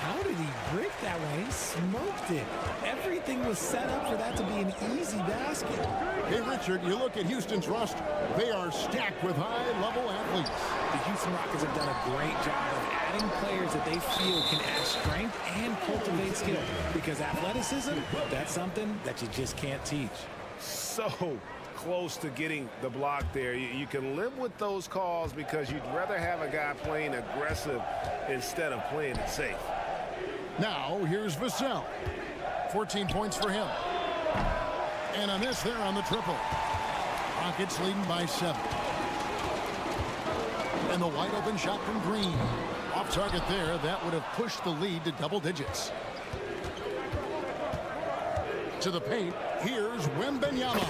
How did he break that one? He smoked it. Everything was set up for that to be an easy basket. Hey, Richard, you look at Houston's roster. They are stacked with high-level athletes. The Houston Rockets have done a great job of adding players that they feel can add strength and cultivate skill. Because athleticism, that's something that you just can't teach. So close to getting the block there. You can live with those calls because you'd rather have a guy playing aggressive instead of playing it safe. Now, here's Vassell. 14 points for him. And a miss there on the triple. Rockets leading by 7. And the wide open shot from Green. Off target there. That would have pushed the lead to double digits. To the paint. Here's Wembanyama.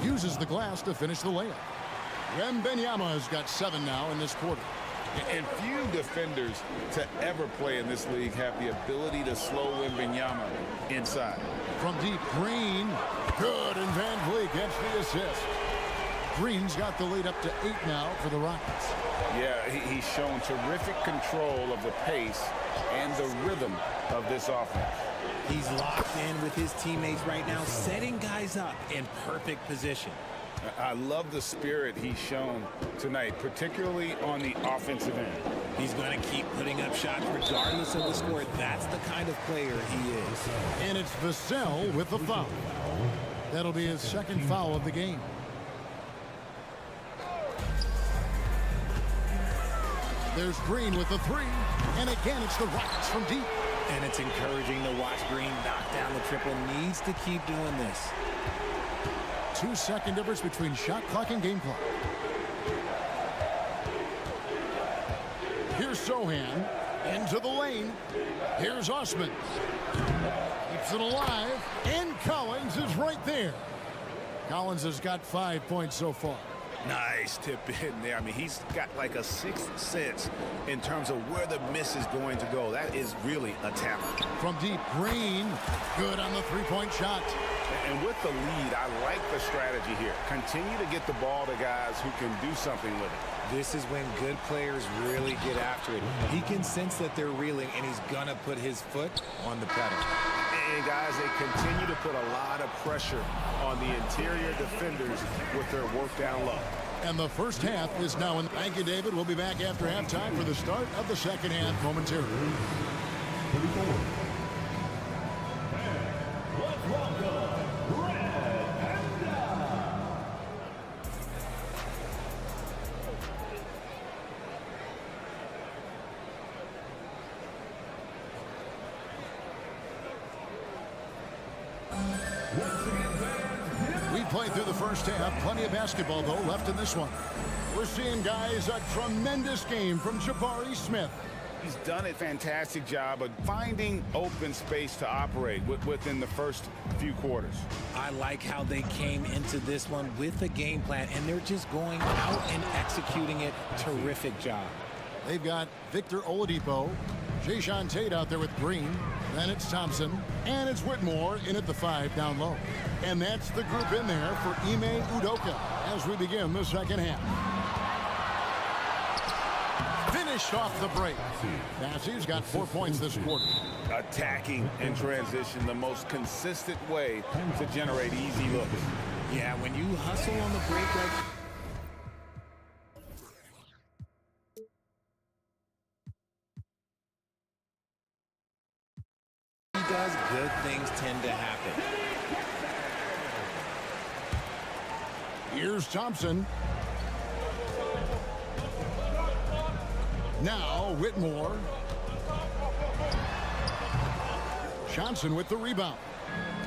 Uses the glass to finish the layup. Wembanyama has got 7 now in this quarter. And few defenders to ever play in this league have the ability to slow Wembanyama inside. From deep, Green. Good, and Van Vliet gets the assist. Green's got the lead up to 8 now for the Rockets. Yeah, he's shown terrific control of the pace and the rhythm of this offense. He's locked in with his teammates right now, setting guys up in perfect position. I love the spirit he's shown tonight, particularly on the offensive end. He's going to keep putting up shots regardless of the score. That's the kind of player he is. And it's Vassell with the foul. That'll be his second foul of the game. There's Green with the 3. And again, it's the Rockets from deep. And it's encouraging to watch Green knock down the triple. Needs to keep doing this. 2-second difference between shot clock and game clock. Here's Sohan into the lane. Here's Osman. Keeps it alive. And Collins is right there. Collins has got 5 points so far. Nice tip in there. I mean, he's got like a sixth sense in terms of where the miss is going to go. That is really a talent. From deep, Green. Good on the three-point shot. And with the lead, I like the strategy here. Continue to get the ball to guys who can do something with it. This is when good players really get after it. He can sense that they're reeling, and he's going to put his foot on the pedal. And guys, they continue to put a lot of pressure on the interior defenders with their work down low. And the first half is now in. Thank you, David. We'll be back after halftime for the start of the second half momentarily. We played through the first half. Plenty of basketball, though, left in this one. We're seeing, guys, a tremendous game from Jabari Smith. He's done a fantastic job of finding open space to operate within the first few quarters. I like how they came into this one with a game plan, and they're just going out and executing it. Terrific job. They've got Victor Oladipo, Jayshawn Tate out there with Green. Then it's Thompson, and it's Whitmore in at the 5 down low. And that's the group in there for Ime Udoka as we begin the second half. Finished off the break. Nassie's got 4 points this quarter. Attacking in transition, the most consistent way to generate easy looks. Yeah, when you hustle on the break like... does, good things tend to happen. Here's Thompson. Now Whitmore. Johnson with the rebound.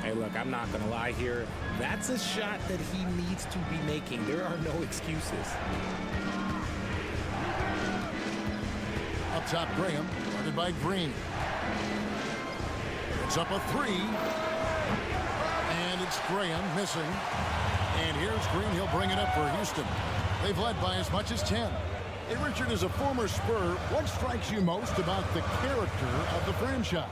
Hey, look, I'm not going to lie here. That's a shot that he needs to be making. There are no excuses. Up top, Graham, guarded by Green. It's up a 3. And it's Graham missing. And here's Green. He'll bring it up for Houston. They've led by as much as 10. Hey, Richard, as a former Spur, what strikes you most about the character of the franchise?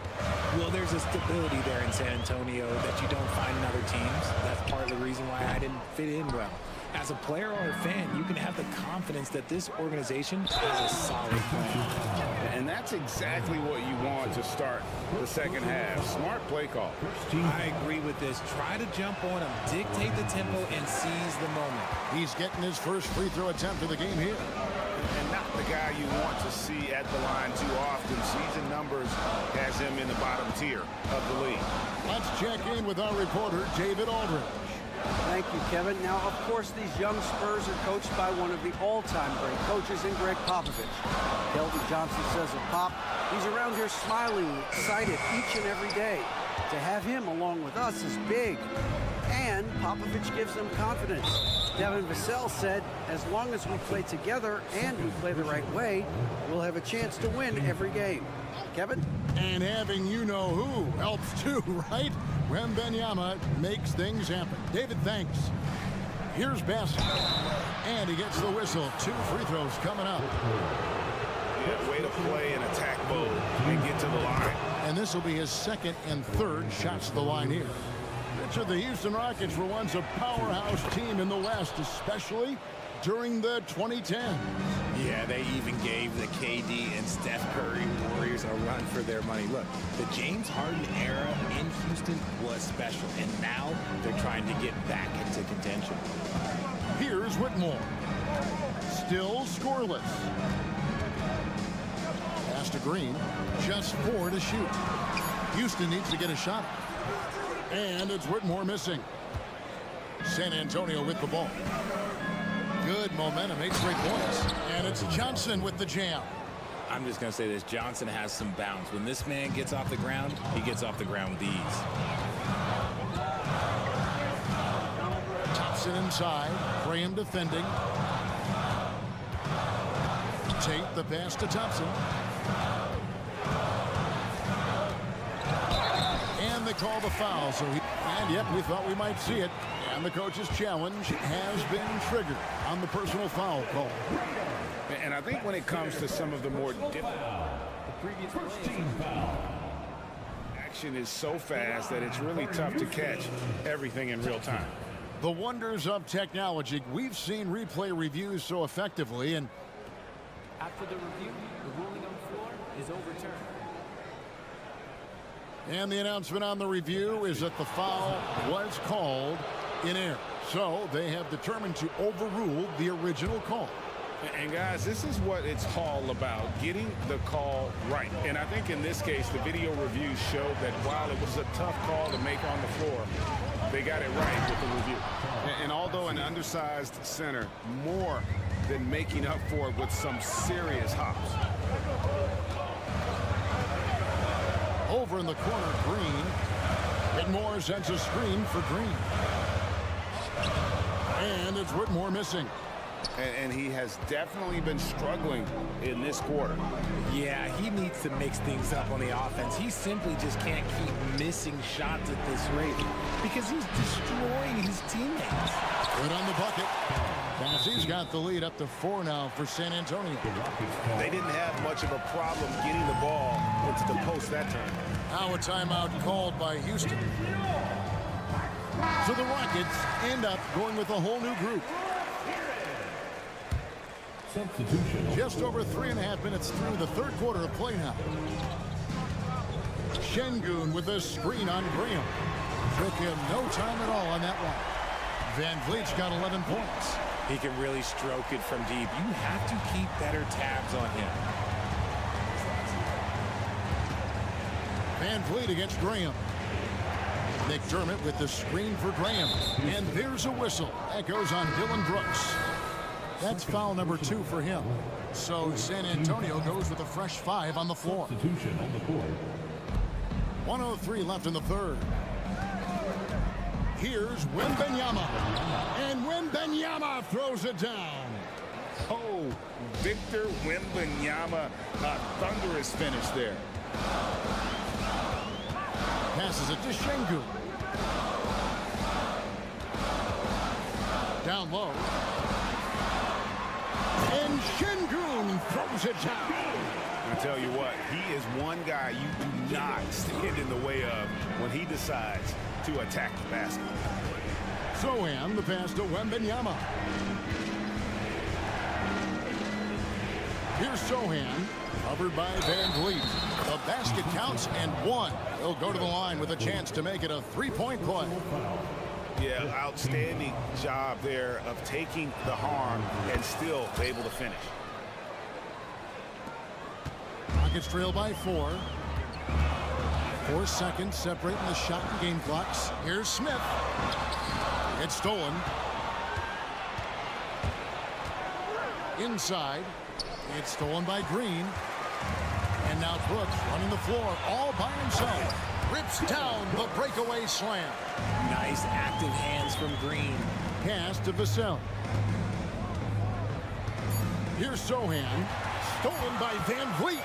Well, there's a stability there in San Antonio that you don't find in other teams. That's part of the reason why I didn't fit in well. As a player or a fan, you can have the confidence that this organization has a solid plan. And that's exactly what you want to start the second half. Smart play call. I agree with this. Try to jump on him, dictate the tempo, and seize the moment. He's getting his first free throw attempt of the game here. And not the guy you want to see at the line too often. Season numbers has him in the bottom tier of the league. Let's check in with our reporter, David Aldridge. Thank you, Kevin. Now, of course, these young Spurs are coached by one of the all-time great coaches in Greg Popovich. Kelvin Johnson says of Pop, he's around here smiling, excited each and every day. To have him along with us is big. And Popovich gives them confidence. Devin Vassell said, as long as we play together and we play the right way, we'll have a chance to win every game. Kevin? And having you-know-who helps too, right? Wembanyama makes things happen. David, thanks. Here's Bassett. And he gets the whistle. 2 free throws coming up. Yeah, way to play in attack mode and get to the line. And this will be his second and third shots to the line here. Richard, the Houston Rockets were once a powerhouse team in the West, especially during the 2010s. Yeah, they even gave the KD and Steph Curry Warriors a run for their money. Look, the James Harden era in Houston was special, and now they're trying to get back into contention. Here's Whitmore. Still scoreless. Pass to Green. Just 4 to shoot. Houston needs to get a shot. And it's Whitmore missing. San Antonio with the ball. Good momentum, 8 straight points. And it's Johnson with the jam. I'm just going to say this. Johnson has some bounce. When this man gets off the ground, he gets off the ground with ease. Thompson inside. Graham defending. Tate the pass to Thompson. And they call the foul. And yep, we thought we might see it. And the coach's challenge has been triggered on the personal foul call. And I think when it comes to some of the more difficult, action is so fast that it's really tough to catch everything in real time. The wonders of technology. We've seen replay reviews so effectively, and after the review, the ruling on the floor is overturned. And the announcement on the review is that the foul was called in error. So they have determined to overrule the original call. And guys, this is what it's all about, getting the call right. And I think in this case, the video reviews showed that while it was a tough call to make on the floor, they got it right with the review. And although an undersized center, more than making up for it with some serious hops. Over in the corner, Green. Whitmore sends a screen for Green. And it's Whitmore missing. And he has definitely been struggling in this quarter. Yeah, he needs to mix things up on the offense. He simply just can't keep missing shots at this rate because he's destroying his teammates. Good on the bucket. He's got the lead up to 4 now for San Antonio. They didn't have much of a problem getting the ball into the post that time. Now a timeout called by Houston. So the Rockets end up going with a whole new group. Substitution. Just over 3.5 minutes through the third quarter of play now. Şengün with a screen on Graham. Took him no time at all on that one. Van Vliet's got 11 points. He can really stroke it from deep. You have to keep better tabs on him. Van Vliet against Graham. McDermott with the screen for Graham. And there's a whistle. That goes on Dylan Brooks. That's foul number 2 for him. So San Antonio goes with a fresh 5 on the floor. Substitution on the court. 1:03 left in the third. Here's Wembanyama. And Wembanyama throws it down. Oh, Victor Wembanyama, a thunderous finish there. Passes it to Şengün. Down low. And Şengün throws it down. I tell you what, he is one guy you do not stand in the way of when he decides to attack the basket. Sohan, the pass to Wembanyama. Here's Sohan, covered by Van Vliet. The basket counts and 1. He'll go to the line with a chance to make it a 3-point play. Yeah, outstanding job there of taking the harm and still able to finish. Rockets trail by 4. 4 seconds separating the shot and game clocks. Here's Smith. It's stolen. Inside. It's stolen by Green. And now Brooks running the floor all by himself. Rips down the breakaway slam. Nice active hands from Green. Pass to Vassell. Here's Sohan. Stolen by Van Vliet.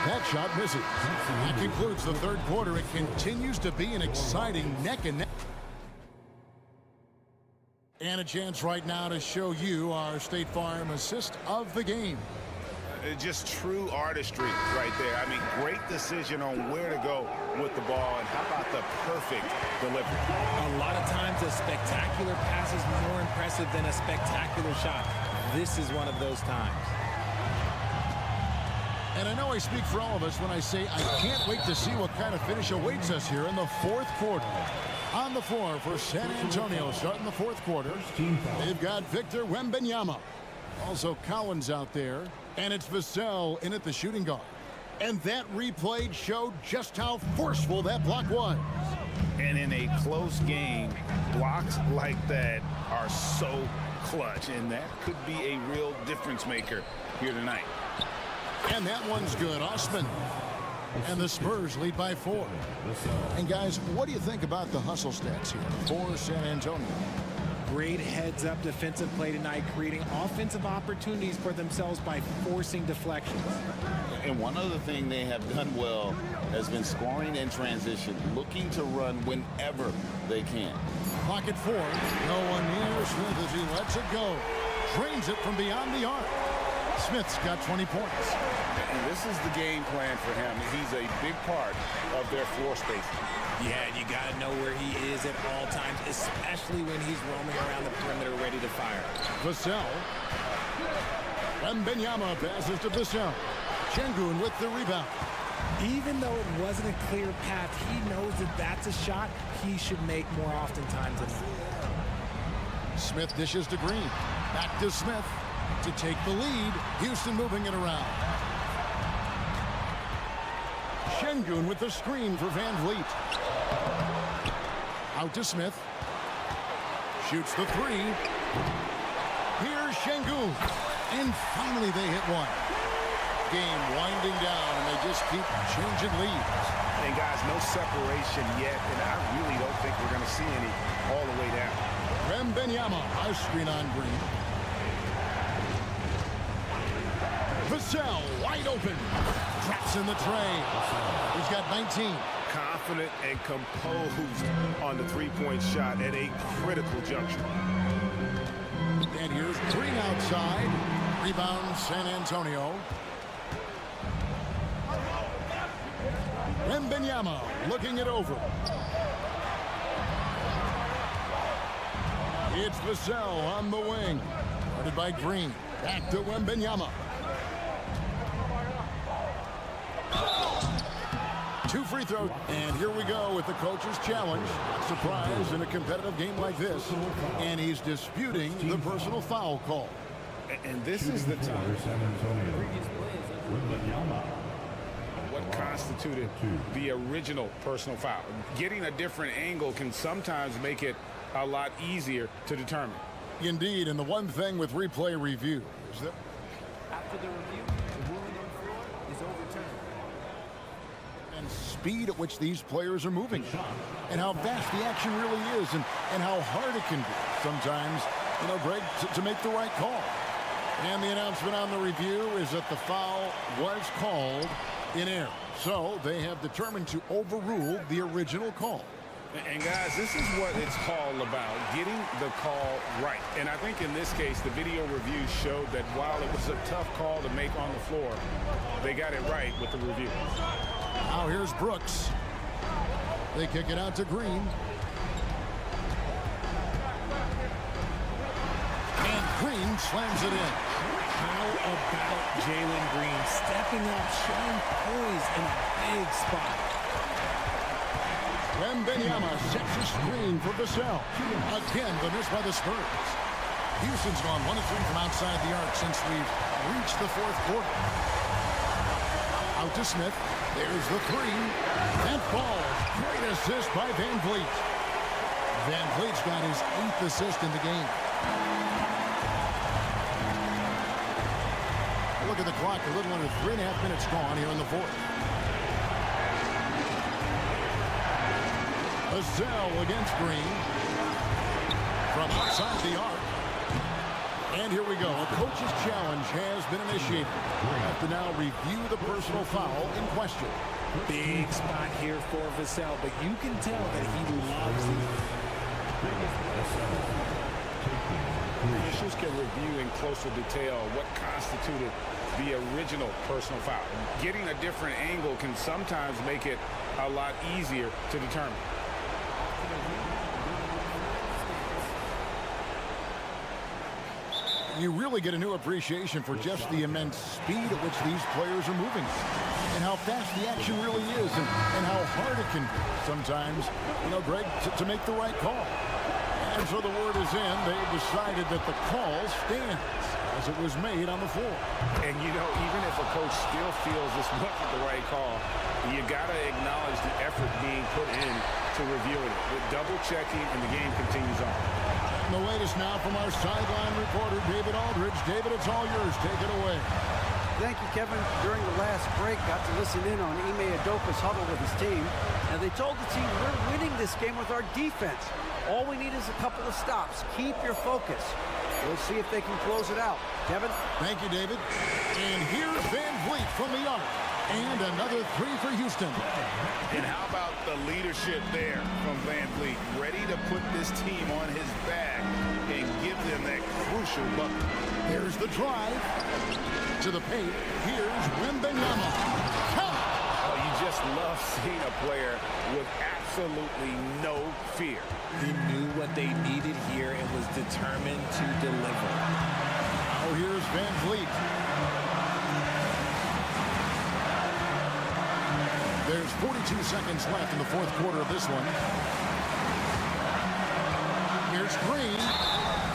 That shot misses. That concludes the third quarter. It continues to be an exciting neck and neck. And a chance right now to show you our State Farm assist of the game. Just true artistry right there. I mean, great decision on where to go with the ball, and how about the perfect delivery? A lot of times a spectacular pass is more impressive than a spectacular shot. This is one of those times. And I know I speak for all of us when I say I can't wait to see what kind of finish awaits us here in the fourth quarter. On the floor for San Antonio starting the fourth quarter. They've got Victor Wembanyama. Also Collins out there. And it's Vassell in at the shooting guard. And that replay showed just how forceful that block was. And in a close game, blocks like that are so clutch. And that could be a real difference maker here tonight. And that one's good. Osman. And the Spurs lead by 4. And guys, what do you think about the hustle stats here for San Antonio? Great heads-up defensive play tonight, creating offensive opportunities for themselves by forcing deflections. And one other thing they have done well has been scoring in transition, looking to run whenever they can. Clock at 4. No one near Smith as he lets it go. Drains it from beyond the arc. Smith's got 20 points. And this is the game plan for him. He's a big part of their floor spacing. Yeah, you got to know where he is at all times, especially when he's roaming around the perimeter ready to fire. Vassell. Wembanyama passes to Vassell. Şengün with the rebound. Even though it wasn't a clear path, he knows that that's a shot he should make more oftentimes than not. Smith dishes to Green. Back to Smith to take the lead. Houston moving it around. Şengün with the screen for Van Vliet. Out to Smith. Shoots the 3. Here's Şengün. And finally they hit one. Game winding down, and they just keep changing leads. And guys, no separation yet, and I really don't think we're going to see any all the way down. Wembanyama, a screen on Green. Vassell, wide open. Traps in the tray. He's got 19. Confident and composed on the three-point shot at a critical juncture. And here's Green outside. Rebound, San Antonio. Wembanyama looking it over. It's Vassell on the wing. Guarded by Green. Back to Wembanyama. 2 free throws. And here we go with the coach's challenge. Surprise in a competitive game like this. And he's disputing the personal foul call. And this is the time. What constituted the original personal foul? Getting a different angle can sometimes make it a lot easier to determine. Indeed, and the one thing with replay review is that After the review, the ruling on the floor is overturned. and speed at which these players are moving and how vast the action really is and how hard it can be sometimes, you know, Greg, to make the right call. And the announcement on the review is that the foul was called in error. So they have determined to overrule the original call. And guys, this is what it's all about, getting the call right. And I think in this case, the video review showed that while it was a tough call to make on the floor, they got it right with the review. Now here's Brooks. They kick it out to Green. And Green slams it in. How about Jalen Green stepping up, showing poise in a big spot? Wembanyama sets a screen for Vassell. Again, the miss by the Spurs. Houston's gone 1 of 3 from outside the arc since we've reached the fourth quarter. Out to Smith. There's the 3. That falls. Great assist by Van Vliet. Van Vliet's got his 8th assist in the game. Look at the clock. A little under 3.5 minutes gone here in the fourth. Vassell against Green from outside the arc. And here we go. A coach's challenge has been initiated. We have to now review the personal foul in question. Big spot here for Vassell, but you can tell that he loves it. Officials can review in closer detail what constituted the original personal foul. Getting a different angle can sometimes make it a lot easier to determine. You really get a new appreciation for just the immense speed at which these players are moving and how fast the action really is and how hard it can be sometimes, you know, Greg, to make the right call. And so the word is in. They've decided that the call stands as it was made on the floor. And, you know, even if a coach still feels this wasn't the right call, you got to acknowledge the effort being put in to reviewing it. With double checking, and the game continues on. And the latest now from our sideline reporter, David Aldridge. David, it's all yours. Take it away. Thank you, Kevin. During the last break, got to listen in on Ime Udoka's huddle with his team. And they told the team, we're winning this game with our defense. All we need is a couple of stops. Keep your focus. We'll see if they can close it out. Kevin? Thank you, David. And here's Van Vliet from the arc. And another 3 for Houston. And how about the leadership there from Van Vliet? Ready to put this team on his back and give them that crucial bucket. Here's the drive. To the paint. Here's Wembanyama. Oh, you just love seeing a player with absolutely no fear. He knew what they needed here and was determined to deliver. Now here's Van Vliet. There's 42 seconds left in the fourth quarter of this one. Here's Green.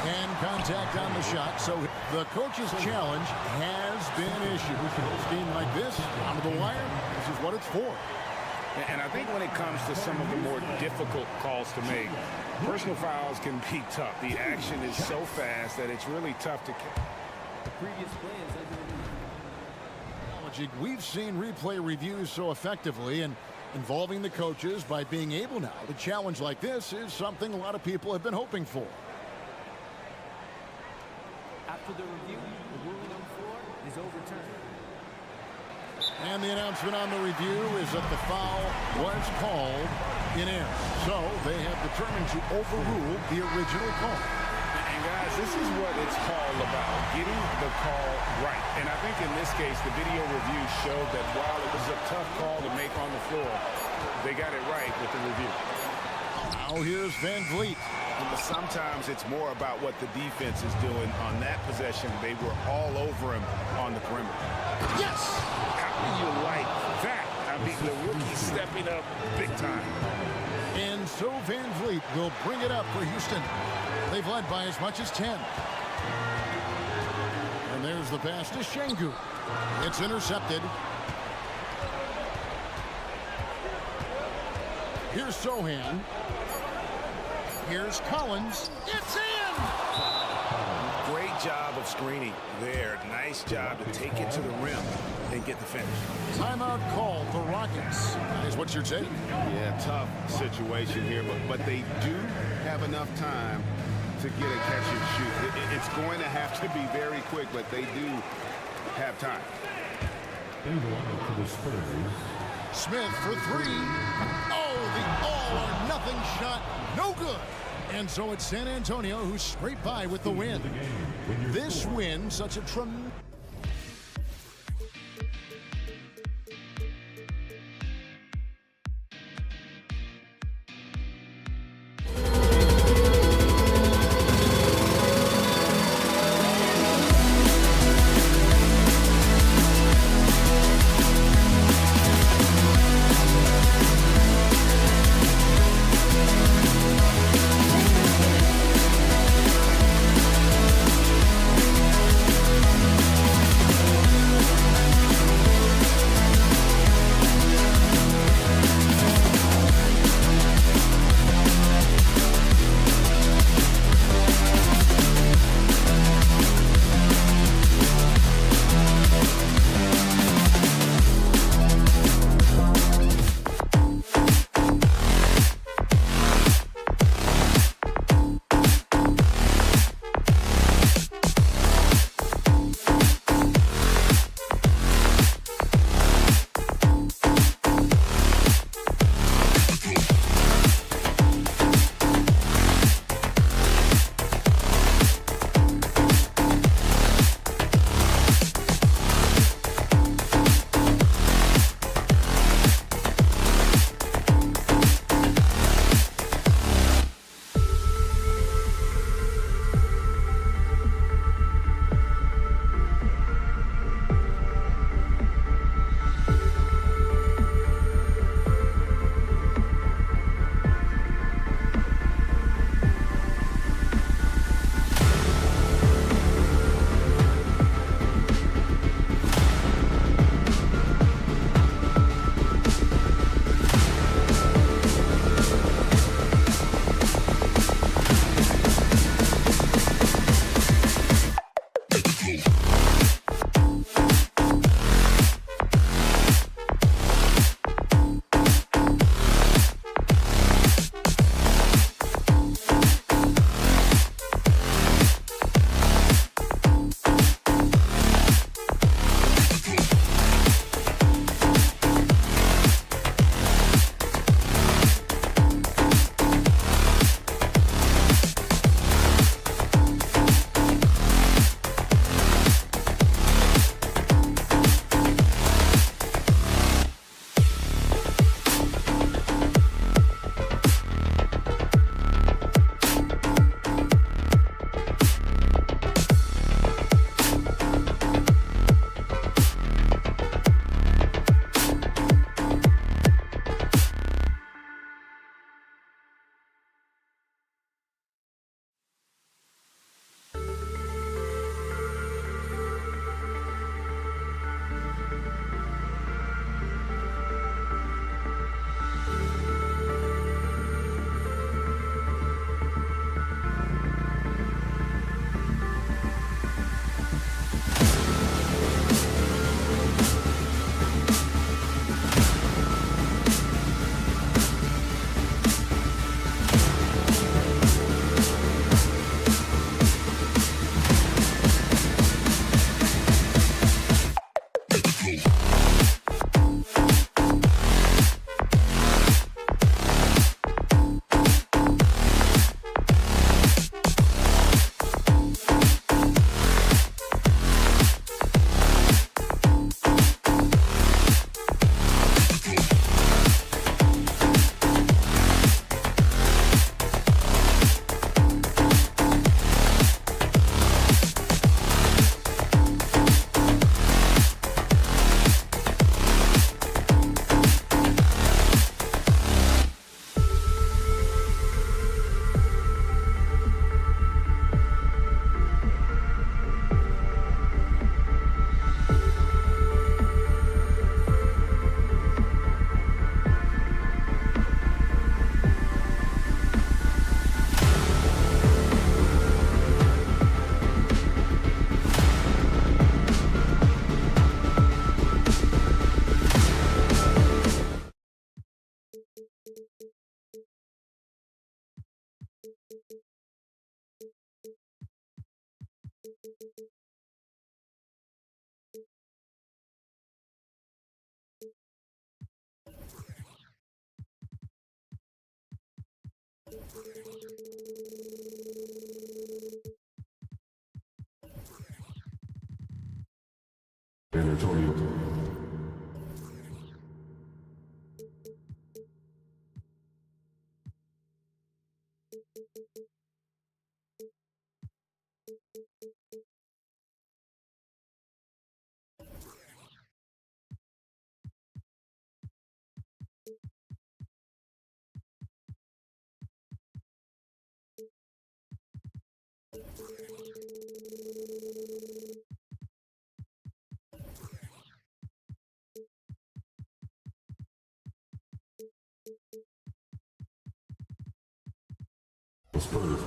And contact on the shot. So the coach's challenge has been issued. A game like this, out of the wire, this is what it's for. And I think when it comes to some of the more difficult calls to make, personal fouls can be tough. The action is so fast that it's really tough to catch. The previous play is under We've seen replay reviews so effectively, and Involving the coaches by being able now to challenge like this is something a lot of people have been hoping for. After the review, the ruling on the floor is overturned. And the announcement on the review is that the foul was called in air. So they have determined to overrule the original call. And guys, this is what it's all about, getting the call right. And I think in this case, the video review showed that while it was a tough call to make on the floor, they got it right with the review. Now here's Van Vliet. And sometimes it's more about what the defense is doing. On that possession, they were all over him on the perimeter. Yes! How do you like that? I mean, the rookie stepping up big time. And so Van Vliet will bring it up for Houston. They've led by as much as 10. And there's the pass to Şengün. It's intercepted. Here's Sohan. Here's Collins. It's in! Great job of screening there. Nice job to take it to the rim and get the finish. Timeout called the Rockets. That is what you're saying. Yeah, tough situation here, but they do have enough time to get a catch and shoot. It's going to have to be very quick, but they do have time. For the Spurs. Smith for three. Oh, the all-or-nothing shot. No good. And so it's San Antonio who scraped by with the win. This win, such a tremendous... Spurs.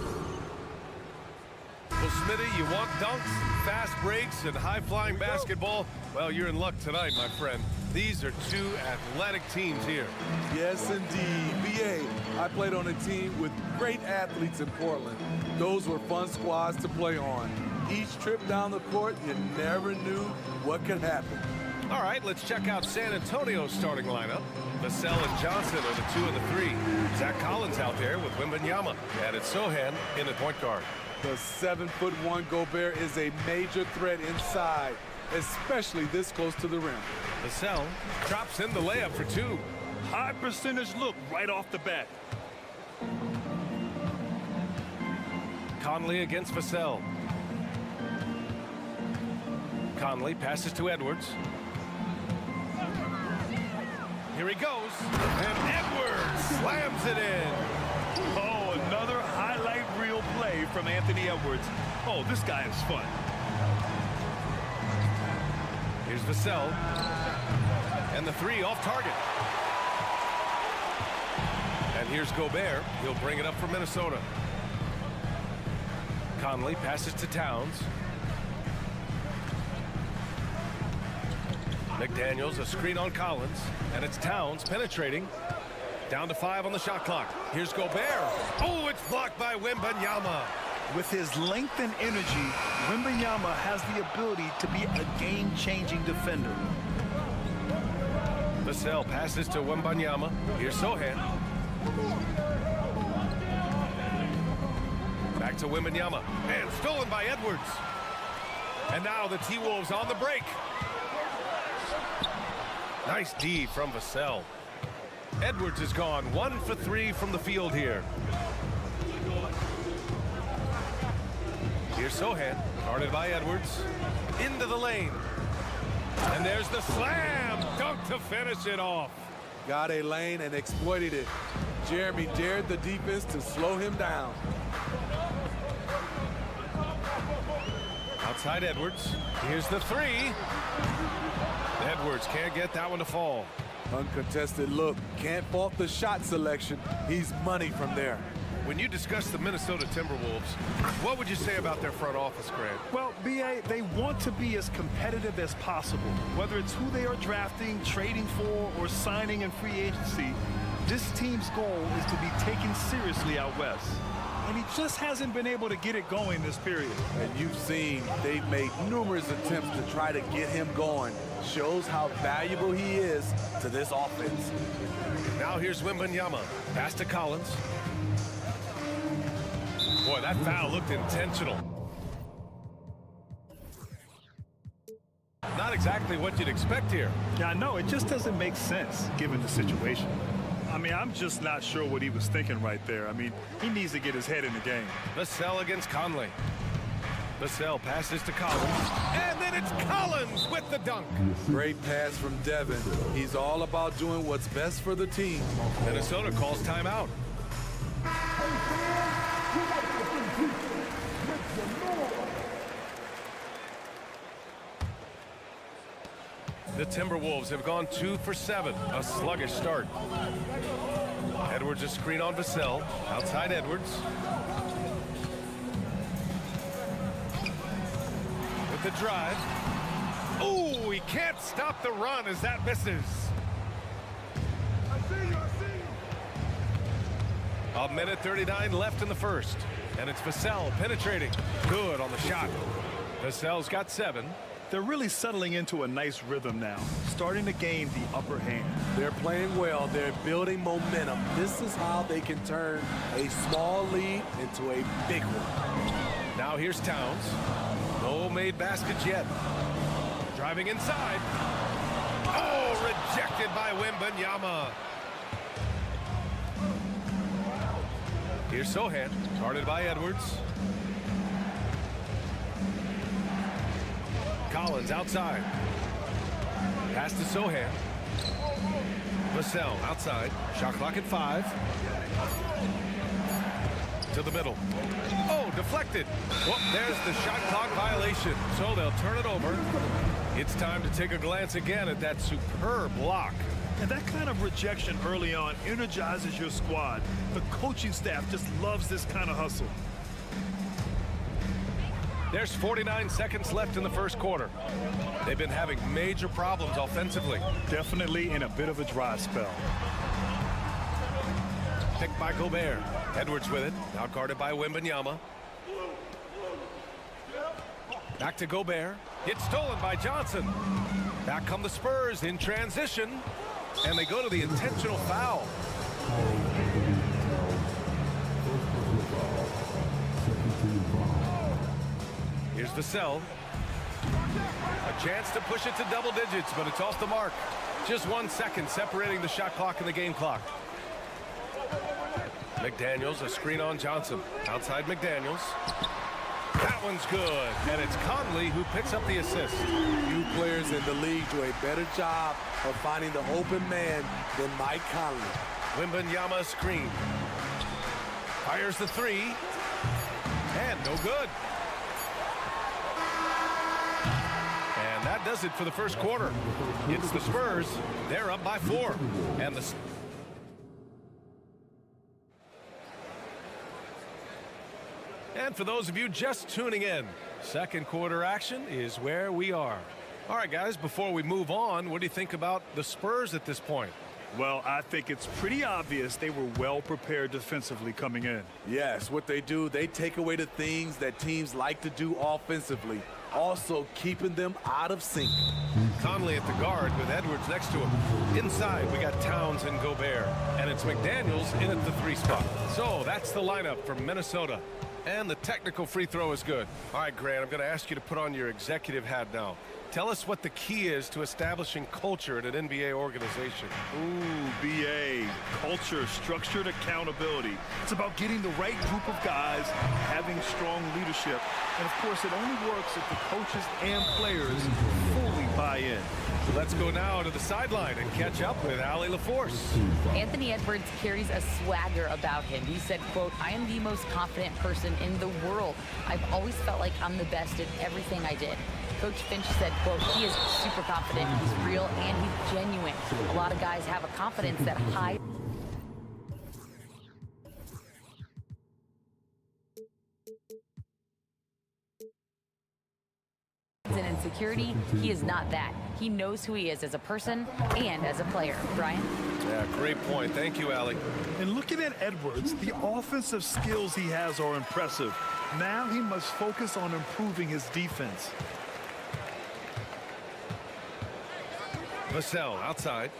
Well, Smitty, you want dunks, fast breaks, and high-flying basketball? Well, you're in luck tonight, my friend. These are two athletic teams here. Yes, indeed. B.A., I played on a team with great athletes in Portland. Those were fun squads to play on. Each trip down the court, you never knew what could happen. All right, let's check out San Antonio's starting lineup. Vassell and Johnson are the 2 and the 3. Zach Collins out there with Wembanyama. And it's Sohan in the point guard. The 7'1" Gobert is a major threat inside, especially this close to the rim. Vassell drops in the layup for 2. High percentage look right off the bat. Conley against Vassell. Conley passes to Edwards. Here he goes, and Edwards slams it in. Oh, another highlight reel play from Anthony Edwards. Oh, this guy is fun. Here's Vassell, and the 3 off target. And here's Gobert. He'll bring it up for Minnesota. Conley passes to Towns. McDaniels, a screen on Collins, and it's Towns penetrating. Down to 5 on the shot clock. Here's Gobert. Oh, it's blocked by Wembanyama. With his length and energy, Wembanyama has the ability to be a game-changing defender. Vassell passes to Wembanyama. Here's Sohan. Back to Wembanyama, and stolen by Edwards. And now the T-Wolves on the break. Nice D from Vassell. Edwards is gone 1 for 3 from the field here. Here's Sohan, guarded by Edwards. Into the lane. And there's the slam dunk to finish it off. Got a lane and exploited it. Jeremy dared the defense to slow him down. Outside Edwards. Here's the 3. Edwards can't get that one to fall. Uncontested look. Can't fault the shot selection. He's money from there. When you discuss the Minnesota Timberwolves, what would you say about their front office, Grant? Well, B.A., they want to be as competitive as possible. Whether it's who they are drafting, trading for, or signing in free agency, this team's goal is to be taken seriously out west. And he just hasn't been able to get it going this period. And you've seen they've made numerous attempts to try to get him going. Shows how valuable he is to this offense. Now here's Wembanyama. Pass to Collins. Boy, that foul looked intentional. Not exactly what you'd expect here. Yeah, I know. It just doesn't make sense given the situation. I mean, I'm just not sure what he was thinking right there. I mean, he needs to get his head in the game. Vassell against Conley. Vassell passes to Collins. And then it's Collins with the dunk. Great pass from Devin. He's all about doing what's best for the team. Minnesota calls timeout. The Timberwolves have gone 2 for 7, a sluggish start. Edwards a screen on Vassell, outside Edwards. With the drive. Oh, he can't stop the run as that misses. A minute 39 left in the first. And it's Vassell penetrating. Good on the shot. Vassell's got 7. They're really settling into a nice rhythm now, starting to gain the upper hand. They're playing well. They're building momentum. This is how they can turn a small lead into a big one. Now here's Towns. No made baskets yet. Driving inside. Oh, rejected by Wembanyama. Here's Sohan, guarded by Edwards. Collins outside. Pass to Sohan. Vassell outside. Shot clock at 5. To the middle. Oh, deflected. Well, there's the shot clock violation. So they'll turn it over. It's time to take a glance again at that superb block. And that kind of rejection early on energizes your squad. The coaching staff just loves this kind of hustle. There's 49 seconds left in the first quarter. They've been having major problems offensively. Definitely in a bit of a dry spell. Picked by Gobert. Edwards with it. Now guarded by Wembanyama. Back to Gobert. It's stolen by Johnson. Back come the Spurs in transition. And they go to the intentional foul. Here's Vassell. A chance to push it to double digits, but it's off the mark. Just 1 second separating the shot clock and the game clock. McDaniels, a screen on Johnson. Outside McDaniels. That one's good. And it's Conley who picks up the assist. Few players in the league do a better job of finding the open man than Mike Conley. Wembanyama screen. Fires the 3. And no good. And that does it for the first quarter. It's the Spurs. They're up by 4. And the... And for those of you just tuning in, second quarter action is where we are. All right, guys, before we move on, what do you think about the Spurs at this point? Well, I think it's pretty obvious they were well prepared defensively coming in. Yes, what they do, they take away the things that teams like to do offensively, also keeping them out of sync. Conley at the guard with Edwards next to him. Inside, we got Towns and Gobert, and it's McDaniels in at the 3 spot. So that's the lineup for Minnesota. And the technical free throw is good. All right, Grant, I'm going to ask you to put on your executive hat now. Tell us what the key is to establishing culture at an NBA organization. Ooh, B.A. Culture, structured accountability. It's about getting the right group of guys, having strong leadership. And, of course, it only works if the coaches and players fully buy in. Let's go now to the sideline and catch up with Allie LaForce. Anthony Edwards carries a swagger about him. He said, quote, "I am the most confident person in the world. I've always felt like I'm the best at everything I did." Coach Finch said, quote, "He is super confident, he's real, and he's genuine." A lot of guys have a confidence that high. And insecurity, he is not that. He knows who he is as a person and as a player. Brian? Yeah, great point. Thank you, Allie. And looking at Edwards, the offensive skills he has are impressive. Now he must focus on improving his defense. Vassell outside.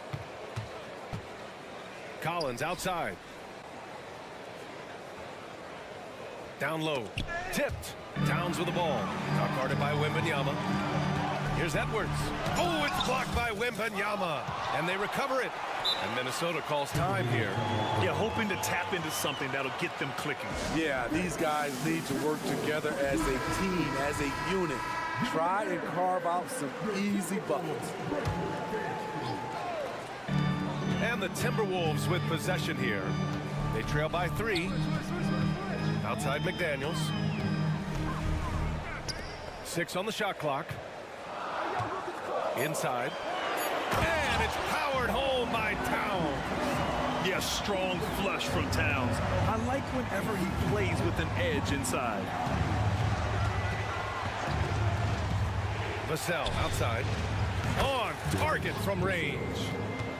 Collins outside. Down low. Tipped. Towns with the ball. Now guarded by Wembanyama. Here's Edwards. Oh, it's blocked by Wembanyama. And they recover it. And Minnesota calls time here. Yeah, hoping to tap into something that'll get them clicking. Yeah, these guys need to work together as a team, as a unit. Try and carve out some easy buckets. And the Timberwolves with possession here. They trail by 3. Outside McDaniels. 6 on the shot clock. Inside. And it's powered home by Towns. Yeah, strong flush from Towns. I like whenever he plays with an edge inside. Vassell outside. On target from range.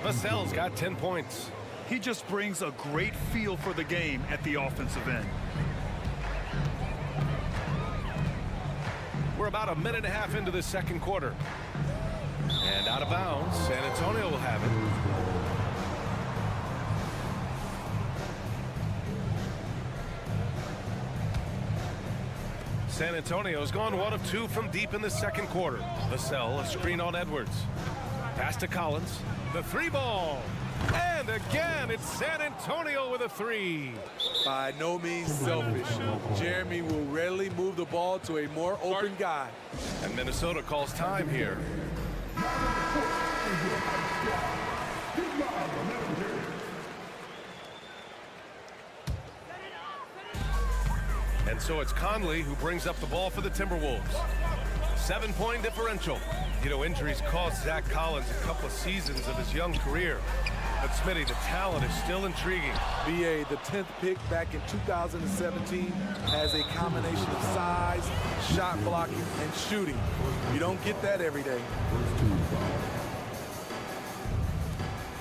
Vassell's got 10 points. He just brings a great feel for the game at the offensive end. We're about a minute and a half into the second quarter. And out of bounds, San Antonio will have it. San Antonio's gone 1 of 2 from deep in the second quarter. Vassell, a screen on Edwards. Pass to Collins. The 3 ball. And again, it's San Antonio with a 3. By no means selfish. Jeremy will readily move the ball to a more open guy. And Minnesota calls time here. And so it's Conley who brings up the ball for the Timberwolves. 7-point differential. You know, injuries cost Zach Collins a couple of seasons of his young career. But Smitty, the talent is still intriguing. B.A., the 10th pick back in 2017, has a combination of size, shot blocking, and shooting. You don't get that every day.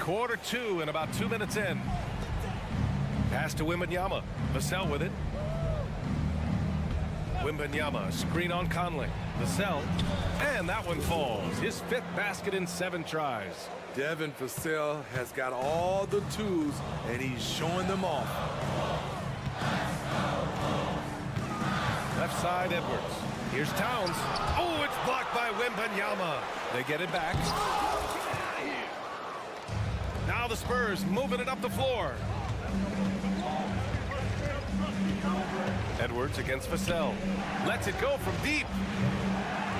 Quarter 2 and about 2 minutes in. Pass to Wembanyama. Vassell with it. Wembanyama, screen on Conley. Vassell, and that one falls. His 5th basket in 7 tries. Devin Vassell has got all the tools, and he's showing them off. Left side, Edwards. Here's Towns. Oh, it's blocked by Wembanyama. They get it back. Now the Spurs moving it up the floor. Edwards against Vassell. Lets it go from deep.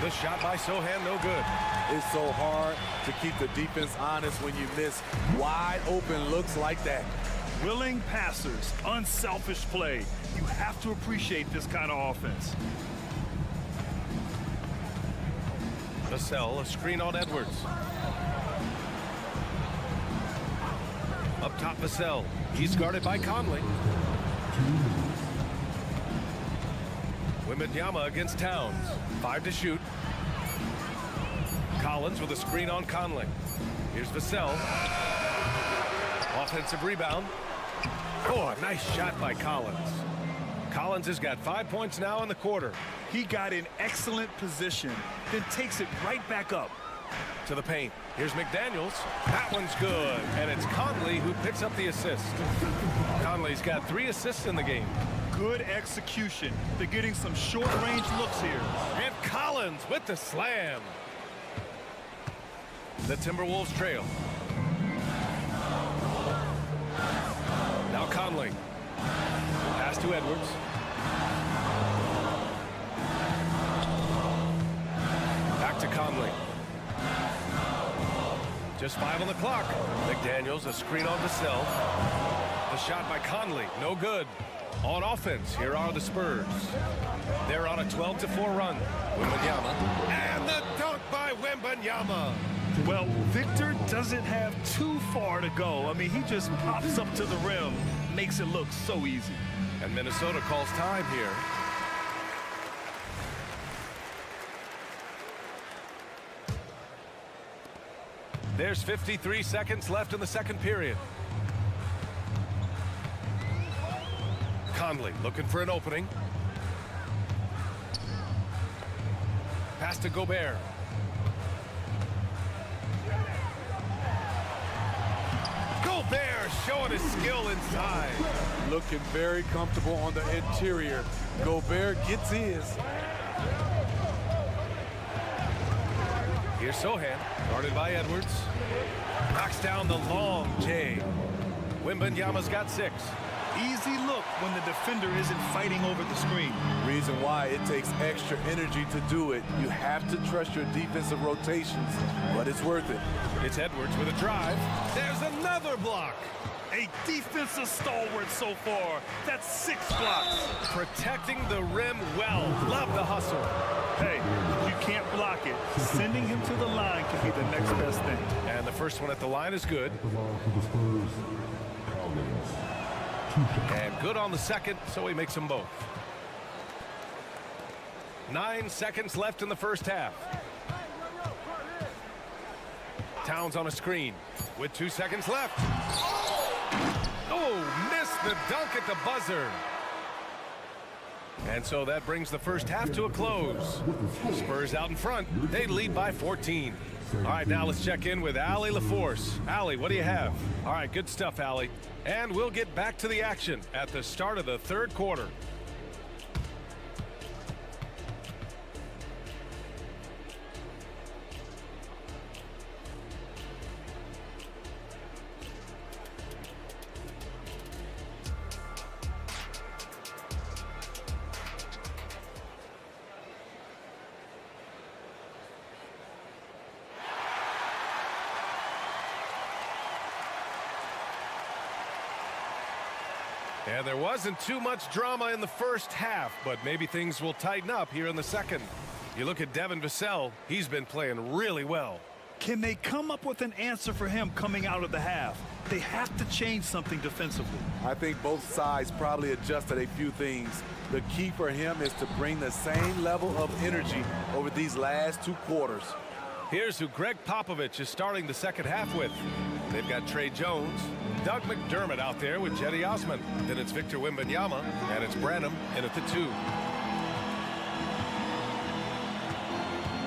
The shot by Sohan, no good. It's so hard to keep the defense honest when you miss wide open looks like that. Willing passers, unselfish play. You have to appreciate this kind of offense. Vassell, a screen on Edwards. Up top, Vassell. He's guarded by Conley. Wembanyama against Towns. 5 to shoot. Collins with a screen on Conley. Here's Vassell. Offensive rebound. Oh, a nice shot by Collins. Collins has got 5 points now in the quarter. He got in excellent position, then takes it right back up. To the paint. Here's McDaniels. That one's good. And it's Conley who picks up the assist. Conley's got 3 assists in the game. Good execution. They're getting some short-range looks here. And Collins with the slam. The Timberwolves trail. Now Conley. Pass to Edwards. Back to Conley. Just 5 on the clock. McDaniels, a screen on Vassell. The shot by Conley, no good. On offense, here are the Spurs. They're on a 12-4 run. Wembanyama. And the dunk by Wembanyama. Well, Victor doesn't have too far to go. I mean, he just pops up to the rim, makes it look so easy. And Minnesota calls time here. There's 53 seconds left in the second period. Conley looking for an opening. Pass to Gobert. Gobert showing his skill inside. Looking very comfortable on the interior. Gobert gets his. Here's Sohan, guarded by Edwards. Knocks down the long J. Wembanyama's got 6. Easy look when the defender isn't fighting over the screen. Reason why it takes extra energy to do it. You have to trust your defensive rotations, but it's worth it. It's Edwards with a drive. There's another block. A defensive stalwart so far. That's 6 blocks. Protecting the rim well. Love the hustle. Hey, you can't block it. Sending him to the line can be the next best thing. And the first one at the line is good. And good on the second, so he makes them both. 9 seconds left in the first half. Towns on a screen with 2 seconds left. Oh, missed the dunk at the buzzer. And so that brings the first half to a close. Spurs out in front. They lead by 14. All right, now let's check in with Allie LaForce. Allie, what do you have? All right, good stuff, Allie. And we'll get back to the action at the start of the third quarter. And there wasn't too much drama in the first half, but maybe things will tighten up here in the second. You look at Devin Vassell, he's been playing really well. Can they come up with an answer for him coming out of the half? They have to change something defensively. I think both sides probably adjusted a few things. The key for him is to bring the same level of energy over these last 2 quarters. Here's who Greg Popovich is starting the second half with. They've got Trey Jones, Doug McDermott out there with Jetty Osman. Then it's Victor Wembanyama, and it's Branham in at the 2.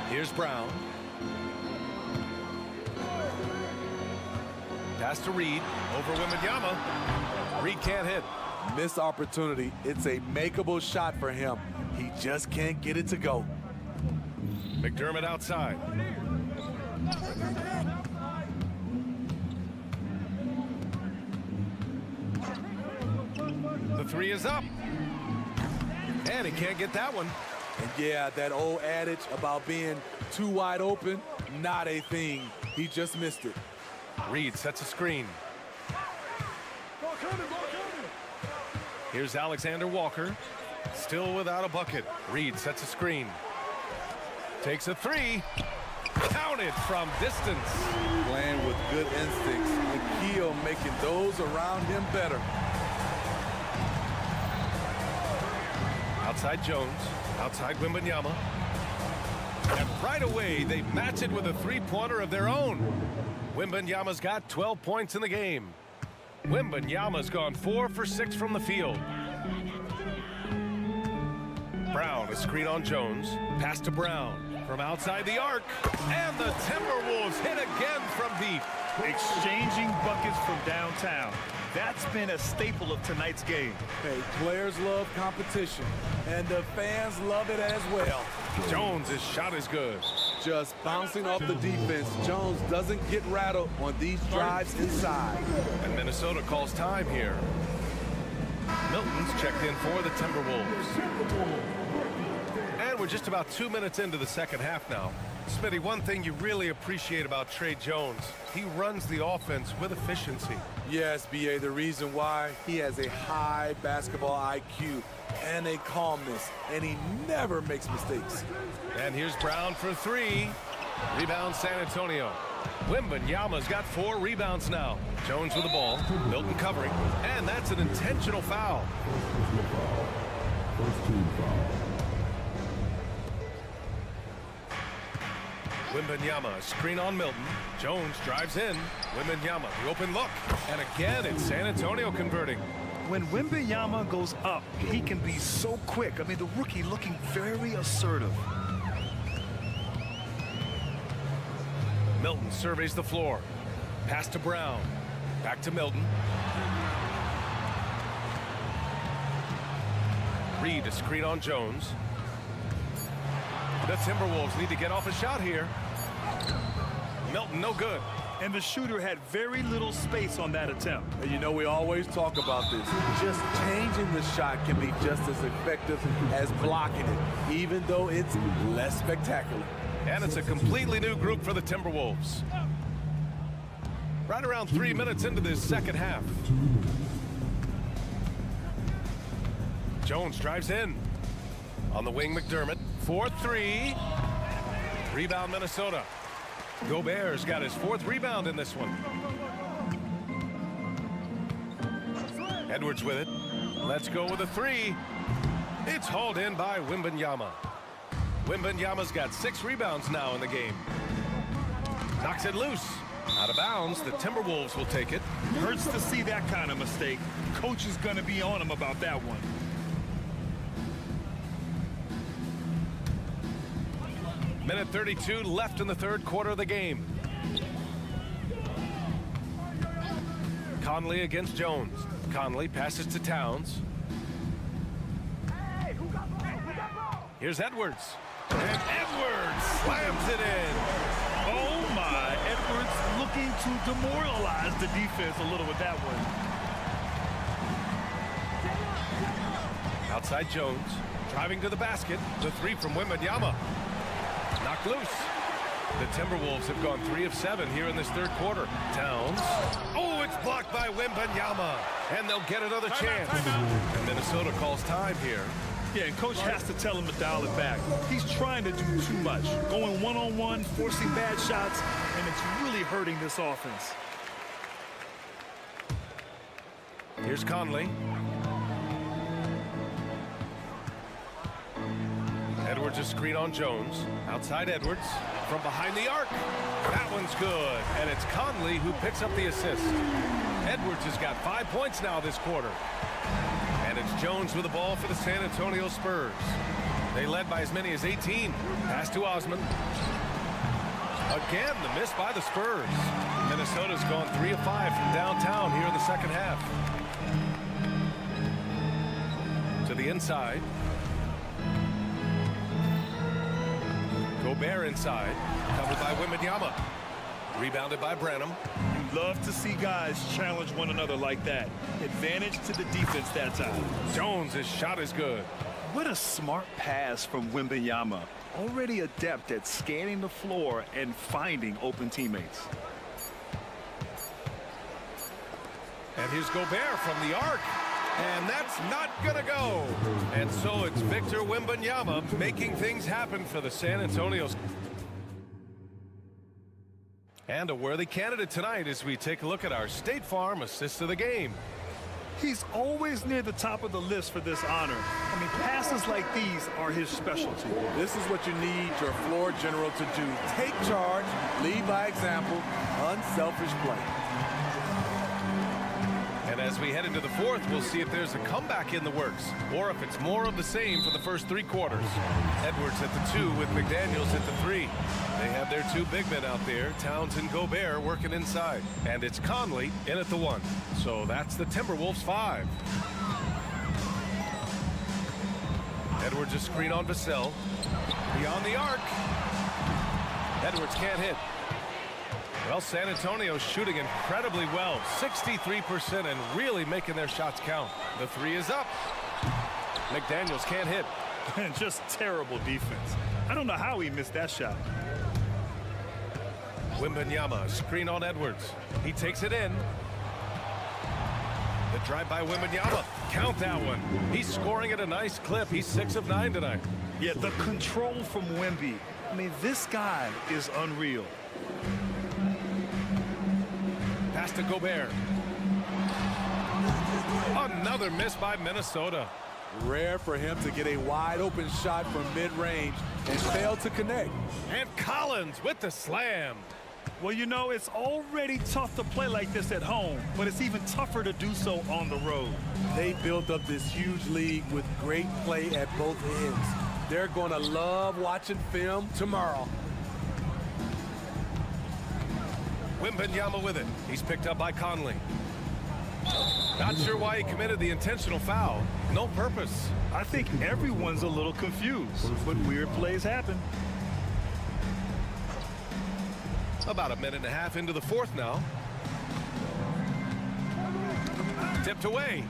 Here's Brown. Pass to Reed, over Wembanyama. Reed can't hit. Missed opportunity. It's a makeable shot for him. He just can't get it to go. McDermott outside. The 3 is up. And he can't get that one. And yeah, that old adage about being too wide open, not a thing. He just missed it. Reed sets a screen. Here's Alexander Walker. Still without a bucket. Reed sets a screen. Takes a 3. Counted from distance. Playing with good instincts. The key of making those around him better. Outside Jones. Outside Wembanyama. And right away, they match it with a 3-pointer of their own. Wembanyama's got 12 points in the game. Wembanyama's gone 4 for 6 from the field. Brown, a screen on Jones. Pass to Brown from outside the arc. And the Timberwolves hit again from deep. Exchanging buckets from downtown. That's been a staple of tonight's game. Hey, players love competition, and the fans love it as well. Jones' shot is good. Just bouncing off the defense. Jones doesn't get rattled on these drives inside. And Minnesota calls time here. Milton's checked in for the Timberwolves. And we're just about 2 minutes into the second half now. Smitty, one thing you really appreciate about Trey Jones, he runs the offense with efficiency. Yes, B.A., the reason why, he has a high basketball IQ and a calmness, and he never makes mistakes. And here's Brown for 3. Rebound San Antonio. Wembanyama's got 4 rebounds now. Jones with the ball. Milton covering. And that's an intentional foul. First team foul. Wembanyama, screen on Milton. Jones drives in. Wembanyama, the open look. And again, it's San Antonio converting. When Wembanyama goes up, he can be so quick. I mean, the rookie looking very assertive. Milton surveys the floor. Pass to Brown. Back to Milton. Reed, a screen on Jones. The Timberwolves need to get off a shot here. Milton, no good. And the shooter had very little space on that attempt. And you know, we always talk about this. Just changing the shot can be just as effective as blocking it, even though it's less spectacular. And it's a completely new group for the Timberwolves. Right around 3 minutes into this second half. Jones drives in. On the wing, McDermott. 4-3. Rebound, Minnesota. Gobert's got his 4th rebound in this one. Edwards with it. Let's go with a 3. It's hauled in by Wembanyama. Wembanyama's got 6 rebounds now in the game. Knocks it loose. Out of bounds. The Timberwolves will take it. Hurts to see that kind of mistake. Coach is going to be on him about that one. Minute 32 left in the third quarter of the game. Conley against Jones. Conley passes to Towns. Here's Edwards. And Edwards slams it in. Oh my, Edwards looking to demoralize the defense a little with that one. Outside Jones, driving to the basket. The three from Wembanyama. Knocked loose. The Timberwolves have gone 3 of 7 here in this third quarter. Towns. Oh, it's blocked by Wembanyama. And they'll get another chance. And Minnesota calls time here. Yeah, and coach has to tell him to dial it back. He's trying to do too much. Going one-on-one, forcing bad shots, and it's really hurting this offense. Here's Conley. Edwards a screen on Jones. Outside Edwards. From behind the arc. That one's good. And it's Conley who picks up the assist. Edwards has got 5 points now this quarter. And it's Jones with the ball for the San Antonio Spurs. They led by as many as 18. Pass to Osman. Again, the miss by the Spurs. Minnesota's gone 3 of 5 from downtown here in the second half. To the inside. Gobert inside. Covered by Wembanyama. Rebounded by Branham. You love to see guys challenge one another like that. Advantage to the defense that time. Jones' shot is good. What a smart pass from Wembanyama. Already adept at scanning the floor and finding open teammates. And here's Gobert from the arc. And that's not gonna go. And so it's Victor Wembanyama making things happen for the San Antonio. And a worthy candidate tonight as we take a look at our State Farm assist of the game. He's always near the top of the list for this honor. I mean, passes like these are his specialty. This is what you need your floor general to do. Take charge, lead by example, unselfish play. And as we head into the fourth, we'll see if there's a comeback in the works or if it's more of the same for the first 3 quarters. Edwards at the 2 with McDaniels at the 3. They have their 2 big men out there, Towns and Gobert, working inside. And it's Conley in at the 1. So that's the Timberwolves 5. Edwards a screen on Vassell. Beyond the arc. Edwards can't hit. Well, San Antonio's shooting incredibly well, 63%, and really making their shots count. The 3 is up. McDaniels can't hit. And just terrible defense. I don't know how he missed that shot. Wembanyama, screen on Edwards. He takes it in. The drive by Wembanyama. Count that one. He's scoring at a nice clip. He's 6 of 9 tonight. Yeah, the control from Wemby. I mean, this guy is unreal. Pass to Gobert. Another miss by Minnesota. Rare for him to get a wide open shot from mid-range and fail to connect. And Collins with the slam. Well, you know, it's already tough to play like this at home, but it's even tougher to do so on the road. They built up this huge league with great play at both ends. They're going to love watching film tomorrow. Wembanyama with it. He's picked up by Conley. Not sure why he committed the intentional foul. No purpose. I think everyone's a little confused, but weird plays happen. About a minute and a half into the fourth now. Tipped away.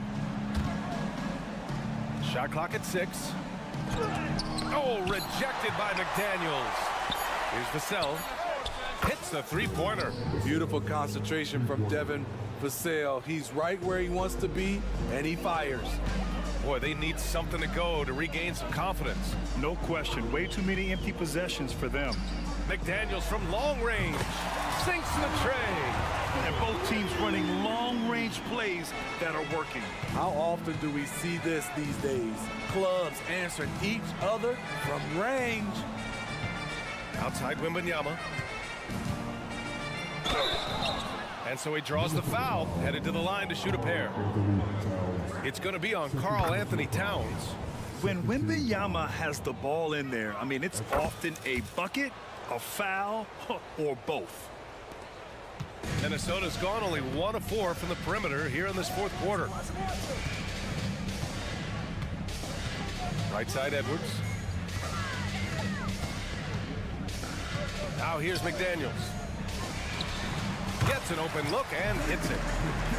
Shot clock at 6. Oh, rejected by McDaniels. Here's Vassell. Hits the 3-pointer. Beautiful concentration from Devin Vassell. He's right where he wants to be, and he fires. Boy, they need something to go to regain some confidence. No question. Way too many empty possessions for them. McDaniels from long range. Sinks the tray. And both teams running long-range plays that are working. How often do we see this these days? Clubs answering each other from range. Outside Wembanyama. And so he draws the foul, headed to the line to shoot a pair. It's going to be on Karl Anthony Towns. When Wembanyama has the ball in there, I mean, it's often a bucket, a foul, or both. Minnesota's gone only 1 of 4 from the perimeter here in this fourth quarter. Right side, Edwards. Now here's McDaniels. Gets an open look and hits it.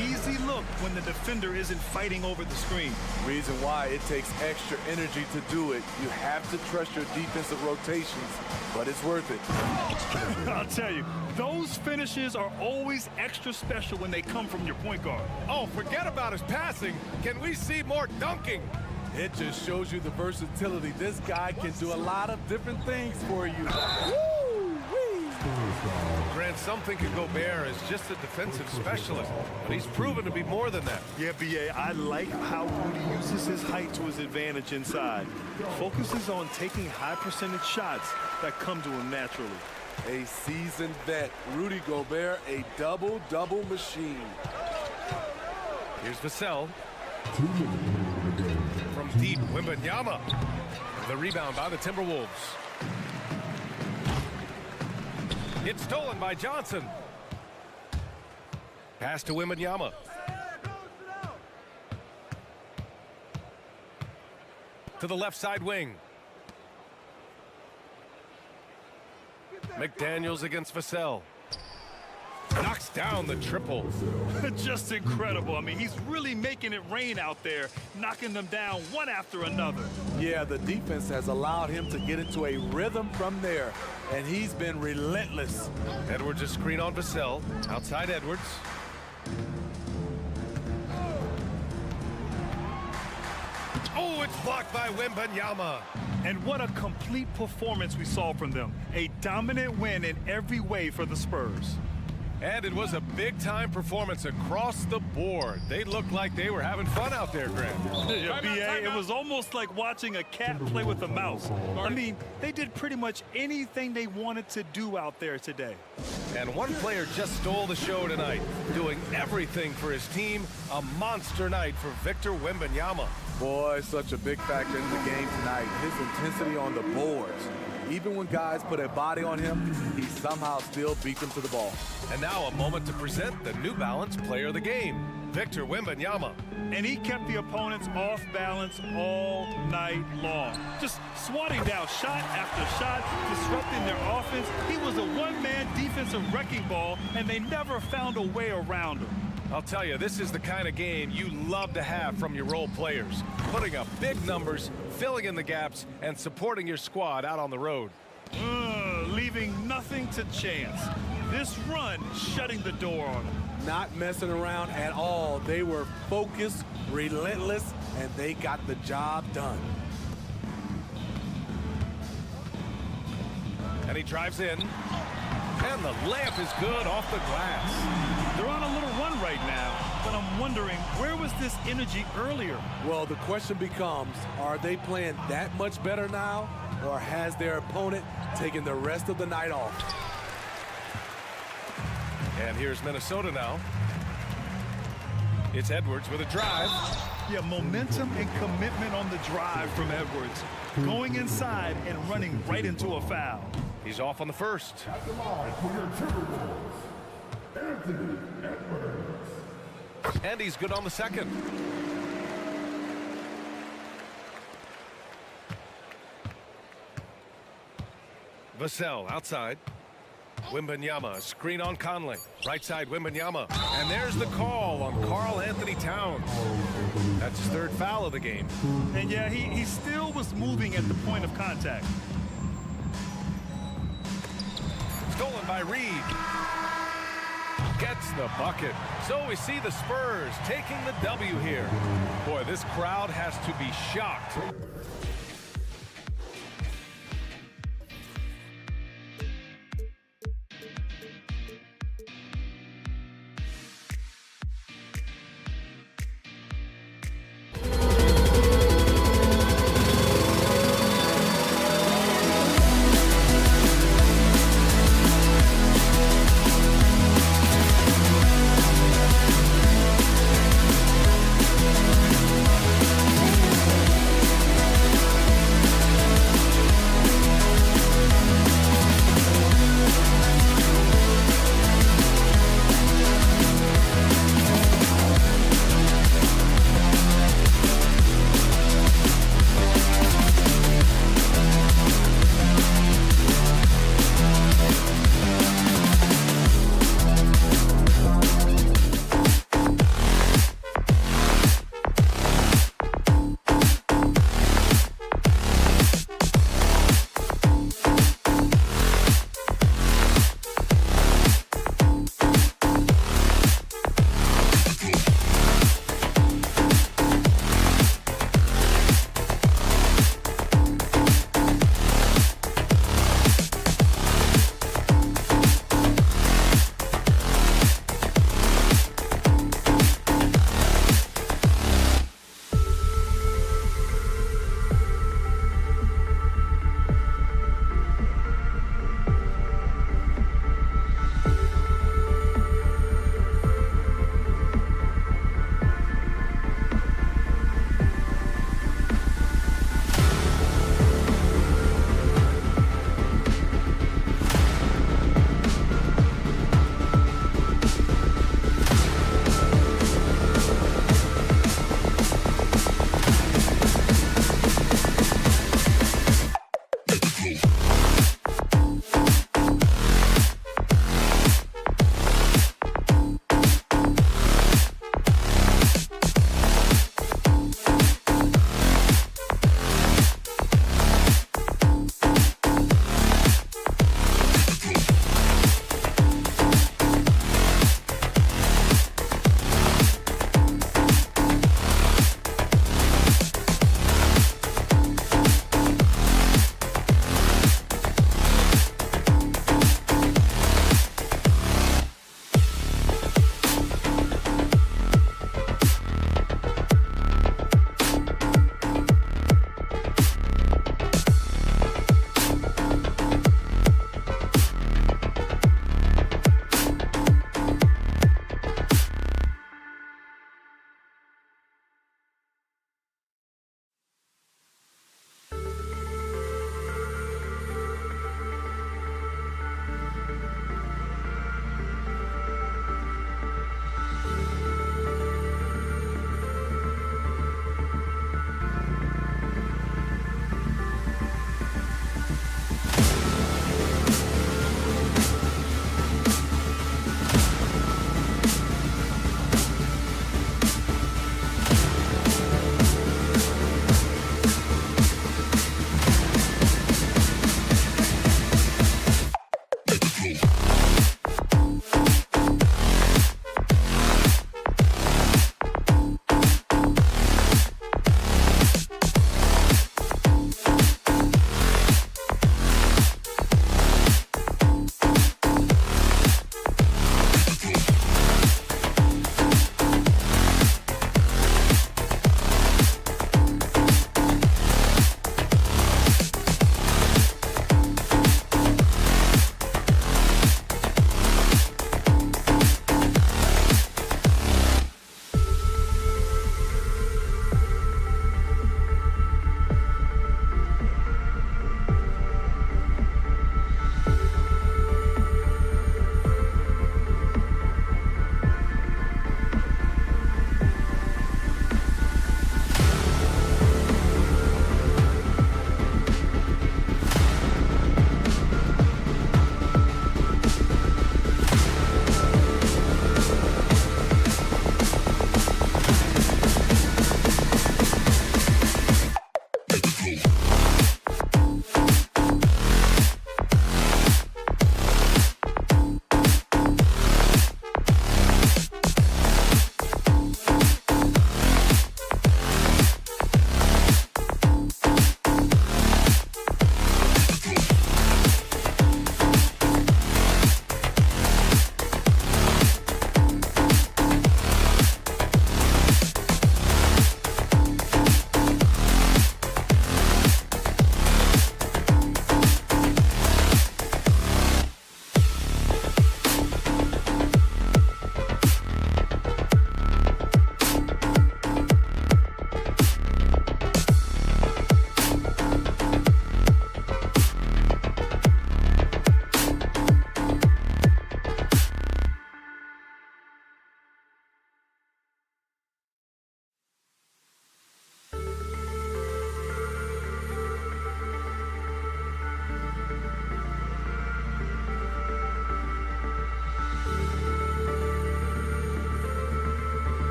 Easy look when the defender isn't fighting over the screen. Reason why it takes extra energy to do it. You have to trust your defensive rotations, but it's worth it. I'll tell you, those finishes are always extra special when they come from your point guard. Oh, forget about his passing. Can we see more dunking? It just shows you the versatility. This guy can do a lot of different things for you. Grant, some think Gobert is just a defensive specialist, but he's proven to be more than that. Yeah, B.A., I like how Rudy uses his height to his advantage inside. Focuses on taking high percentage shots that come to him naturally. A seasoned vet, Rudy Gobert, a double-double machine. Here's Vassell. From deep, Wembanyama. The rebound by the Timberwolves. It's stolen by Johnson. Pass to Wembanyama. To the left side wing. McDaniels against Vassell. Knocks down the triple. Just incredible. I mean, he's really making it rain out there, knocking them down one after another. Yeah, the defense has allowed him to get into a rhythm from there, and he's been relentless. Edwards' a screen on Vassell. Outside Edwards. Oh, it's blocked by Wembanyama. And what a complete performance we saw from them. A dominant win in every way for the Spurs. And it was a big-time performance across the board. They looked like they were having fun out there, Grant. Yeah, B.A., it was almost like watching a cat play with a mouse. I mean, they did pretty much anything they wanted to do out there today. And one player just stole the show tonight, doing everything for his team. A monster night for Victor Wembanyama. Boy, such a big factor in the game tonight. His intensity on the boards. Even when guys put a body on him, he somehow still beat them to the ball. And now a moment to present the New Balance Player of the Game, Victor Wembanyama. And he kept the opponents off balance all night long. Just swatting down shot after shot, disrupting their offense. He was a one-man defensive wrecking ball, and they never found a way around him. I'll tell you, this is the kind of game you love to have from your role players. Putting up big numbers, filling in the gaps, and supporting your squad out on the road. Leaving nothing to chance. This run shutting the door on them. Not messing around at all. They were focused, relentless, and they got the job done. And he drives in. And the layup is good off the glass. They're on a little run right now, but I'm wondering, where was this energy earlier? Well, the question becomes, are they playing that much better now, or has their opponent taken the rest of the night off? And here's Minnesota now. It's Edwards with a drive. Yeah, momentum and commitment on the drive from Edwards. Going inside and running right into a foul. He's off on the first. At the line for your Timberwolves, Anthony Edwards. And he's good on the second. Vassell outside. Wembanyama, screen on Conley. Right side, Wembanyama. And there's the call on Karl Anthony Towns. That's his third foul of the game. And yeah, he still was moving at the point of contact. Stolen by Reed. Gets the bucket. So we see the Spurs taking the W here. Boy, this crowd has to be shocked.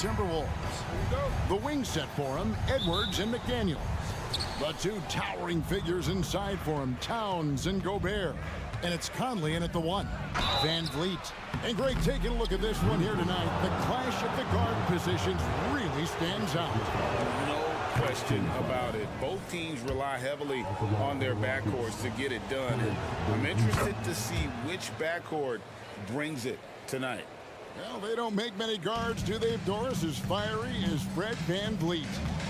Timberwolves. The wing set for him, Edwards and McDaniels. The two towering figures inside for him, Towns and Gobert. And it's Conley in at the 1. Van Vliet. And Greg, taking a look at this one here tonight, the clash of the guard positions really stands out. No question about it. Both teams rely heavily on their backcourts to get it done. And I'm interested to see which backcourt brings it tonight. Well, they don't make many guards, do they, Doris? As fiery as Fred Van Vliet.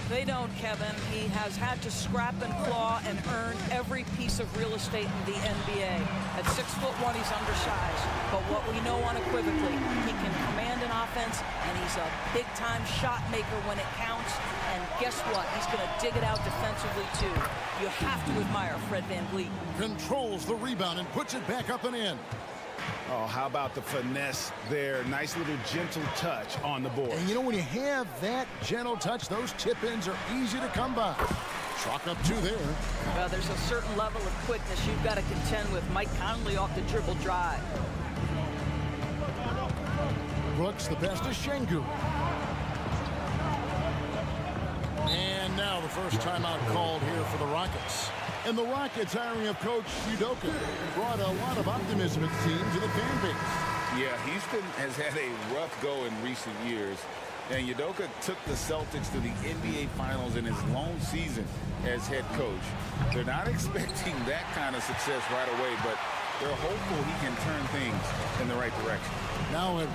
They don't, Kevin. He has had to scrap and claw and earn every piece of real estate in the NBA. At 6'1", he's undersized. But what we know unequivocally, he can command an offense, and he's a big-time shot maker when it counts. And guess what? He's going to dig it out defensively, too. You have to admire Fred Van Vliet. Controls the rebound and puts it back up and in. Oh, how about the finesse there? Nice little gentle touch on the board. And you know, when you have that gentle touch, those tip-ins are easy to come by. Chalk up 2 there. Well, there's a certain level of quickness you've got to contend with. Mike Conley off the dribble drive. Brooks, the best is Şengün. And now the first timeout called here for the Rockets. And the Rockets hiring of Coach Udoka brought a lot of optimism, it seems, to the fan base. Yeah, Houston has had a rough go in recent years. And Udoka took the Celtics to the NBA Finals in his lone season as head coach. They're not expecting that kind of success right away, but they're hopeful he can turn things in the right direction. Now,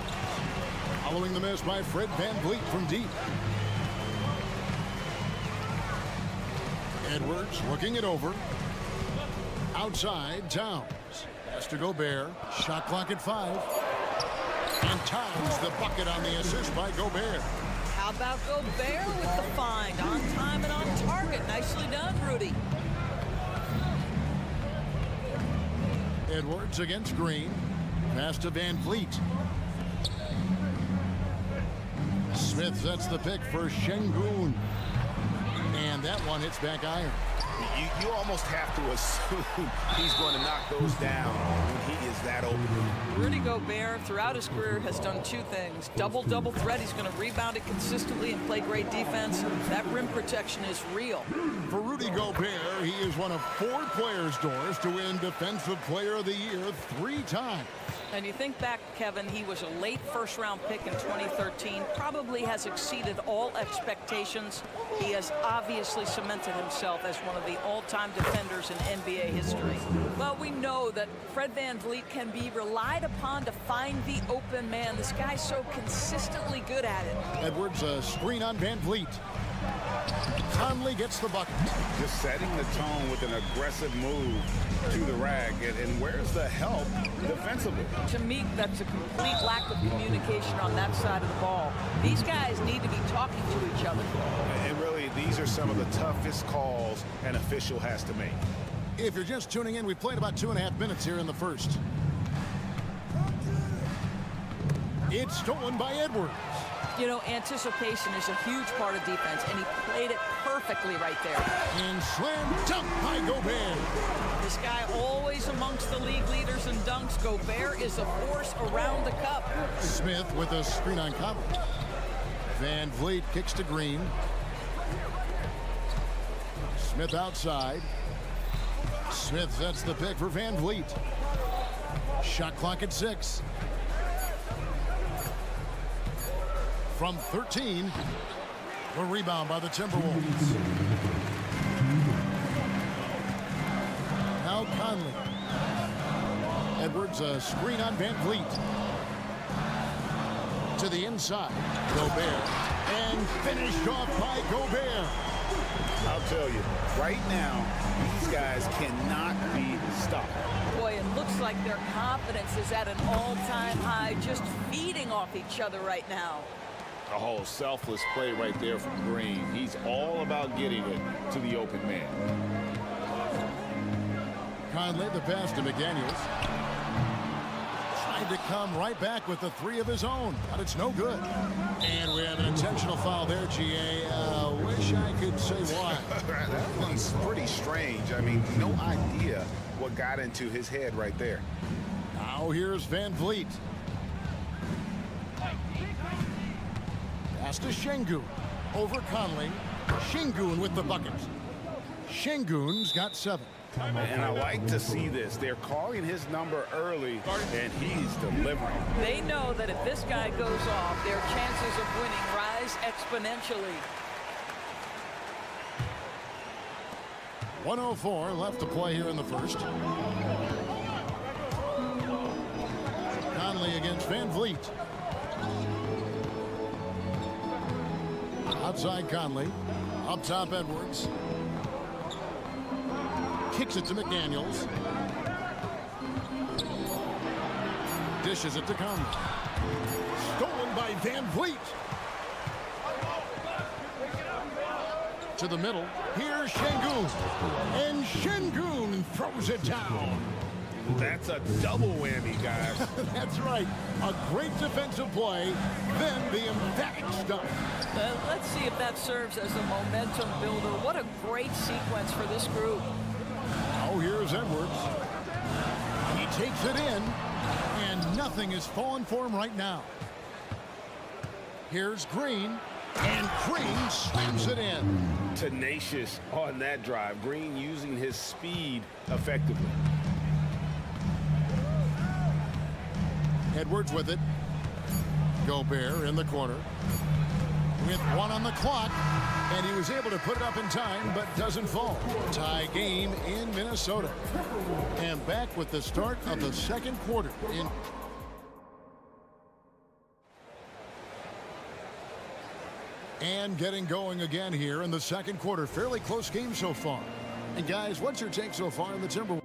following the miss by Fred Van Vliet from deep. Edwards looking it over. Outside, Towns. Pass to Gobert. Shot clock at 5. And Towns the bucket on the assist by Gobert. How about Gobert with the find? On time and on target. Nicely done, Rudy. Edwards against Green. Pass to Van Vliet. Smith sets the pick for Şengün. And that one hits back iron. You almost have to assume he's going to knock those down when he is that open. Rudy Gobert, throughout his career, has done 2 things. Double threat. He's going to rebound it consistently and play great defense. That rim protection is real. For Rudy Gobert, he is one of 4 players, Doris, to win Defensive Player of the Year 3 times. And you think back, Kevin, he was a late first-round pick in 2013, probably has exceeded all expectations. He has obviously cemented himself as one of the all-time defenders in NBA history. Well, we know that Fred Van Vliet can be relied upon to find the open man. This guy's so consistently good at it. Edwards, a screen on Van Vliet. Conley gets the bucket. Just setting the tone with an aggressive move to the rag. And where's the help defensively? To me, that's a complete lack of communication on that side of the ball. These guys need to be talking to each other. And really, these are some of the toughest calls an official has to make. If you're just tuning in, we played about 2.5 minutes here in the first. It's stolen by Edwards. You know, anticipation is a huge part of defense, and he played it perfectly right there. And slam dunk by Gobert. This guy always amongst the league leaders in dunks. Gobert is a force around the cup. Smith with a screen on Conley. Van Vliet kicks to Green. Smith outside. Smith sets the pick for Van Vliet. Shot clock at 6. From 13, the rebound by the Timberwolves. Now Conley. Edwards, a screen on Van Vliet. To the inside, Gobert. And finished off by Gobert. I'll tell you, right now, these guys cannot be stopped. Boy, it looks like their confidence is at an all-time high, just feeding off each other right now. A whole selfless play right there from Green. He's all about getting it to the open man. Conley, the pass to McDaniels. Tried to come right back with the 3 of his own, but it's no good. And we have an intentional foul there, GA. Wish I could say why. That one's pretty strange. I mean, no idea what got into his head right there. Now here's Van Vliet. Pass to Şengün. Over Conley. Şengün with the bucket. Şengün's got 7. And I like to see this. They're calling his number early, and he's delivering. They know that if this guy goes off, their chances of winning rise exponentially. 1:04 left to play here in the first. Conley against Van Vliet. Outside Conley. Up top Edwards. Kicks it to McDaniels. Dishes it to Conley. Stolen by Van Vliet. To the middle. Here's Şengün. And Şengün throws it down. That's a double whammy, guys. That's right. A great defensive play, then the emphatic stuff. Let's see if that serves as a momentum builder. What a great sequence for this group. Now here's Edwards. He takes it in, and nothing is falling for him right now. Here's Green, and Green slams it in. Tenacious on that drive. Green using his speed effectively. Edwards with it. Gobert in the corner. With 1 on the clock, and he was able to put it up in time, but doesn't fall. Tie game in Minnesota. And back with the start of the second quarter. And getting going again here in the second quarter. Fairly close game so far. And guys, what's your take so far in the Timberwolves?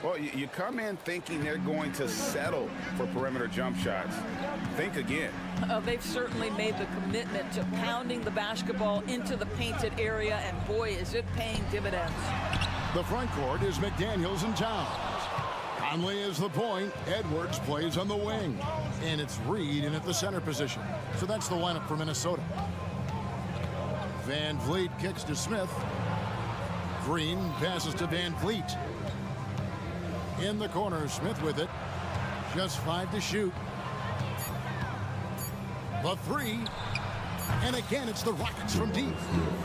Well, you come in thinking they're going to settle for perimeter jump shots. Think again. They've certainly made the commitment to pounding the basketball into the painted area, and boy, is it paying dividends. The front court is McDaniels and Towns. Conley is the point. Edwards plays on the wing. And it's Reed in at the center position. So that's the lineup for Minnesota. Van Vliet kicks to Smith. Green passes to Van Vliet. In the corner, Smith with it. Just 5 to shoot. The 3. And again, it's the Rockets from deep.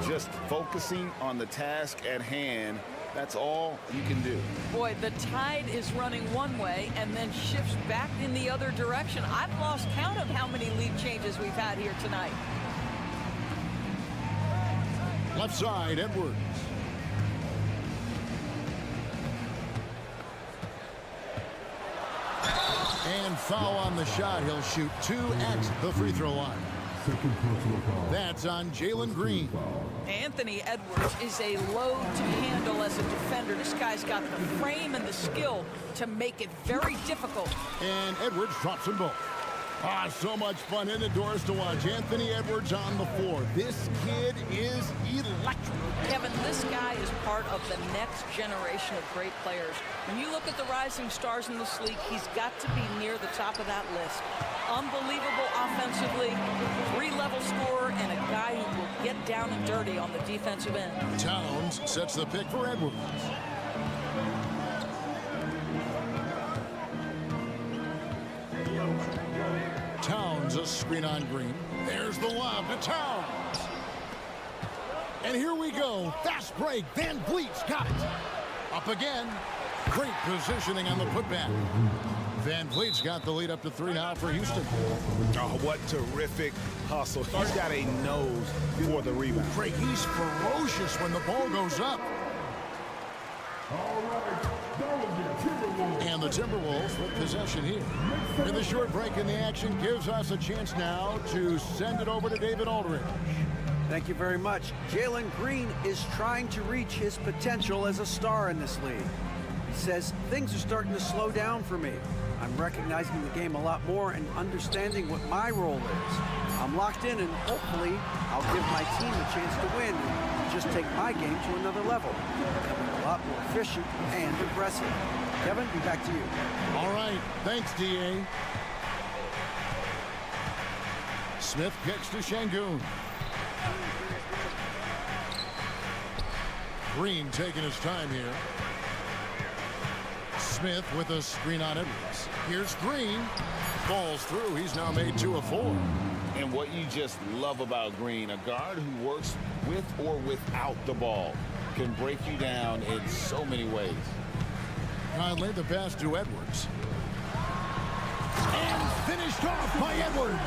Just focusing on the task at hand. That's all you can do. Boy, the tide is running one way and then shifts back in the other direction. I've lost count of how many lead changes we've had here tonight. Left side, Edwards. And foul on the shot. He'll shoot 2 at the free throw line. That's on Jalen Green. Anthony Edwards is a load to handle as a defender. This guy's got the frame and the skill to make it very difficult. And Edwards drops them both. So much fun indoors to watch. Anthony Edwards on the floor. This kid is electric. Kevin, this guy is part of the next generation of great players. When you look at the rising stars in this league, he's got to be near the top of that list. Unbelievable offensively, 3-level scorer, and a guy who will get down and dirty on the defensive end. Towns sets the pick for Edwards. Towns a screen on Green. There's the lob to Towns. And here we go. Fast break. Van Vliet's got it. Up again. Great positioning on the putback. Van Vliet's got the lead up to 3 now for Houston. Oh, what terrific hustle. He's got a nose for the rebound. Great. He's ferocious when the ball goes up. And the Timberwolves with possession here. And the short break in the action gives us a chance now to send it over to David Aldridge. Thank you very much. Jalen Green is trying to reach his potential as a star in this league. He says, things are starting to slow down for me. I'm recognizing the game a lot more and understanding what my role is. I'm locked in, and hopefully I'll give my team a chance to win. just take my game to another level, becoming a lot more efficient and aggressive. Kevin, be back to you. All right, thanks, D.A. Smith kicks to Şengün. Green taking his time here. Smith with a screen on Edwards. Here's Green. Falls through. He's now made 2 of 4. And what you just love about Green, a guard who works with or without the ball, can break you down in so many ways. Conley, the pass to Edwards. And finished off by Edwards.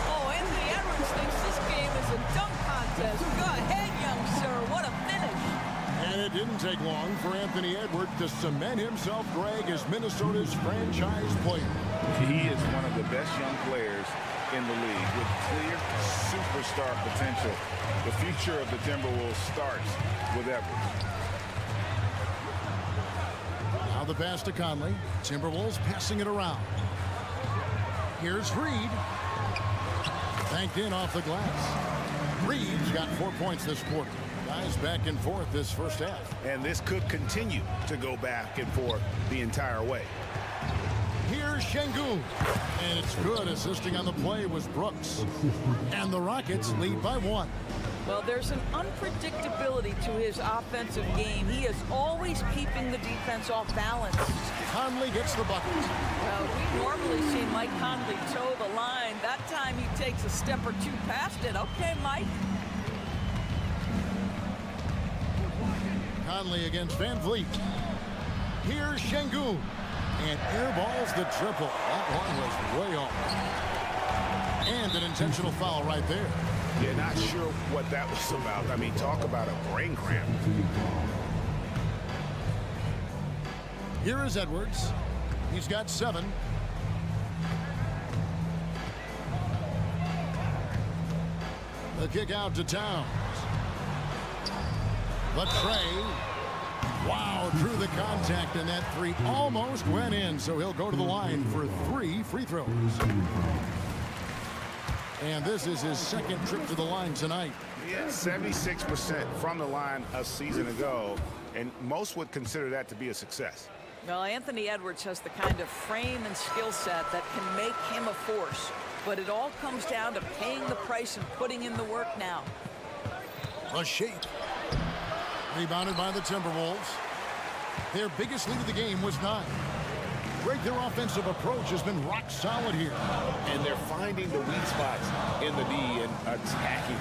Oh, Anthony Edwards thinks this game is a dunk contest. Go ahead, young sir. What a finish. And it didn't take long for Anthony Edwards to cement himself, Greg, as Minnesota's franchise player. He is one of the best young players in the league with clear superstar potential. The future of the Timberwolves starts with Edwards. Now the pass to Conley. Timberwolves passing it around. Here's Reed. Banked in off the glass. Reed's got 4 points this quarter. Guys back and forth this first half. And this could continue to go back and forth the entire way. Here's Şengün. And it's good. Assisting on the play was Brooks. And the Rockets lead by 1. Well, there's an unpredictability to his offensive game. He is always keeping the defense off balance. Conley gets the bucket. Well, we normally see Mike Conley toe the line. That time he takes a step or 2 past it. Okay, Mike. Conley against Van Vliet. Here's Şengün. And airballs the triple. That one was way off. And an intentional foul right there. Yeah, not sure what that was about. I mean, talk about a brain cramp. Here is Edwards. He's got 7. The kick out to Towns. The tray. Wow, drew the contact, and that 3 almost went in, so he'll go to the line for 3 free throws. And this is his second trip to the line tonight. Yeah, 76% from the line a season ago, and most would consider that to be a success. Well, Anthony Edwards has the kind of frame and skill set that can make him a force, but it all comes down to paying the price and putting in the work now. A shape. Rebounded by the Timberwolves. Their biggest lead of the game was 9. Greg, their offensive approach has been rock solid here. And they're finding the weak spots in the D and attacking.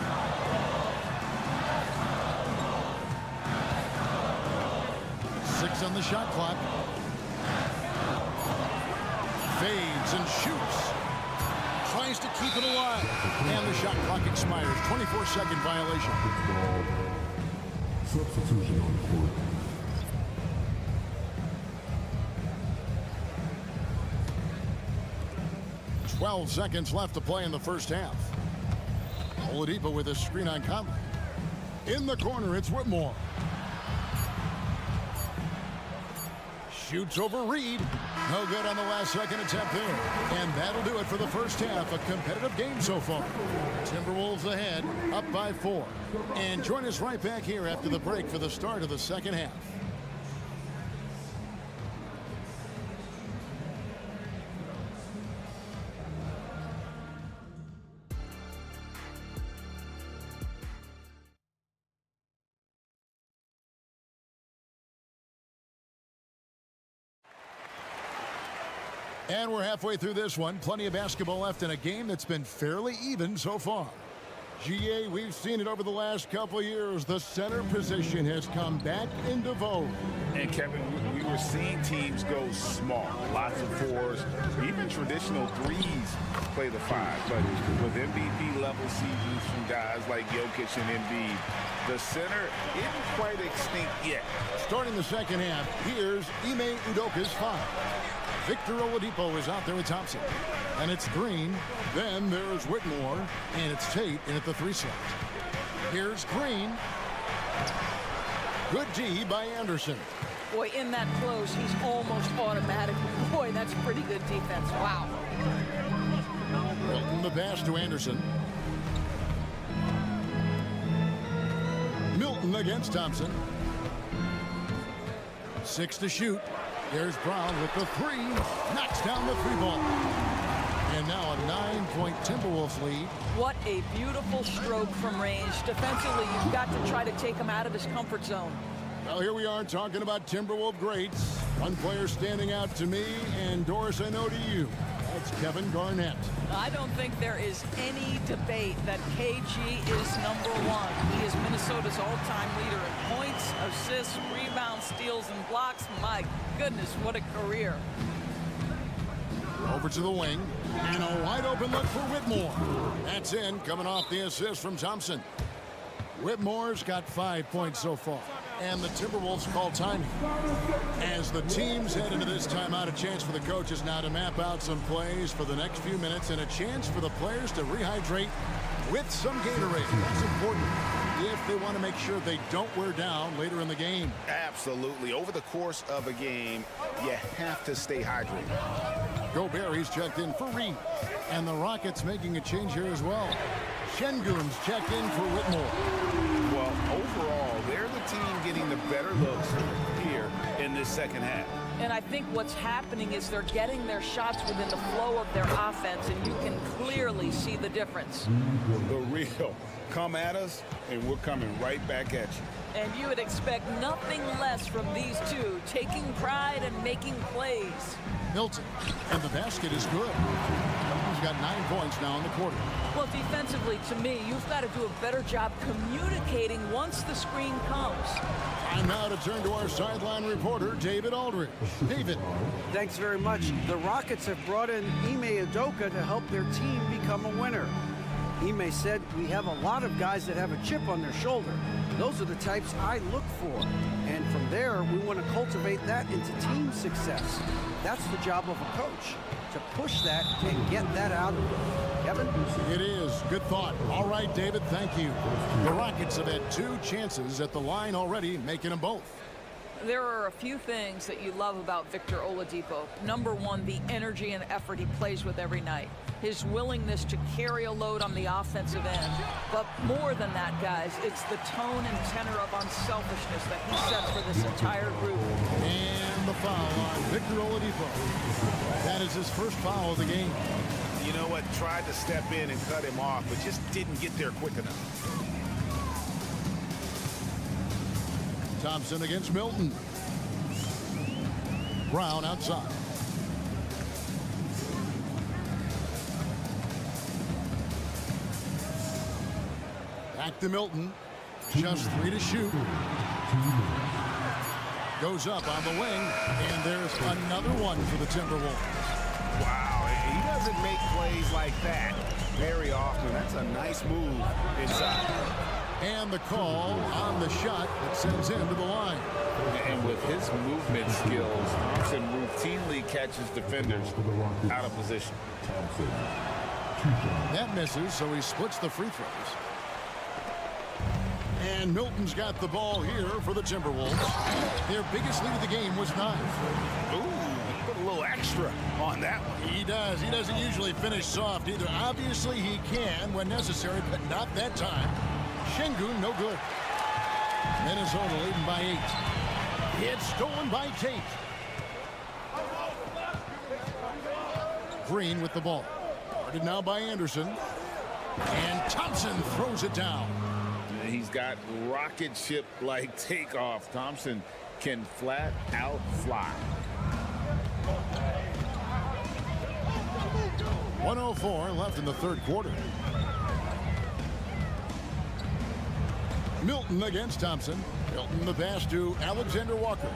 6 on the shot clock. Fades and shoots. Tries to keep it alive. And the shot clock expires. 24-second violation. Substitution on court. $12 seconds left to play in the first half. Oladipo with a screen on Conley. In the corner, it's Whitmore. Shoots over Reed. No good on the last second attempt there. And that'll do it for the first half. A competitive game so far. Timberwolves ahead, up by 4. And join us right back here after the break for the start of the second half. And we're halfway through this one. Plenty of basketball left in a game that's been fairly even so far. GA, we've seen it over the last couple of years. The center position has come back into vogue. And Kevin, we were seeing teams go small, lots of 4s, even traditional 3s play the 5. But with MVP level seasons from guys like Jokic and Embiid, the center isn't quite extinct yet. Starting the second half, here's Ime Udoka's 5. Victor Oladipo is out there with Thompson. And it's Green. Then there's Whitmore. And it's Tate in at the 3 slot. Here's Green. Good D by Anderson. Boy, in that close, he's almost automatic. Boy, that's pretty good defense. Wow. Milton the pass to Anderson. Milton Milton against Thompson. 6 to shoot. There's Brown with the 3. Knocks down the 3 ball. And now a 9-point Timberwolves lead. What a beautiful stroke from range. Defensively, you've got to try to take him out of his comfort zone. Well, here we are talking about Timberwolves greats. One player standing out to me, and Doris, I know to you. That's Kevin Garnett. I don't think there is any debate that KG is #1. He is Minnesota's all-time leader in points, assists, rebounds, steals, and blocks. My goodness, what a career. Over to the wing, and a wide-open look for Whitmore. That's in, coming off the assist from Thompson. Whitmore's got 5 points so far. And the Timberwolves call timing. As the teams head into this timeout, a chance for the coaches now to map out some plays for the next few minutes and a chance for the players to rehydrate with some Gatorade. That's important if they want to make sure they don't wear down later in the game. Absolutely. Over the course of a game, you have to stay hydrated. Gobert's checked in for Reed. And the Rockets making a change here as well. Şengün's checked in for Whitmore. Well, overall, they're the team getting the better looks here in this second half. And I think what's happening is they're getting their shots within the flow of their offense, and you can clearly see the difference. The real. Come at us, and we're coming right back at you. And you would expect nothing less from these two, taking pride and making plays. Milton, and the basket is good. He's got 9 points now in the quarter. Well, defensively, to me, you've got to do a better job communicating once the screen comes. Time now to turn to our sideline reporter, David Aldridge. David. Thanks very much. The Rockets have brought in Ime Udoka to help their team become a winner. Ime said, "We have a lot of guys that have a chip on their shoulder. Those are the types I look for. And from there, we want to cultivate that into team success. That's the job of a coach, to push that and get that out of them." Kevin? It is. Good thought. All right, David, thank you. The Rockets have had 2 chances at the line already, making them both. There are a few things that you love about Victor Oladipo. Number one, the energy and effort he plays with every night. His willingness to carry a load on the offensive end. But more than that, guys, it's the tone and tenor of unselfishness that he sets for this entire group. And the foul on Victor Oladipo. That is his first foul of the game. You know what? Tried to step in and cut him off, but just didn't get there quick enough. Thompson against Milton. Brown outside. Back to Milton. Just 3 to shoot. Goes up on the wing, and there's another one for the Timberwolves. Wow, he doesn't make plays like that very often. That's a nice move inside. And the call on the shot that sends him to the line. And with his movement skills, Thompson routinely catches defenders out of position. That misses, so he splits the free throws. And Milton's got the ball here for the Timberwolves. Their biggest lead of the game was 9. Ooh, put a little extra on that one. He does. He doesn't usually finish soft either. Obviously, he can when necessary, but not that time. Şengün, no good. Minnesota leading by 8. It's stolen by Tate. Green with the ball. Guarded now by Anderson. And Thompson throws it down. He's got rocket ship-like takeoff. Thompson can flat out fly. 1:04 left in the third quarter. Milton against Thompson. Milton the pass to Alexander Walker.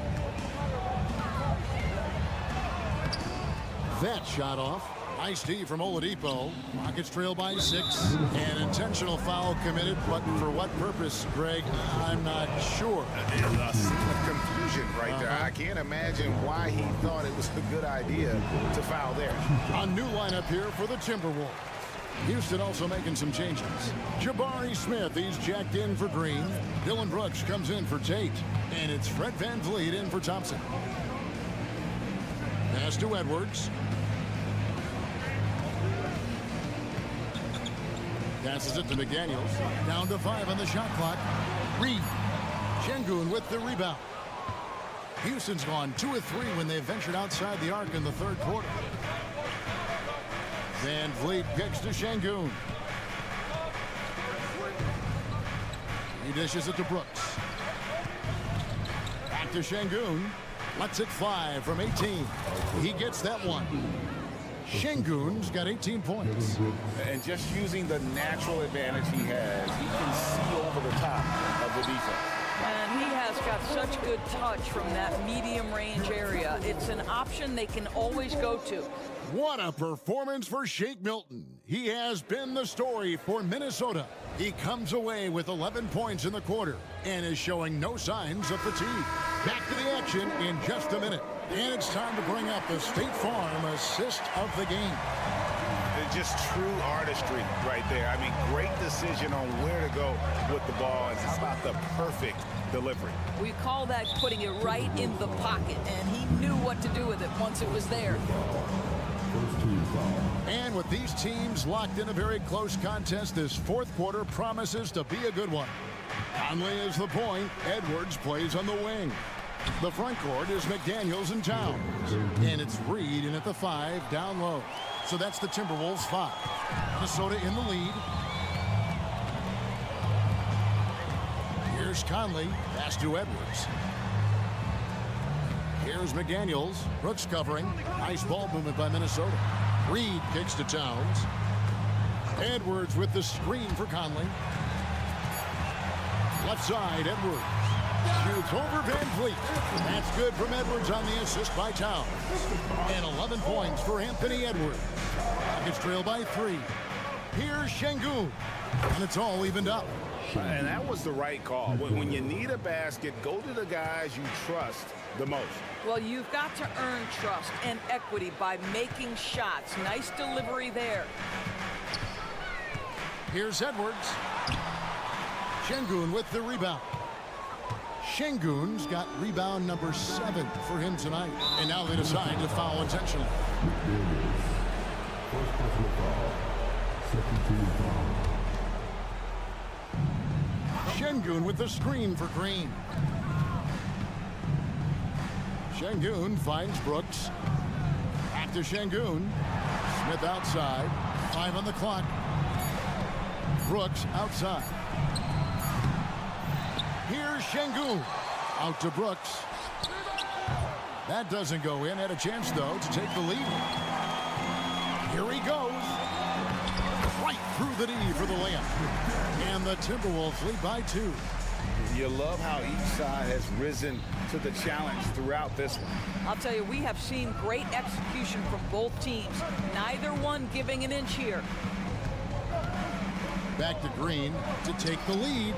That shot off. Nice D from Oladipo. Rockets trail by 6. An intentional foul committed, but for what purpose, Greg? I'm not sure. A scene of confusion right there. I can't imagine why he thought it was a good idea to foul there. A new lineup here for the Timberwolves. Houston also making some changes. Jabari Smith, he's jacked in for Green. Dylan Brooks comes in for Tate. And it's Fred VanVleet in for Thompson. Pass to Edwards. Passes it to McDaniels. Down to 5 on the shot clock. Reed Şengün with the rebound. Houston's gone 2 of 3 when they ventured outside the arc in the third quarter. Van Vliet kicks to Şengün. He dishes it to Brooks. Back to Şengün. Lets it fly from 18. He gets that one. Şengün's got 18 points. And just using the natural advantage he has, he can see over the top of the defense. And he has got such good touch from that medium range area. It's an option they can always go to. What a performance for Shake Milton. He has been the story for Minnesota. He comes away with 11 points in the quarter and is showing no signs of fatigue. Back to the action in just a minute. And it's time to bring up the State Farm assist of the game. Just true artistry right there. I mean, great decision on where to go with the ball, and how about the perfect delivery? We call that putting it right in the pocket, and he knew what to do with it once it was there. And with these teams locked in a very close contest, this fourth quarter promises to be a good one. Conley is the point. Edwards plays on the wing. The front court is McDaniels and Towns. And it's Reed in at the 5 down low. So that's the Timberwolves 5. Minnesota in the lead. Here's Conley. Pass to Edwards. Here's McDaniels. Brooks covering. Nice ball movement by Minnesota. Reed kicks to Towns. Edwards with the screen for Conley. Left side, Edwards. Shoots over Van Vliet. That's good from Edwards on the assist by Towns. And 11 points for Anthony Edwards. Rockets trail by 3. Here's Şengün. And it's all evened up. And that was the right call. When you need a basket, go to the guys you trust the most. Well, you've got to earn trust and equity by making shots. Nice delivery there. Here's Edwards. Şengün with the rebound. Şengün's got rebound number 7 for him tonight. And now they decide to foul intentionally. Şengün with the screen for Green. Şengün finds Brooks. Back to Şengün. Smith outside. 5 on the clock. Brooks outside. Here's Şengün. Out to Brooks. That doesn't go in. Had a chance, though, to take the lead. Here he goes. Right through the knee for the layup. And the Timberwolves lead by 2. You love how each side has risen to the challenge throughout this one. I'll tell you, we have seen great execution from both teams. Neither one giving an inch here. Back to Green to take the lead.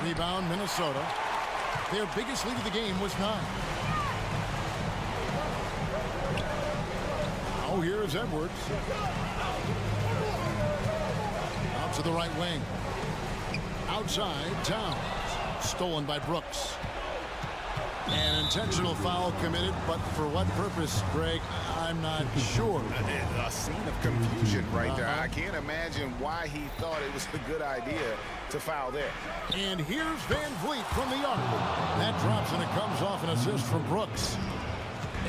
Rebound, Minnesota. Their biggest lead of the game was 9. Oh, here's Edwards. Out to the right wing. Outside, Towns. Stolen by Brooks. An intentional foul committed, but for what purpose, Greg? I'm not sure. A scene of confusion right there. I can't imagine why he thought it was a good idea to foul there. And here's Van Vliet from the arc. That drops and it comes off an assist from Brooks.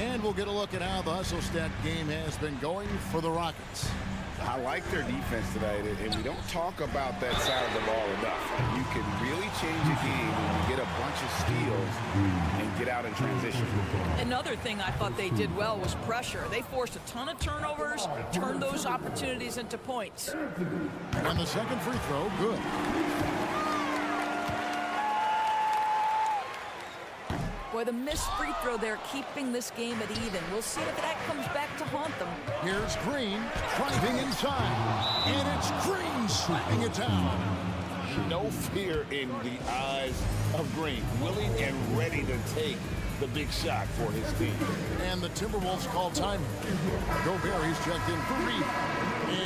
And we'll get a look at how the hustle stat game has been going for the Rockets. I like their defense today, and we don't talk about that side of the ball enough. You can really change a game when you get a bunch of steals and get out in transition. Another thing I thought they did well was pressure. They forced a ton of turnovers, turned those opportunities into points. And the second free throw, good. Boy, the missed free throw there, keeping this game at even. We'll see if that comes back to haunt them. Here's Green driving inside. And it's Green slapping it down. No fear in the eyes of Green. Willing and ready to take the big shot for his team. And the Timberwolves call time. Gobert, he's checked in for Reed.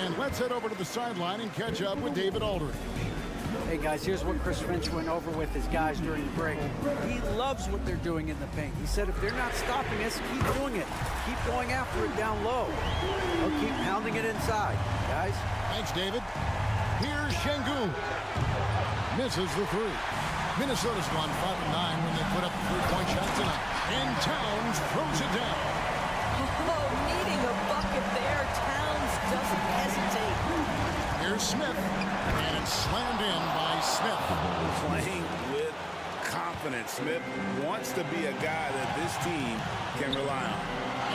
And let's head over to the sideline and catch up with David Aldridge. Hey guys, here's what Chris Finch went over with his guys during the break. He loves what they're doing in the paint. He said if they're not stopping us, keep doing it. Keep going after it down low. They'll keep pounding it inside, guys. Thanks, David. Here's Şengün. Misses the 3. Minnesota's gone 5-9 when they put up the three-point shot tonight. And Towns throws it down. Oh, needing a bucket there. Towns doesn't hesitate. Here's Smith, and it's slammed in by Smith. Playing with confidence. Smith wants to be a guy that this team can rely on.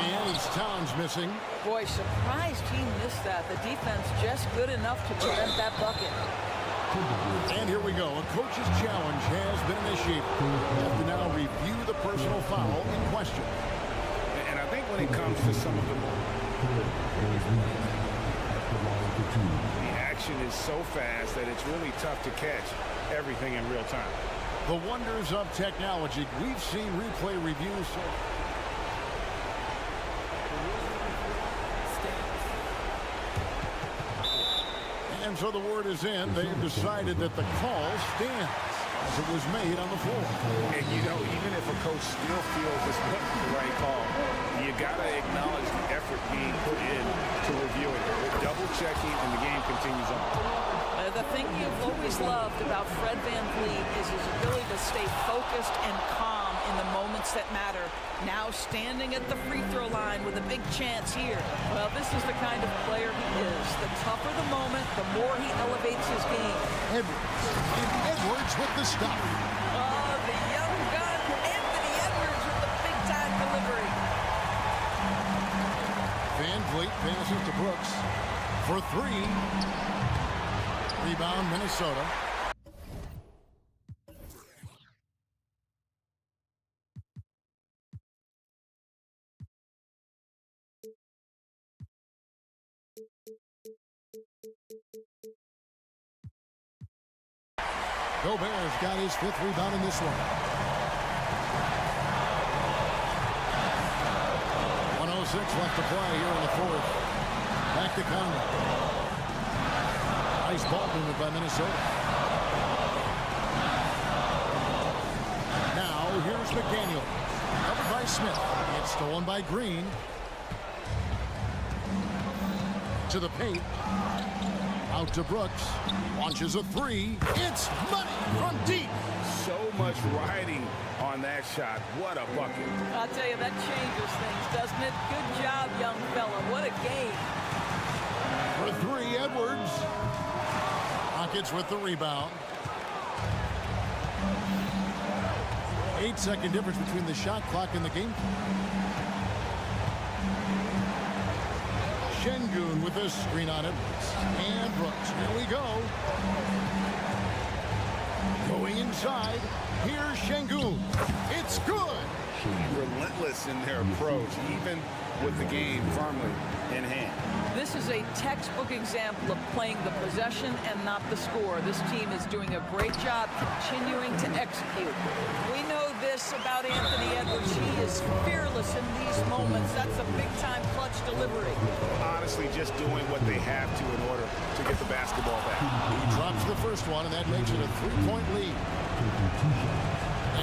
And it's Towns missing. Boy, surprised he missed that. The defense just good enough to prevent that bucket. And here we go. A coach's challenge has been initiated. We have to now review the personal foul in question. And I think when it comes to some of the action is so fast that it's really tough to catch everything in real time. The wonders of technology. We've seen replay reviews. And so the word is in. They've decided that the call stands as it was made on the floor. And you know, even if a coach still feels it's not the right call, you got to acknowledge the effort being put in to review it. Double checking, and the game continues on. The thing you've always loved about Fred VanVleet is his ability to stay focused and calm in the moments that matter. Now standing at the free throw line with a big chance here. Well, this is the kind of player he is. The tougher the moment, the more he elevates his game. Edwards. And Edwards with the stop. Oh, the young gun, Anthony Edwards with the big-time delivery. VanVleet passes to Brooks for three. Rebound, Minnesota. Gobert's got his fifth rebound in this one. 1:06 left to play here in the fourth. Back to Conley. Nice ball movement by Minnesota. Now here's McDaniel. Covered by Smith. It's stolen by Green. To the paint. Out to Brooks. Launches a three. It's money from deep. So much riding on that shot. What a bucket. I'll tell you, that changes things, doesn't it? Good job, young fella. What a game. For three, Edwards. Rockets with the rebound. 8-second difference between the shot clock and the game. Şengün with a screen on Edwards. And Brooks. Here we go. Going inside. Here's Şengün. It's good. Relentless in their approach, even with the game firmly in hand. This is a textbook example of playing the possession and not the score. This team is doing a great job continuing to execute. We know this about Anthony Edwards. He is fearless in these moments. That's a big-time clutch delivery. Honestly, just doing what they have to in order to get the basketball back. He drops the first one, and that makes it a three-point lead.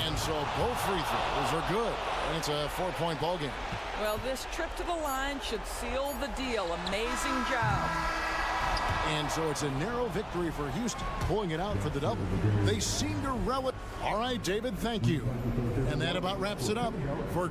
And so both free throws are good. And it's a 4-point ball game. Well, this trip to the line should seal the deal. Amazing job. And so it's a narrow victory for Houston, pulling it out for the double. They seem to relish. All right, David, thank you. And that about wraps it up for